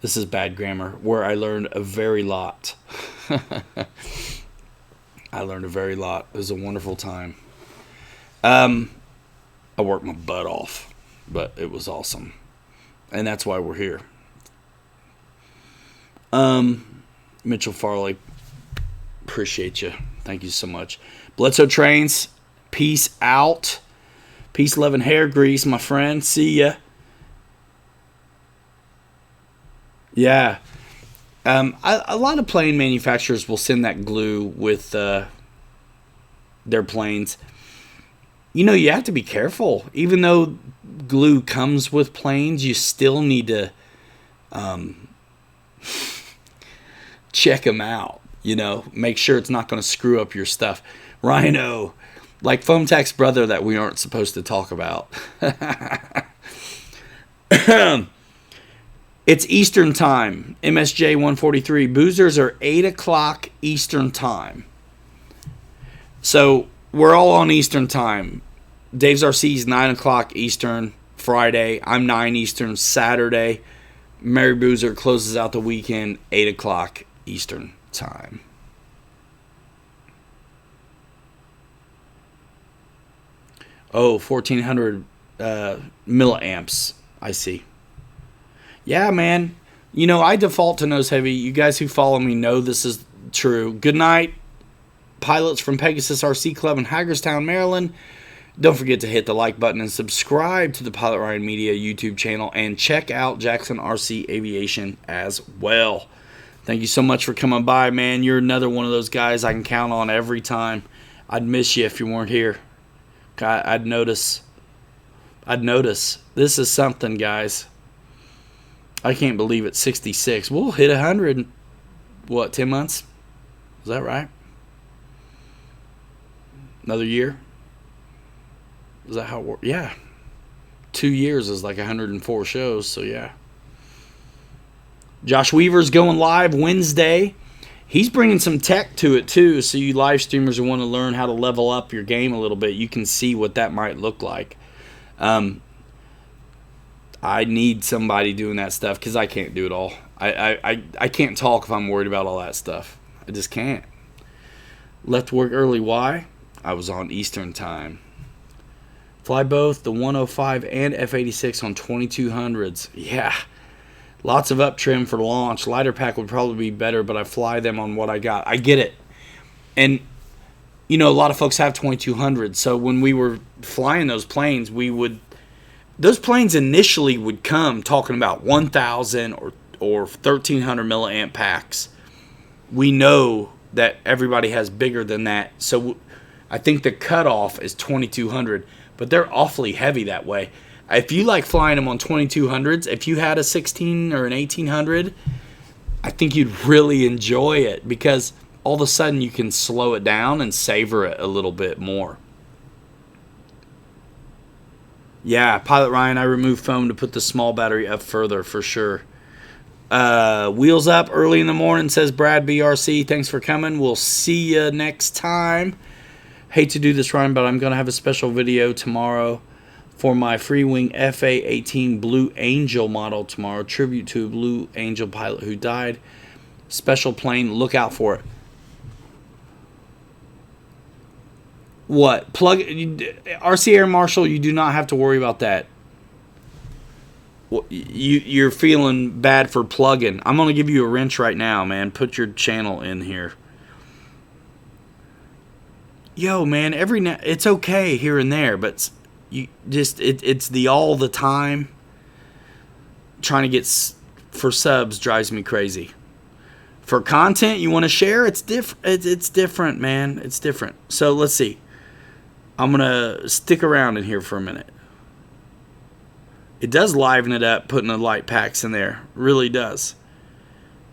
A: this is bad grammar, where I learned a very lot. I learned a very lot. It was a wonderful time. I worked my butt off, but it was awesome, and that's why we're here. Mitchell Farley, appreciate you. Thank you so much. Bledsoe Trains, peace out. Peace, love, and hair grease, my friend. See ya. Yeah. A lot of plane manufacturers will send that glue with their planes. You know, you have to be careful. Even though glue comes with planes, you still need to check them out. You know, make sure it's not going to screw up your stuff. Rhino, like Foam Tack's brother that we aren't supposed to talk about. It's Eastern time. MSJ 143. Boozers are 8 o'clock Eastern time. So we're all on Eastern time. Dave's RC's 9 o'clock Eastern Friday. I'm 9 Eastern Saturday. Mary Boozer closes out the weekend 8 o'clock Eastern time. Oh, 1400 milliamps. I see. Yeah, man. You know, I default to nose heavy. You guys who follow me know this is true. Good night, pilots from Pegasus RC Club in Hagerstown, Maryland. Don't forget to hit the like button and subscribe to the Pilot Ryan Media YouTube channel and check out Jackson RC Aviation as well. Thank you so much for coming by, man. You're another one of those guys I can count on every time. I'd miss you if you weren't here. I'd notice. This is something, guys. I can't believe it's 66. We'll hit 100 in, 10 months? Is that right? Another year? Is that how it works? Yeah. 2 years is like 104 shows, so yeah. Josh Weaver's going live Wednesday. He's bringing some tech to it, too, so you live streamers who want to learn how to level up your game a little bit, you can see what that might look like. I need somebody doing that stuff because I can't do it all. I can't talk if I'm worried about all that stuff. I just can't. Left work early. Why? I was on Eastern time. Fly both the 105 and F86 on 2200s. Yeah. Lots of up trim for launch. Lighter pack would probably be better, but I fly them on what I got. I get it. And, you know, a lot of folks have 2200s. So when we were flying those planes, those planes initially would come talking about 1,000 or 1,300 milliamp packs. We know that everybody has bigger than that. So I think the cutoff is 2,200, but they're awfully heavy that way. If you like flying them on 2,200s, if you had a 16 or an 1,800, I think you'd really enjoy it because all of a sudden you can slow it down and savor it a little bit more. Yeah, Pilot Ryan, I removed foam to put the small battery up further for sure. Wheels up early in the morning, says Brad BRC. Thanks for coming. We'll see you next time. Hate to do this, Ryan, but I'm going to have a special video tomorrow for my Freewing FA-18 Blue Angel model tomorrow. Tribute to a Blue Angel pilot who died. Special plane. Look out for it. What? RC Air Marshal, you do not have to worry about that. You're feeling bad for plugging. I'm going to give you a wrench right now, man. Put your channel in here. Yo, man, it's okay here and there, but it's the all the time trying to get for subs drives me crazy. For content you want to share, it's different, man. It's different. So let's see. I'm going to stick around in here for a minute. It does liven it up, putting the light packs in there. Really does.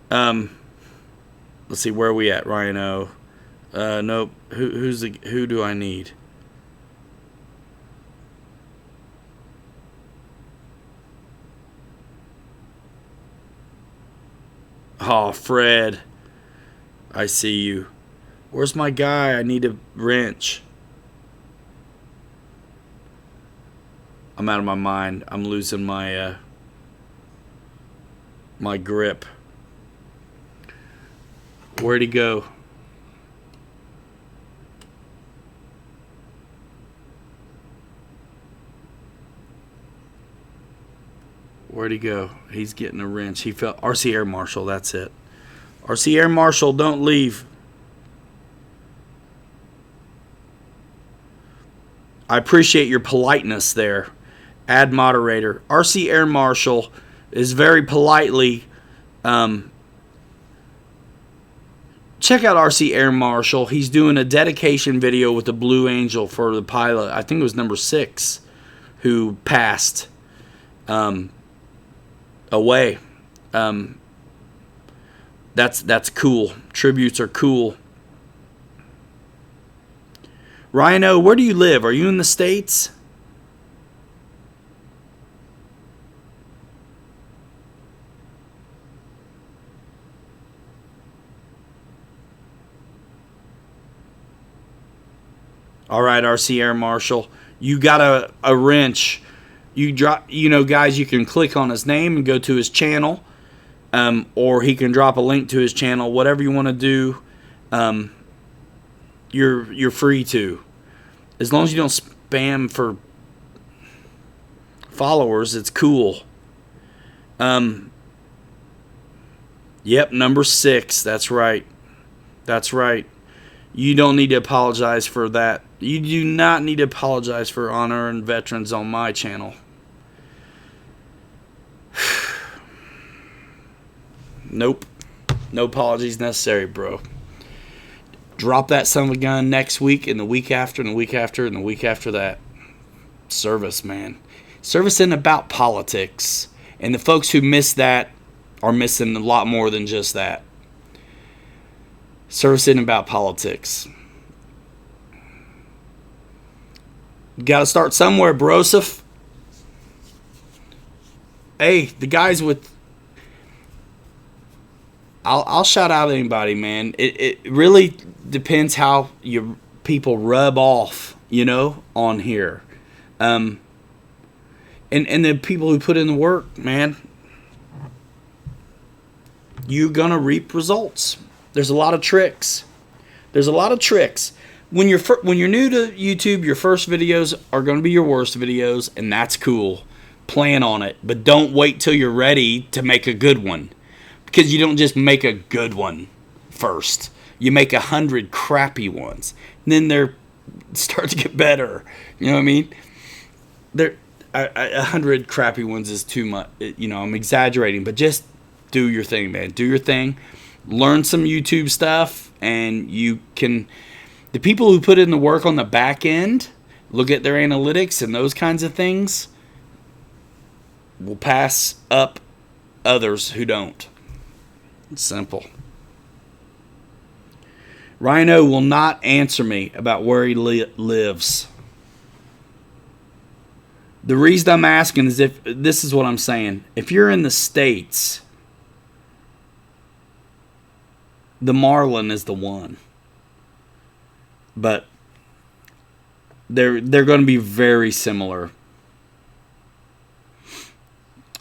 A: Let's see, where are we at, Rhino? Nope. Who do I need? Oh, Fred. I see you. Where's my guy? I need a wrench. I'm out of my mind. I'm losing my my grip. Where'd he go? Where'd he go? He's getting a wrench. He fell. RC Air Marshal, that's it. RC Air Marshal, don't leave. I appreciate your politeness there. Add moderator. RC Air Marshal is very politely. Check out RC Air Marshal. He's doing a dedication video with the Blue Angel for the pilot. I think it was number 6 who passed away. That's cool. Tributes are cool. Rhino, where do you live? Are you in the States? All right, RC Air Marshal. You got a wrench. You drop, guys, you can click on his name and go to his channel. Or he can drop a link to his channel. Whatever you want to do, you're free to. As long as you don't spam for followers, it's cool. Yep, number 6. That's right. That's right. You don't need to apologize for that. You do not need to apologize for honor and veterans on my channel. Nope. No apologies necessary, bro. Drop that son of a gun next week and the week after and the week after and the week after that. Service, man. Service isn't about politics. And the folks who miss that are missing a lot more than just that. Service isn't about politics. Got to start somewhere, broseph. Hey, the guys with... I'll shout out anybody, man. It really depends how you people rub off, on here. And the people who put in the work, man, you're going to reap results. There's a lot of tricks. When you're new to YouTube, your first videos are going to be your worst videos, and that's cool. Plan on it, but don't wait till you're ready to make a good one. Because you don't just make a good one first. You make 100 crappy ones. And then they start to get better. You know what I mean? 100 crappy ones is too much. I'm exaggerating. But just do your thing, man. Do your thing. Learn some YouTube stuff. And you can... The people who put in the work on the back end, look at their analytics and those kinds of things, will pass up others who don't. It's simple. Rhino will not answer me about where he lives. The reason I'm asking is if this is what I'm saying. If you're in the States, the Marlin is the one. But they're going to be very similar.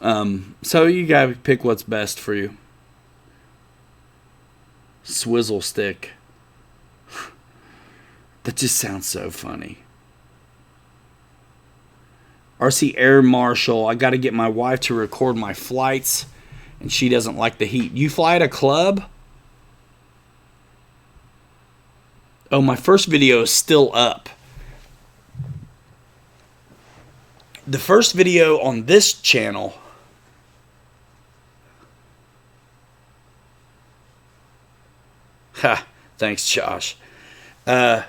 A: So you got to pick what's best for you. Swizzle stick. That just sounds so funny. RC Air Marshal. I got to get my wife to record my flights, and she doesn't like the heat. You fly at a club? Oh, my first video is still up. The first video on this channel... Ha, thanks, Josh. I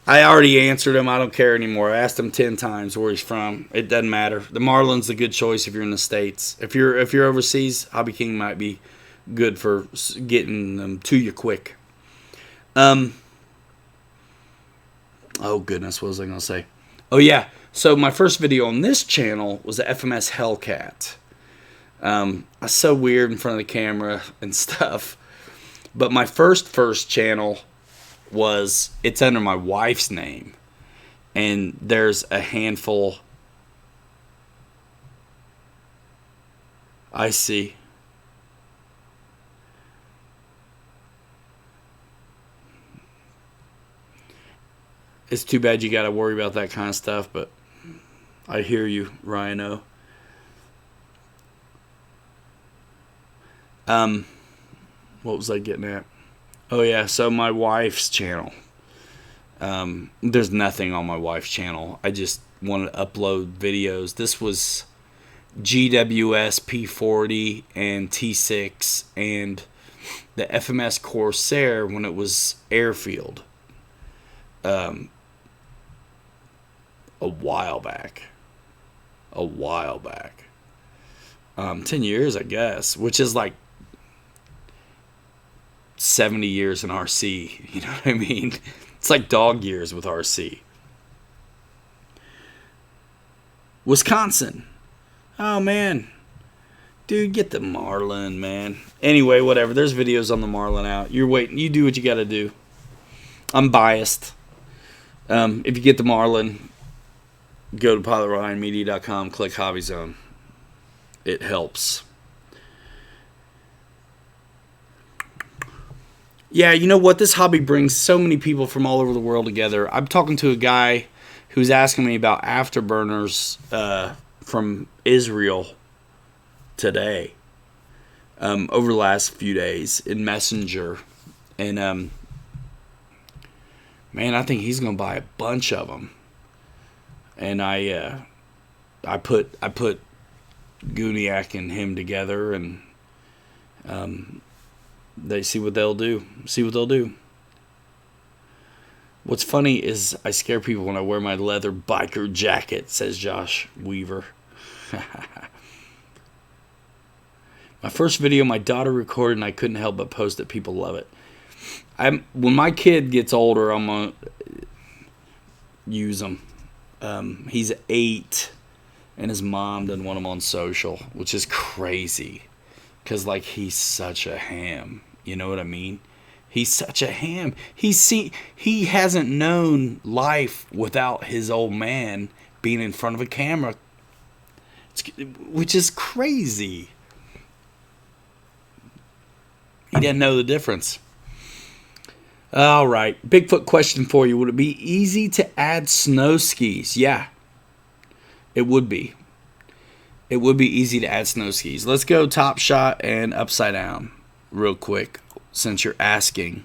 A: already answered him. I don't care anymore. I asked him 10 times where he's from. It doesn't matter. The Marlin's a good choice if you're in the States. If you're overseas, Hobby King might be good for getting them to you quick. Oh goodness, what was I going to say? Oh yeah, so my first video on this channel was the FMS Hellcat. I was so weird in front of the camera and stuff. But my first channel was, it's under my wife's name. And there's a handful. I see. It's too bad you got to worry about that kind of stuff, but I hear you, Rhino. Um, what was I getting at? Oh yeah, so my wife's channel. There's nothing on my wife's channel. I just wanted to upload videos. This was GWS P40 and T6 and the FMS Corsair when it was airfield. A while back. 10 years, I guess, which is like 70 years in RC. You know what I mean? It's like dog years with RC. Wisconsin. Oh, man. Dude, get the Marlin, man. Anyway, whatever. There's videos on the Marlin out. You're waiting. You do what you got to do. I'm biased. If you get the Marlin, go to pilotryanmedia.com, click Hobby Zone. It helps. Yeah, you know what? This hobby brings so many people from all over the world together. I'm talking to a guy who's asking me about afterburners from Israel today, over the last few days in Messenger. And, man, I think he's going to buy a bunch of them. And I put Guniak and him together, and they see what they'll do. What's funny is I scare people when I wear my leather biker jacket, says Josh Weaver. My first video my daughter recorded and I couldn't help but post it. People love it. When my kid gets older, I'm going to use them. He's 8 and his mom doesn't want him on social, which is crazy because like he's such a ham. You know what I mean? He's such a ham. He hasn't known life without his old man being in front of a camera, which is crazy. He didn't know the difference. All right. Bigfoot question for you. Would it be easy to add snow skis? Yeah. It would be. It would be easy to add snow skis. Let's go top shot and upside down real quick since you're asking.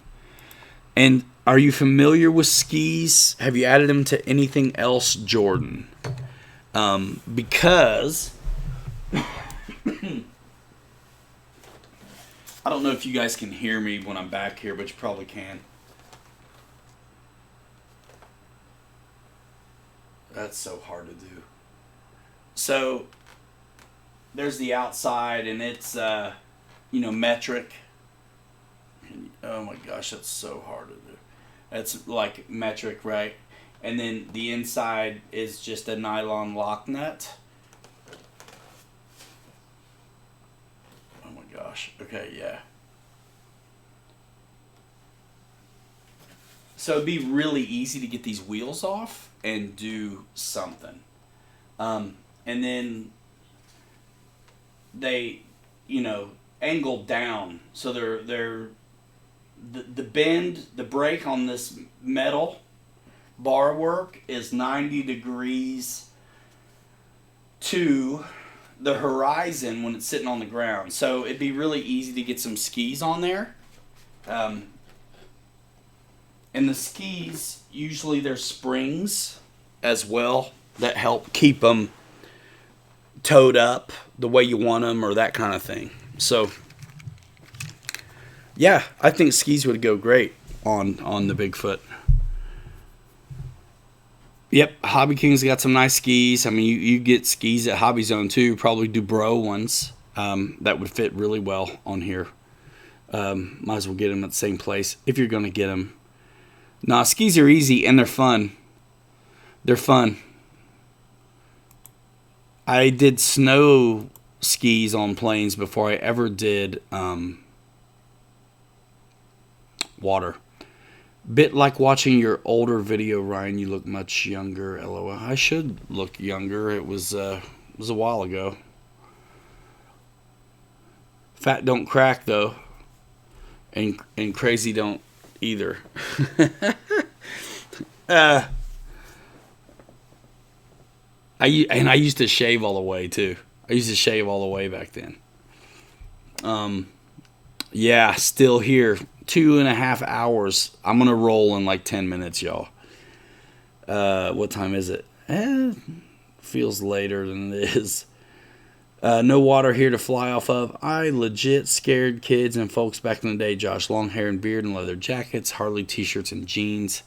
A: And are you familiar with skis? Have you added them to anything else, Jordan? Because I don't know if you guys can hear me when I'm back here, but you probably can. That's so hard to do. So there's the outside, and it's metric. Oh my gosh, that's so hard to do. That's like metric, right? And then the inside is just a nylon lock nut. Oh my gosh. Okay, yeah. So it'd be really easy to get these wheels off and do something. And then they, angle down. So they're the bend, the break on this metal bar work is 90 degrees to the horizon when it's sitting on the ground. So it'd be really easy to get some skis on there. And the skis, usually there's springs as well that help keep them towed up the way you want them or that kind of thing. So, yeah, I think skis would go great on the Bigfoot. Yep, Hobby King's got some nice skis. I mean, you get skis at Hobby Zone too, probably Dubrow ones that would fit really well on here. Might as well get them at the same place if you're going to get them. Nah, skis are easy and they're fun. They're fun. I did snow skis on planes before I ever did water. Bit like watching your older video, Ryan. You look much younger. LOL. I should look younger. It was a while ago. Fat don't crack though, and crazy don't either. I used to shave all the way too. I used to shave all the way back then. Yeah, still here. 2.5 hours. I'm gonna roll in like 10 minutes, y'all. What time is it? Feels later than it is. No water here to fly off of. I legit scared kids and folks back in the day, Josh. Long hair and beard and leather jackets, Harley t-shirts and jeans.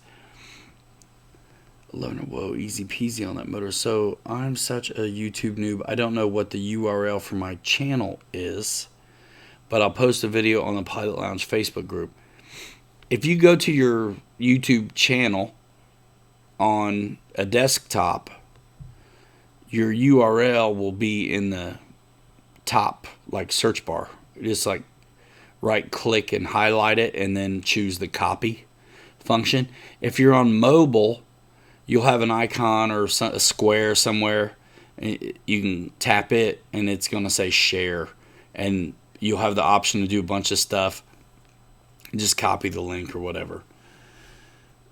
A: Loner, whoa, easy peasy on that motor. So I'm such a YouTube noob. I don't know what the URL for my channel is, but I'll post a video on the Pilot Lounge Facebook group. If you go to your YouTube channel on a desktop, your URL will be in the top like search bar. Just like right click and highlight it and then choose the copy function. If you're on mobile, you'll have an icon or a square somewhere. You can tap it and it's going to say share, and you'll have the option to do a bunch of stuff. Just copy the link or whatever.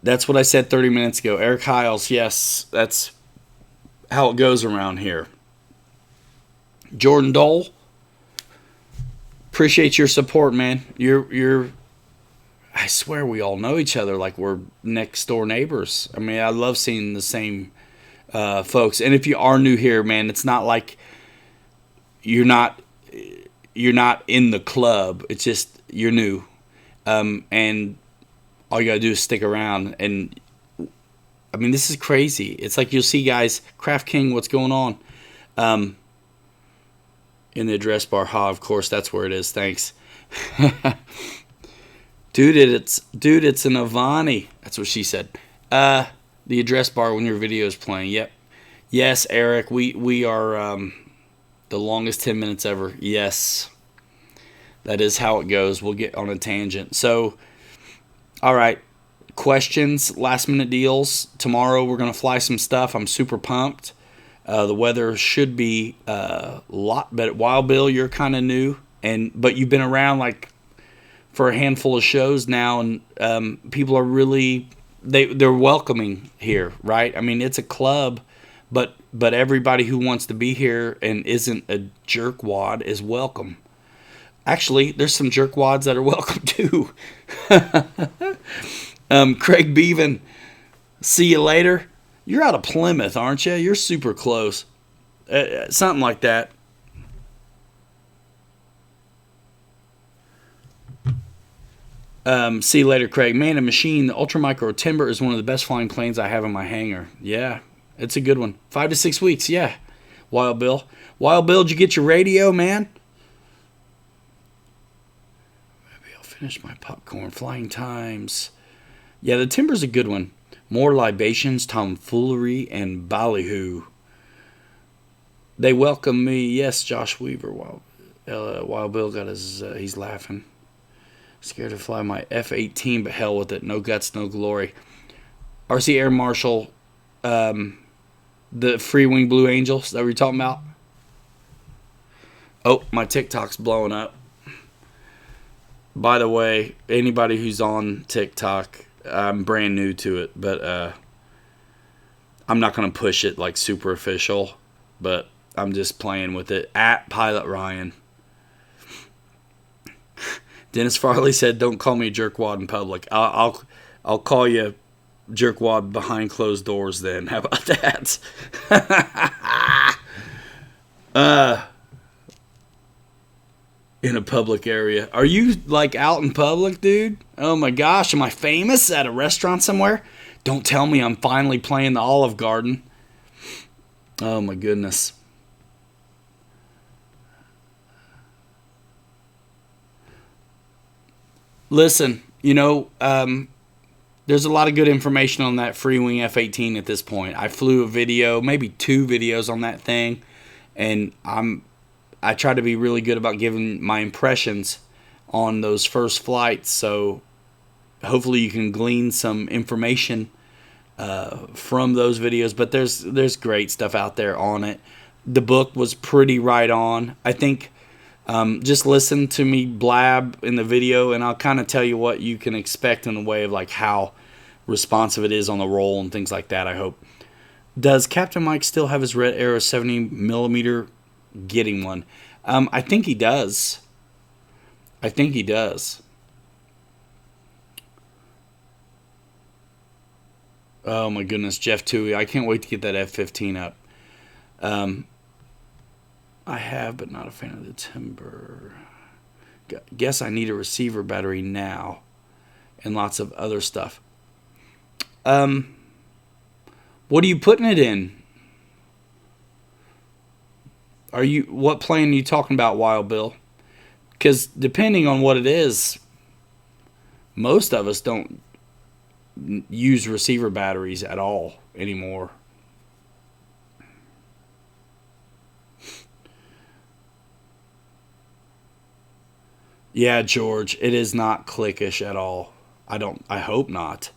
A: That's what I said 30 minutes ago. Eric Hiles, yes, that's how it goes around here. Jordan Dole, appreciate your support, man. You're I swear we all know each other like we're next door neighbors. I mean, I love seeing the same folks. And if you are new here, man, it's not like you're not in the club. It's just you're new, and all you gotta do is stick around. And I mean, this is crazy. It's like you'll see guys, Craft King, what's going on? In the address bar, of course, that's where it is. Thanks. Dude, it's an Avani. That's what she said. The address bar when your video is playing. Yep. Yes, Eric, we are the longest 10 minutes ever. Yes. That is how it goes. We'll get on a tangent. So, all right. Questions, last minute deals. Tomorrow we're going to fly some stuff. I'm super pumped. The weather should be a lot better. Wild Bill, you're kind of new, but you've been around like for a handful of shows now, and people are really they're welcoming here, right? I mean, it's a club, but everybody who wants to be here and isn't a jerkwad is welcome. Actually, there's some jerkwads that are welcome too. Craig Beaven, see you later. You're out of Plymouth, aren't you? You're super close. Something like that. See you later, Craig. Man, a machine. The Ultramicro Timber is one of the best flying planes I have in my hangar. Yeah, it's a good one. 5 to 6 weeks, yeah. Wild Bill. Wild Bill, did you get your radio, man? Maybe I'll finish my popcorn. Flying times. Yeah, the Timber's a good one. More libations, tomfoolery, and ballyhoo. They welcome me. Yes, Josh Weaver. Wild Bill got his... he's laughing. Scared to fly my F-18, but hell with it. No guts, no glory. RC Air Marshal, the Free Wing Blue Angels that we were talking about. Oh, my TikTok's blowing up. By the way, anybody who's on TikTok, I'm brand new to it, but I'm not going to push it like super official, but I'm just playing with it. At Pilot Ryan. Dennis Farley said, "Don't call me a jerkwad in public." I'll call you jerkwad behind closed doors. Then how about that? In a public area. Are you like out in public, dude? Oh my gosh, am I famous at a restaurant somewhere? Don't tell me I'm finally playing the Olive Garden. Oh my goodness. Listen, there's a lot of good information on that Free Wing F-18 at this point. I flew a video, maybe 2 videos on that thing, and I try to be really good about giving my impressions on those first flights, so hopefully you can glean some information from those videos. But there's great stuff out there on it. The book was pretty right on. I think just listen to me blab in the video, and I'll kind of tell you what you can expect in the way of like how responsive it is on the roll and things like that, I hope. Does Captain Mike still have his Red Arrow 70mm? Getting one. I think he does. I think he does. Oh my goodness, Jeff Toohey. I can't wait to get that F-15 up. Um, I have, but not a fan of the timber. Guess I need a receiver battery now, and lots of other stuff. Um, what are you putting it in? What plane are you talking about, Wild Bill? Because depending on what it is, most of us don't use receiver batteries at all anymore. Yeah, George, it is not clickish at all. I hope not.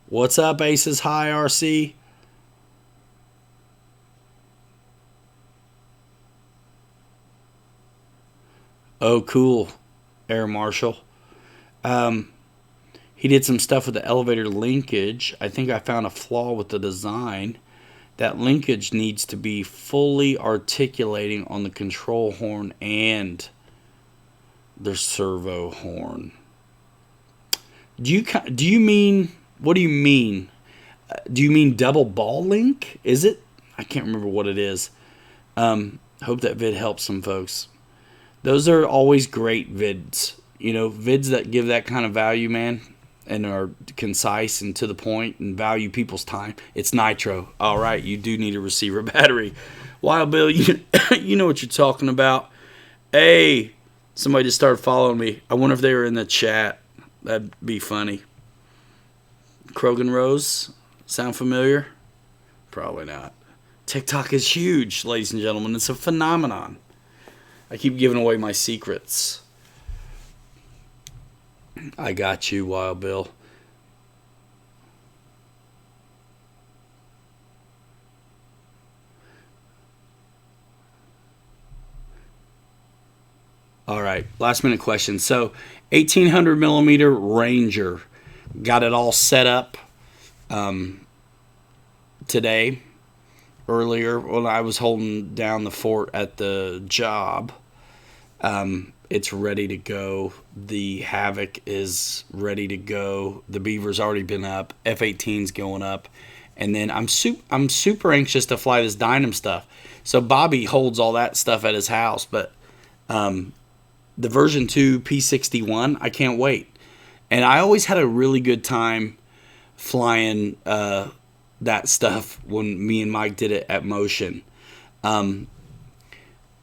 A: What's up, Aces High RC? Oh, cool, Air Marshal. Um, he did some stuff with the elevator linkage. I think I found a flaw with the design. That linkage needs to be fully articulating on the control horn and the servo horn. Do you mean, what do you mean? Do you mean double ball link? Is it? I can't remember what it is. Hope that vid helps some folks. Those are always great vids. Vids that give that kind of value, man, and are concise and to the point and value people's time. It's nitro. All right, you do need a receiver battery. Wild Bill, you know what you're talking about. Hey, somebody just started following me. I wonder if they were in the chat. That'd be funny. Krogan Rose, sound familiar? Probably not. TikTok is huge, ladies and gentlemen. It's a phenomenon. I keep giving away my secrets. I got you, Wild Bill. All right, last minute question. So, 1800 millimeter Ranger, got it all set up today. Earlier, when I was holding down the fort at the job, it's ready to go. The Havoc is ready to go. The Beaver's already been up. F-18's going up. And then I'm super anxious to fly this Dynam stuff. So Bobby holds all that stuff at his house. But the version 2 P61, I can't wait. And I always had a really good time flying that stuff when me and Mike did it at Motion.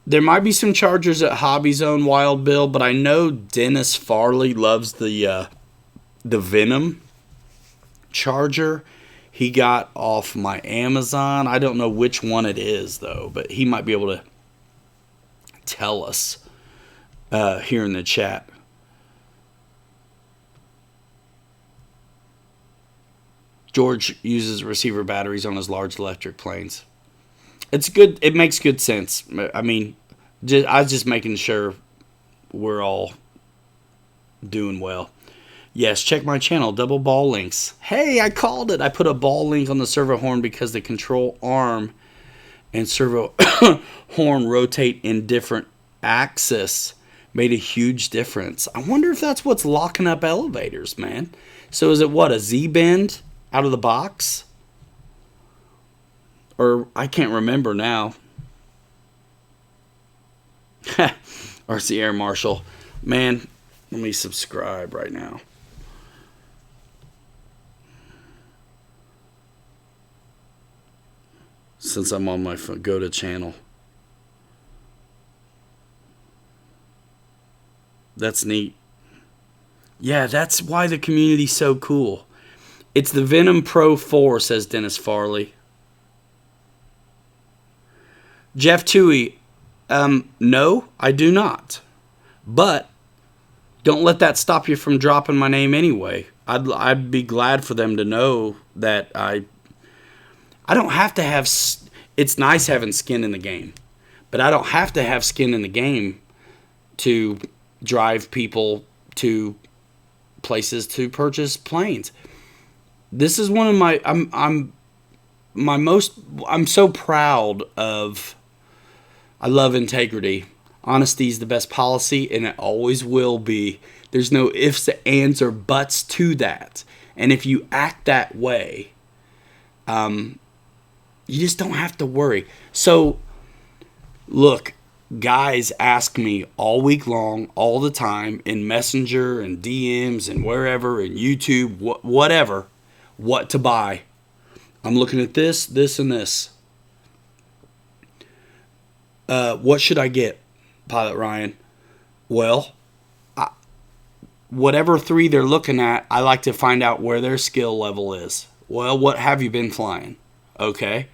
A: There might be some chargers at Hobby Zone, Wild Bill, but I know Dennis Farley loves the Venom charger he got off my Amazon. I don't know which one it is, though, but he might be able to tell us here in the chat. George uses receiver batteries on his large electric planes. It's good. It makes good sense. I mean, I was just making sure we're all doing well. Yes, check my channel, double ball links. Hey, I called it. I put a ball link on the servo horn because the control arm and servo horn rotate in different axis. Made a huge difference. I wonder if that's what's locking up elevators, man. So is it what, a Z-bend out of the box? Or I can't remember now. RC Air Marshal. Man, let me subscribe right now. Since I'm on my go to channel. That's neat. Yeah, that's why the community's so cool. It's the Venom Pro 4, says Dennis Farley. Jeff Toohey, no, I do not. But don't let that stop you from dropping my name anyway. I'd be glad for them to know that I don't have to have... It's nice having skin in the game. But I don't have to have skin in the game to drive people to places to purchase planes. This is one of my... I'm my most I'm so proud of. I love integrity. Honesty is the best policy, and it always will be. There's no ifs, ands, or buts to that. And if you act that way, you just don't have to worry. So, look, guys ask me all week long, all the time, in Messenger and DMs and wherever, and YouTube, whatever, what to buy. I'm looking at this, this, and this. What should I get, Pilot Ryan? Well, whatever three they're looking at, I like to find out where their skill level is. Well, what have you been flying? Okay.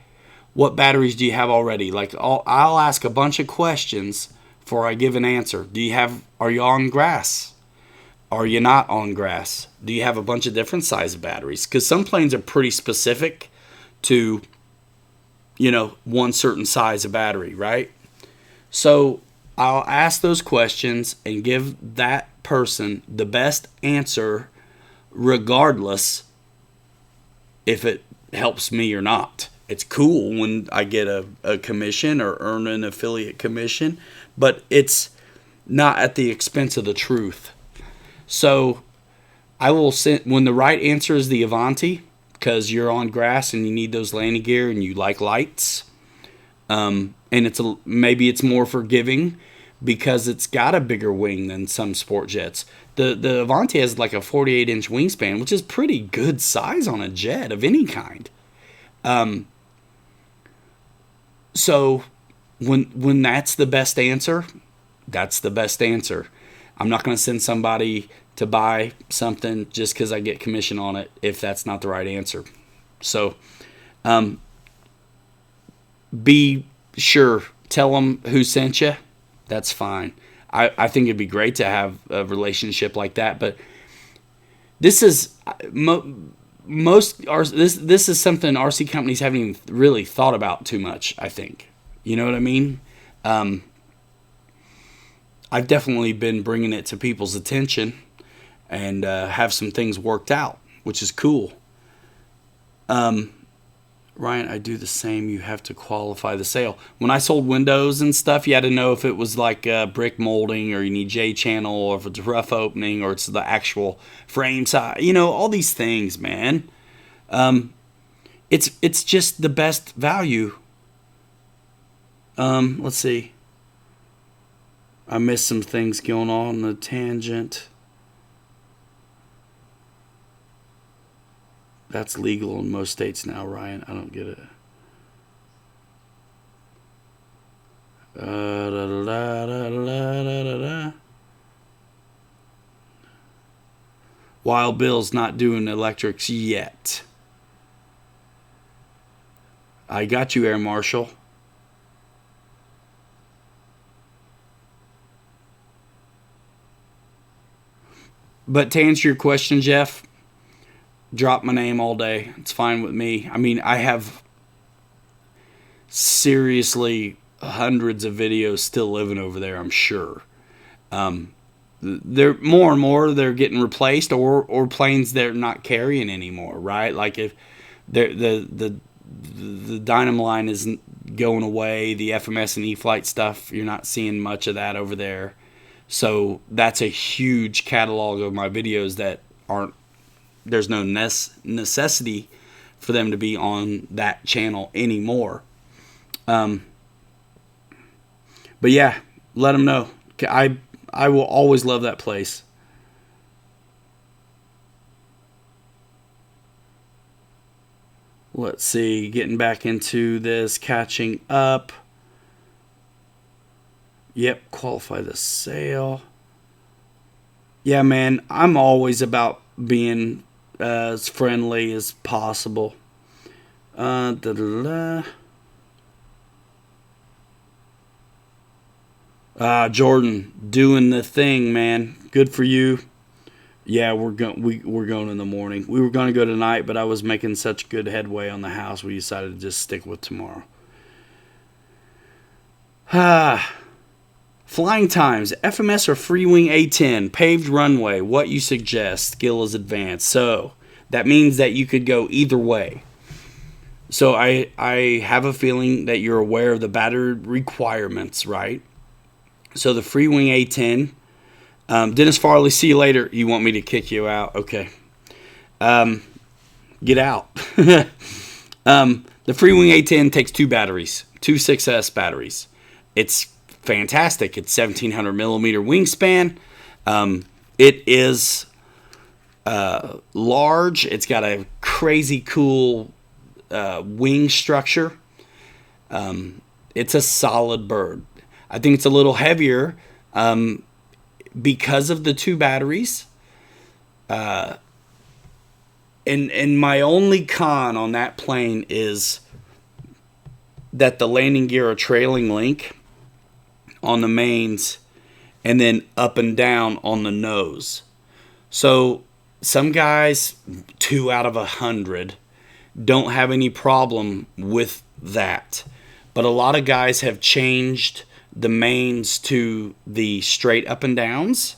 A: What batteries do you have already? Like, I'll ask a bunch of questions before I give an answer. Are you on grass? Are you not on grass? Do you have a bunch of different size of batteries? Because some planes are pretty specific to, one certain size of battery, right? So I'll ask those questions and give that person the best answer regardless if it helps me or not. It's cool when I get a commission or earn an affiliate commission, but it's not at the expense of the truth. So I will send, when the right answer is the Avanti, because you're on grass and you need those landing gear and you like lights, and maybe it's more forgiving because it's got a bigger wing than some sport jets. The Avanti has like a 48-inch wingspan, which is pretty good size on a jet of any kind. So when that's the best answer, that's the best answer. I'm not going to send somebody to buy something just because I get commission on it if that's not the right answer. So be sure, tell them who sent you. That's fine. I think it'd be great to have a relationship like that, but this is this is something RC companies haven't even really thought about too much, I think. You know what I mean? I've definitely been bringing it to people's attention and have some things worked out, which is cool. Ryan, I do the same. You have to qualify the sale. When I sold windows and stuff, you had to know if it was like brick molding or you need J-channel or if it's rough opening or it's the actual frame size. All these things, man. It's just the best value. Let's see. I missed some things going on the tangent. That's legal in most states now, Ryan. I don't get it. Wild Bill's not doing electrics yet. I got you, Air Marshal. But to answer your question, Jeff, drop my name all day. It's fine with me. I mean, I have seriously hundreds of videos still living over there, I'm sure. They're more and more they're getting replaced or planes they're not carrying anymore, right? Like if the Dynam line isn't going away, the FMS and e-flite stuff, you're not seeing much of that over there. So that's a huge catalog of my videos that aren't, there's no necessity for them to be on that channel anymore. But yeah, let them know. I will always love that place. Let's see, getting back into this, catching up. Yep, qualify the sale. Yeah, man, I'm always about being as friendly as possible. Jordan, doing the thing, man. Good for you. Yeah, we're going in the morning. We were going to go tonight, but I was making such good headway on the house, we decided to just stick with tomorrow. Flying times, FMS or free wing A10, paved runway, what you suggest, skill is advanced. So that means that you could go either way. So I have a feeling that you're aware of the battery requirements, right? So the Freewing A10. Dennis Farley, see you later. You want me to kick you out? Okay. Get out. The Freewing A10 takes two batteries, two 6S batteries. It's fantastic. It's 1700 millimeter wingspan. It is large. It's got a crazy cool wing structure. It's a solid bird. I think it's a little heavier because of the two batteries. And my only con on that plane is that the landing gear are trailing link on the mains and then up and down on the nose. So some guys, 2 out of 100, don't have any problem with that. But a lot of guys have changed the mains to the straight up and downs.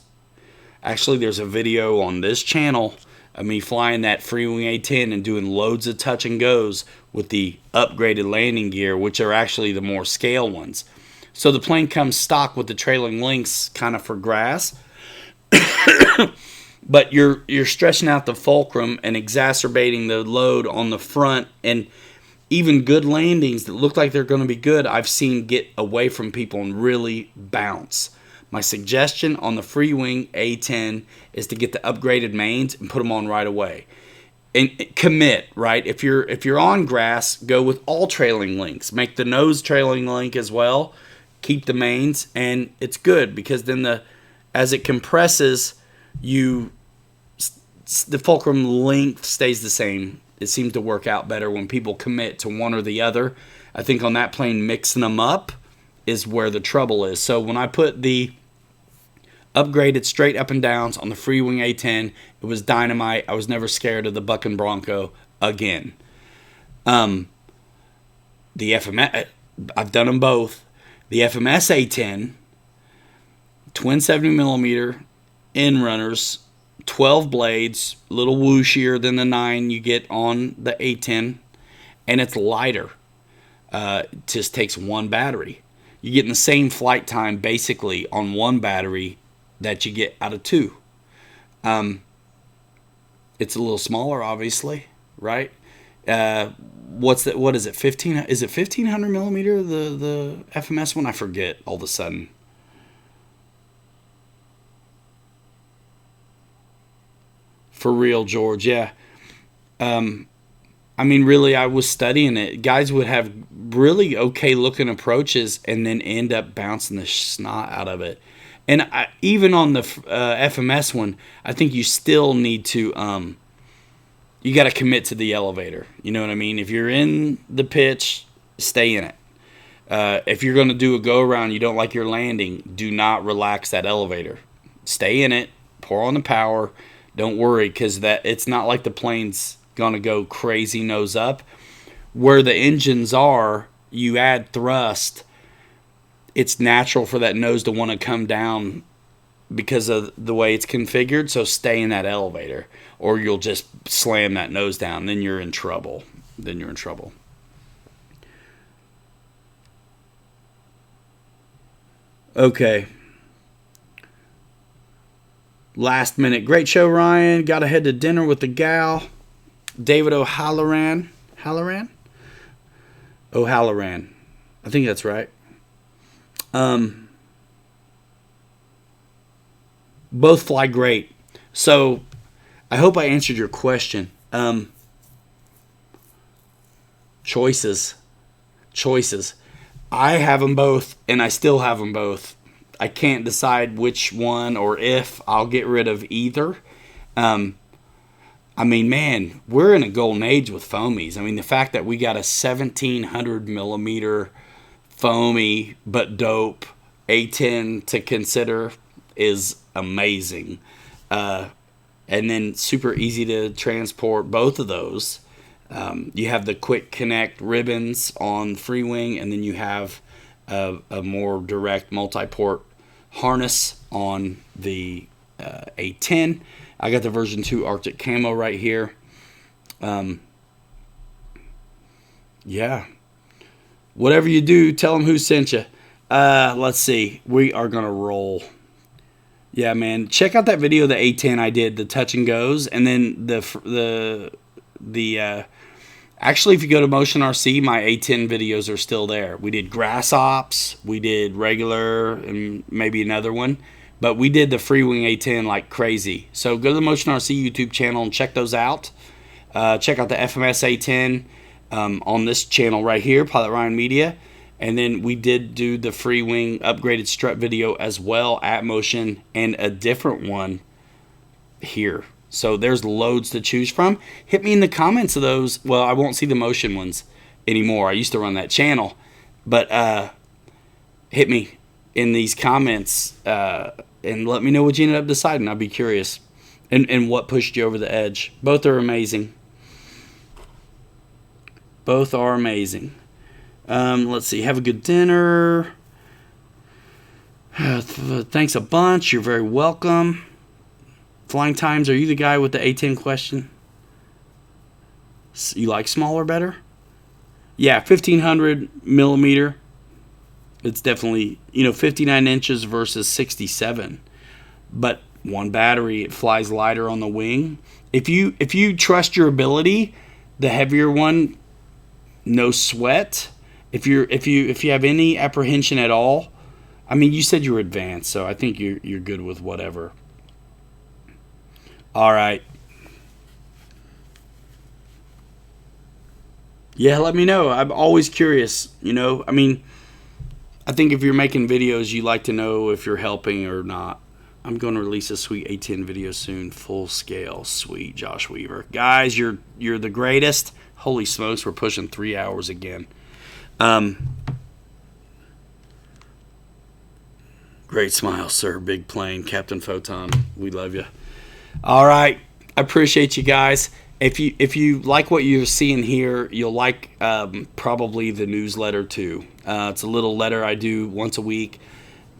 A: Actually, there's a video on this channel of me flying that Freewing A10 and doing loads of touch and goes with the upgraded landing gear, which are actually the more scale ones. So the plane comes stock with the trailing links kind of for grass. But you're stretching out the fulcrum and exacerbating the load on the front, and even good landings that look like they're going to be good, I've seen get away from people and really bounce. My suggestion on the Freewing A10 is to get the upgraded mains and put them on right away. And commit, right? If you're on grass, go with all trailing links. Make the nose trailing link as well. Keep the mains, and it's good because then as it compresses, the fulcrum length stays the same. It seems to work out better when people commit to one or the other. I think on that plane, mixing them up is where the trouble is. So when I put the upgraded straight up and downs on the Freewing A10, it was dynamite. I was never scared of the Bucking Bronco again. The FMS, I've done them both. The FMS A10, twin 70 millimeter end runners, 12 blades, a little whooshier than the 9 you get on the A10, and it's lighter. It just takes one battery. You're getting the same flight time basically on one battery that you get out of two. It's a little smaller, obviously, right? What is it? 15? Is it 1500 millimeter? The FMS one? I forget all of a sudden. For real, George. Yeah. I mean, really, I was studying it. Guys would have really okay looking approaches and then end up bouncing the snot out of it. And even on the FMS one, I think you still need to, you got to commit to the elevator. You know what I mean? If you're in the pitch, stay in it. If you're going to do a go around, you don't like your landing, do not relax that elevator. Stay in it, pour on the power. Don't worry, because it's not like the plane's going to go crazy nose up. Where the engines are, you add thrust, it's natural for that nose to want to come down because of the way it's configured. So stay in that elevator, or you'll just slam that nose down. Then you're in trouble. Okay. Last minute. Great show, Ryan. Got to head to dinner with the gal. David O'Halloran. O'Halloran. I think that's right. Both fly great. So I hope I answered your question. Choices. I have them both, and I still have them both. I can't decide which one or if I'll get rid of either. I mean, man, we're in a golden age with foamies. I mean, the fact that we got a 1700 millimeter foamy but dope A10 to consider is amazing. And then super easy to transport both of those. You have the quick connect ribbons on Freewing, and then you have a more direct multi-port harness on the A10. I got the version 2 Arctic Camo right here. Yeah. Whatever you do, tell them who sent you. Let's see. We are going to roll. Yeah, man. Check out that video, the A10 I did, the touch and goes. And then actually, if you go to Motion RC, my A10 videos are still there. We did grass ops, we did regular, and maybe another one. But we did the free wing A10 like crazy. So go to the Motion RC YouTube channel and check those out. Check out the FMS A10 on this channel right here, Pilot Ryan Media. And then we did do the free wing upgraded strut video as well at Motion, and a different one here. So there's loads to choose from. Hit me in the comments of those. Well, I won't see the Motion ones anymore. I used to run that channel. But hit me in these comments and let me know what you ended up deciding. I'd be curious. And what pushed you over the edge. Both are amazing. Both are amazing. Let's see. Have a good dinner. Thanks a bunch. You're very welcome. Flying Times, are you the guy with the A10 question? You like smaller better? Yeah, 1500 millimeter. It's definitely, 59 inches versus 67. But one battery, it flies lighter on the wing. If you trust your ability, the heavier one, no sweat. If you have any apprehension at all, I mean, you said you were advanced, so I think you're good with whatever. All right. Yeah, let me know. I'm always curious, I mean, I think if you're making videos, you like to know if you're helping or not. I'm going to release a sweet A10 video soon, full scale. Sweet, Josh Weaver. Guys, you're the greatest. Holy smokes, we're pushing 3 hours again. Great smile, sir. Big plane, Captain Photon. We love you. All right, I appreciate you guys. If you like what you're seeing here, you'll like probably the newsletter too. It's a little letter I do once a week.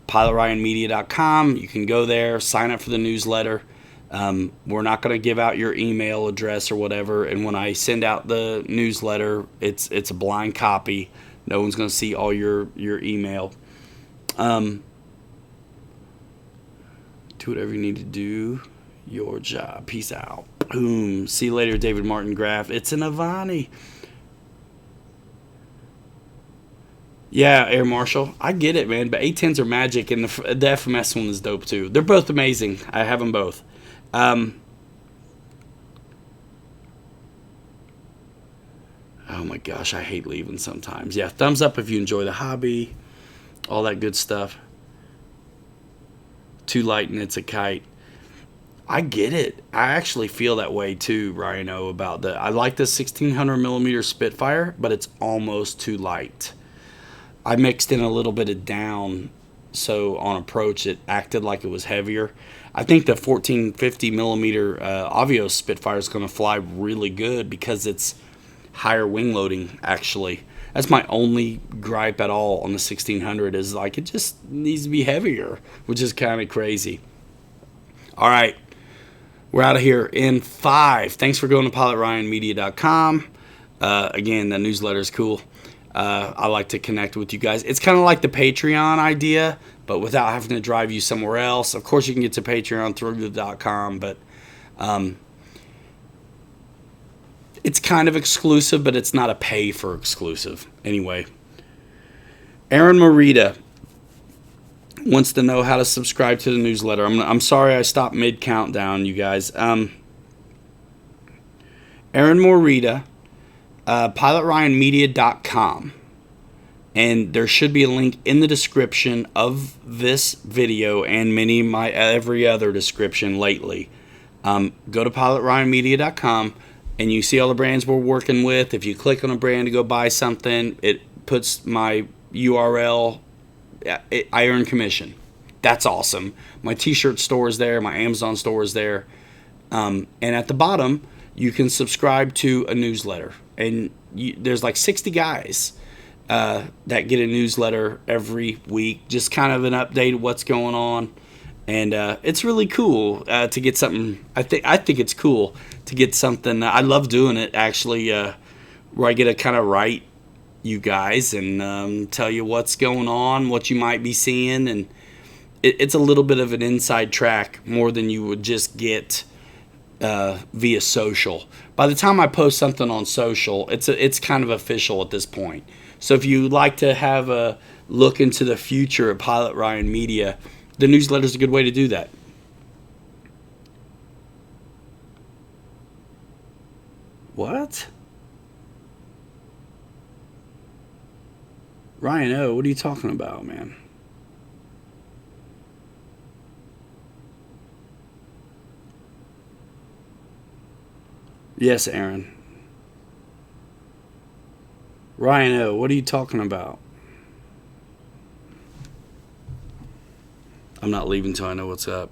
A: PilotRyanMedia.com. You can go there, sign up for the newsletter. We're not going to give out your email address or whatever. And when I send out the newsletter, it's a blind copy. No one's going to see all your email. Do whatever you need to do. Your job. Peace out. Boom. See you later, David Martin Graff. It's an Avani. Yeah, Air Marshal. I get it, man. But A10s are magic, and the FMS one is dope, too. They're both amazing. I have them both. Oh, my gosh. I hate leaving sometimes. Yeah, thumbs up if you enjoy the hobby. All that good stuff. Too light and it's a kite. I get it. I actually feel that way too, Rhino, about the. I like the 1600 millimeter Spitfire, but it's almost too light. I mixed in a little bit of down, so on approach it acted like it was heavier. I think the 1450 millimeter Avios Spitfire is going to fly really good because it's higher wing loading. Actually, that's my only gripe at all on the 1600 is like it just needs to be heavier, which is kind of crazy. All right. We're out of here in 5. Thanks for going to PilotRyanMedia.com. Again, the newsletter is cool. I like to connect with you guys. It's kind of like the Patreon idea, but without having to drive you somewhere else. Of course, you can get to Patreon through the .com, but it's kind of exclusive, but it's not a pay for exclusive. Anyway, Aaron Morita wants to know how to subscribe to the newsletter. I'm sorry I stopped mid-countdown, you guys. Aaron Morita, PilotRyanMedia.com. And there should be a link in the description of this video and every other description lately. Go to PilotRyanMedia.com and you see all the brands we're working with. If you click on a brand to go buy something, it puts my URL. I earn commission. That's awesome. My t-shirt store is there. My Amazon store is there. And at the bottom, you can subscribe to a newsletter. And there's like 60 guys that get a newsletter every week. Just kind of an update of what's going on. And it's really cool to get something. I think it's cool to get something. I love doing it, actually, where I get to kind of write you guys and tell you what's going on, what you might be seeing, and it's a little bit of an inside track more than you would just get via social. By the time I post something on social, it's kind of official at this point. So if you like to have a look into the future of Pilot Ryan Media, the newsletter is a good way to do that. What? Ryan O, what are you talking about, man? Yes, Aaron. Ryan O, what are you talking about? I'm not leaving till I know what's up.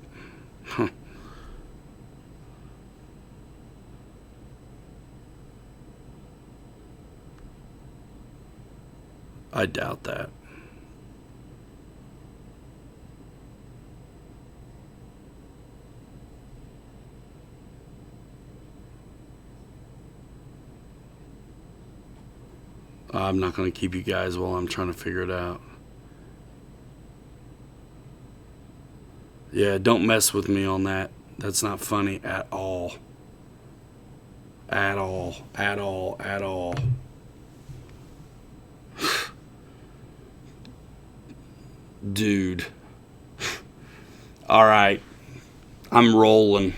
A: I doubt that. I'm not going to keep you guys while I'm trying to figure it out. Yeah, don't mess with me on that. That's not funny at all. At all. At all. At all. Dude. All right. I'm rolling.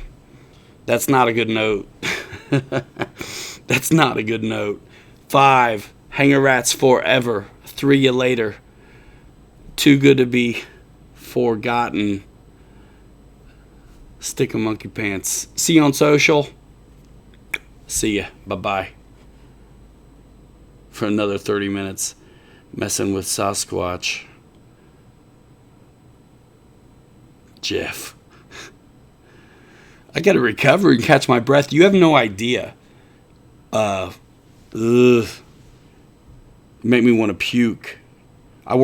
A: That's not a good note. That's not a good note. 5. Hanger rats forever. 3 you later. Too good to be forgotten. Stick of monkey pants. See you on social. See ya. Bye-bye. For another 30 minutes messing with Sasquatch. Jeff. I gotta recover and catch my breath. You have no idea. Ugh. Make me want to puke.